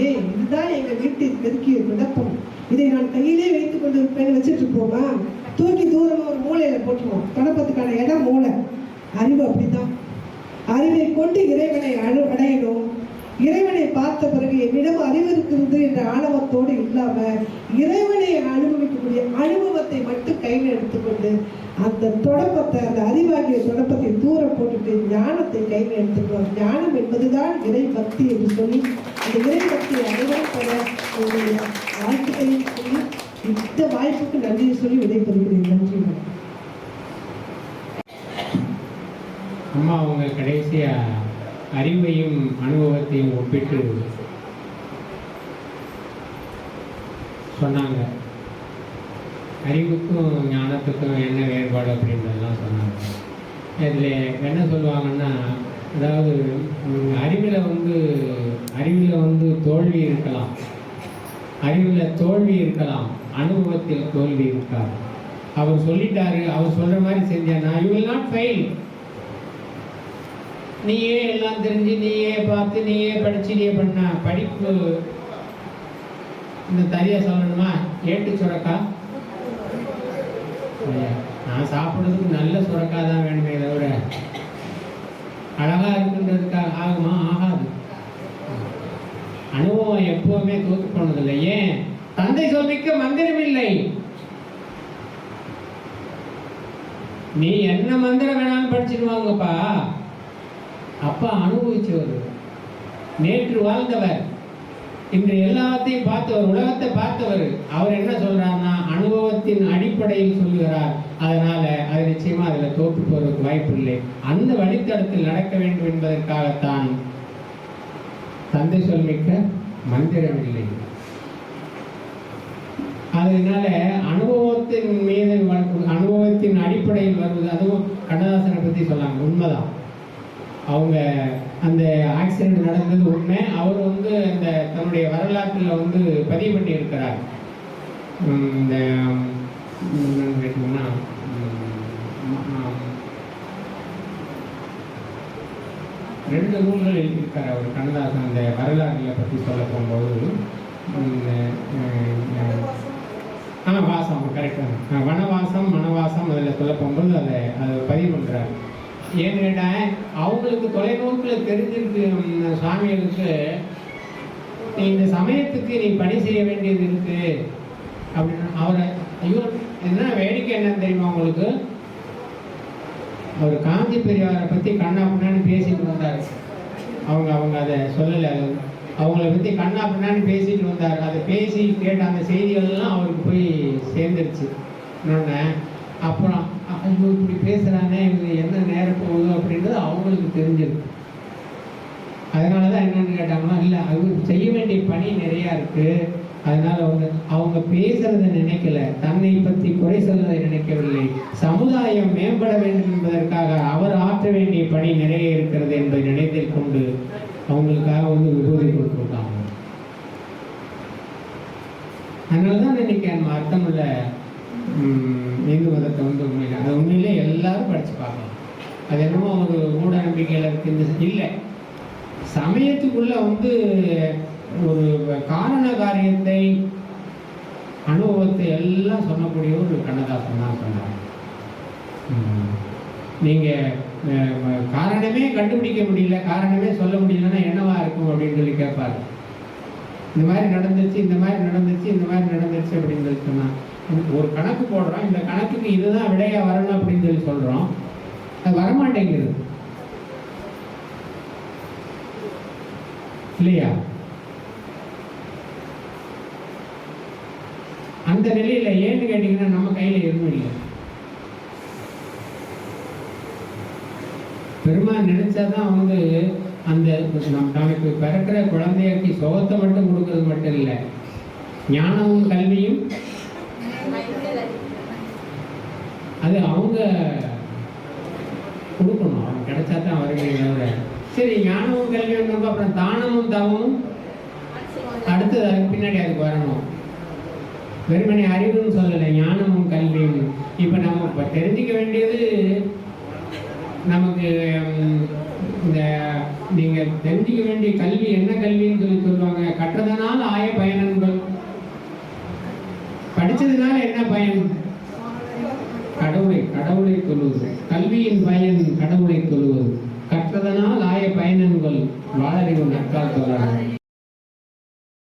இதுதான் எங்க வீட்டில் பெருக்கிய தொடப்பம், இதை நான் கையிலே வைத்துக் கொண்டு இருப்பேன்னு வச்சுட்டு இருப்போமா, தூக்கி தூரமா ஒரு மூலையில போட்டுருவோம். தொடப்பத்துக்கான இடம் மூளை. அறிவு அப்படித்தான். அறிவை கொண்டு இறைவனை அடையணும். இறைவனை பார்த்த பிறகு என்னிடம் அறிவு இருக்கிறது என்ற ஆணவத்தோடு இல்லாம, இறைவனை அனுபவிக்கக்கூடிய அனுபவத்தை மட்டும் கையில் எடுத்துக்கொண்டு அந்த தொடப்பத்தை, அந்த அறிவாகிய தொடப்பத்தை தூரம் போட்டுட்டு ஞானத்தை கையில் எடுத்துக்கணும். ஞானம் என்பதுதான் இறை பக்தி என்று சொல்லி, அந்த இறை பக்தியை அனைவரும் பெற உங்களுடைய வாழ்க்கையை சொல்லி, இந்த வாய்ப்புக்கு நன்றியை சொல்லி விடைபெறுகிறேன். நன்றி. அம்மா அவங்க கடைசியா அறிவையும் அனுபவத்தையும் ஒப்பிட்டு சொன்னாங்க. அறிவுக்கும் ஞானத்துக்கும் என்ன வேறுபாடு அப்படின்றதெல்லாம் சொன்னாங்க. இதில் என்ன சொல்லுவாங்கன்னா, அதாவது அறிவில் வந்து தோல்வி இருக்கலாம், அறிவில் தோல்வி இருக்கலாம், அனுபவத்தில் தோல்வி இருக்காது. அவர் சொல்லிட்டாரு, அவர் சொல்கிற மாதிரி செஞ்சேன்னா யூ வில் நாட் ஃபெயில். நீயே எல்லாம் தெரிஞ்சு, நீயே பார்த்து, நீயே படிச்சு, நீயே பண்ண படிப்பு. இந்த தனியா சொல்லணுமா, ஏட்டு சுரக்கா, நான் சாப்பிட்றதுக்கு நல்ல சுரக்கா தான் வேணுமே தவிர அழகா இருக்குன்றதுக்காக ஆகுமா, ஆகாது. அனுபவம் எப்பவுமே தோத்து போனதில்லை. ஏன், தந்தை சொல்லிக்க மந்திரம் இல்லை. நீ என்ன மந்திரம் வேணாலும் படிச்சுடுவாங்கப்பா. அப்பா அனுபவிச்சவர், நேற்று வாழ்ந்தவர், இன்று எல்லாத்தையும் பார்த்தவர், உலகத்தை பார்த்தவர். அவர் என்ன சொல்றாருன்னா, அனுபவத்தின் அடிப்படையில் சொல்லுகிறார். அதனால அது நிச்சயமா அதுல தோற்று போறதுக்கு வாய்ப்பு இல்லை. அந்த வழித்தடத்தில் நடக்க வேண்டும் என்பதற்காகத்தான் தந்தை சொல்மிக்க மந்திரம் இல்லை. அதனால அனுபவத்தின் மீது அனுபவத்தின் அடிப்படையில் வருவது, அதுவும் கண்ணதாசனை பற்றி சொன்னாங்க, உண்மைதான். அவங்க அந்த ஆக்சிடென்ட் நடந்தது உண்மை. அவர் வந்து அந்த தன்னுடைய வரலாற்றில் வந்து பதிவு பண்ணி இருக்கிறார். இந்த கேட்டிங்கன்னா 2 நூல்கள் எழுதியிருக்கார் அவர் கண்ணதாசன். அந்த வரலாறுகளை பற்றி சொல்ல போகும்போது வாசம் கரெக்டாக வனவாசம் மனவாசம் அதில் சொல்ல போகும்போது அதை பதிவு பண்ணுறாரு. ஏன்னு கேட்டால் அவங்களுக்கு தொலைநோக்கில் தெரிஞ்சிருக்கு சுவாமிகளுக்கு, நீ இந்த சமயத்துக்கு நீ பணி செய்ய வேண்டியது இருக்கு அப்படின்னு. அவரை ஐயோ என்ன வேடிக்கை என்னன்னு தெரியுமா உங்களுக்கு, அவர் காஞ்சி பெரியாரை பற்றி கண்ணா பின்னான்னு பேசிட்டு வந்தார். அவங்க அதை சொல்லலை, அவங்கள பற்றி கண்ணா பின்னான்னு பேசிட்டு வந்தார். அதை பேசி கேட்ட அந்த செய்திகள்லாம் அவருக்கு போய் சேர்ந்துருச்சு. இன்னொன்று அப்புறம் ஐயோ இப்படி பேசுகிறானே, இது என்ன நேரம் போகுது அப்படின்றது அவங்களுக்கு தெரிஞ்சிருக்கு. அதனால தான் என்னென்னு கேட்டாங்கன்னா, இல்லை அது செய்ய வேண்டிய பணி நிறையா இருக்குது, அதனால அவங்க பேசுறதை நினைக்கல, தன்னை பற்றி குறை சொல்வதை நினைக்கவில்லை, சமுதாயம் மேம்பட வேண்டும் என்பதற்காக அவர் ஆற்ற வேண்டிய பணி நிறைய இருக்கிறது என்பதை நினைத்தில் கொண்டு அவங்களுக்காக வந்து விரோதி கொடுத்துருக்காங்க. அதனால தான் இன்னைக்கு நம்ம அர்த்தமுள்ள இந்து மதத்தை வந்து உண்மையில அது உண்மையிலே எல்லாரும் படித்து பார்க்கலாம். அது என்னமோ ஒரு மூட நம்பிக்கையில் இருக்கு இல்லை, சமயத்துக்குள்ள வந்து ஒரு காரண காரியத்தை அனுபவத்தை எல்லாம் சொல்லக்கூடிய ஒரு கண்ணதாசன் தான் சொன்னார். நீங்கள் காரணமே கண்டுபிடிக்க முடியல, காரணமே சொல்ல முடியலன்னா என்னவா இருக்கும் அப்படின்னு சொல்லி கேட்பார். இந்த மாதிரி நடந்துச்சு, இந்த மாதிரி நடந்துச்சு, இந்த மாதிரி நடந்துச்சு அப்படின்னு சொல்லி சொன்னால் ஒரு கணக்கு போடுறோம், இந்த கணக்குக்கு இதுதான் விடையா வரணும் அப்படின்னு சொல்லி சொல்கிறோம், அது வரமாட்டேங்குது இல்லையா? அந்த நிலையில ஏன்னு கேட்டீங்கன்னா நம்ம கையில எதுவும் இல்லை. பெருமாள் நினைச்சாதான் வந்து அந்த நமக்கு பிறக்கிற குழந்தைக்கு சுகத்தை மட்டும் கொடுக்கறது மட்டும் இல்லை, ஞானமும் கல்வியும் அது அவங்க கொடுக்கணும். அவங்க கிடைச்சா தான் வருகிறீங்க. சரி, ஞானமும் கல்வியும் அப்புறம் தானமும் தவமும் அடுத்தது அதுக்கு பின்னாடி அதுக்கு வரணும். வெறுமனே அறிவுன்னு சொல்லலை, ஞானமும் கல்வியும். இப்போ நம்ம இப்போ தெரிஞ்சிக்க வேண்டியது நமக்கு இந்த நீங்கள் தெரிஞ்சிக்க வேண்டிய கல்வி என்ன கல்வின்னு சொல்லி சொல்லுவாங்க, கற்றதனால் ஆய பயனன்கள். படித்ததுனால என்ன பயன்? கடவுளை தொழுவது. கல்வியின் பயன் கடவுளை தொழுவது. கற்றதனால் ஆய பயனன்கள் வாழறிவு நற்கால் தொழாது.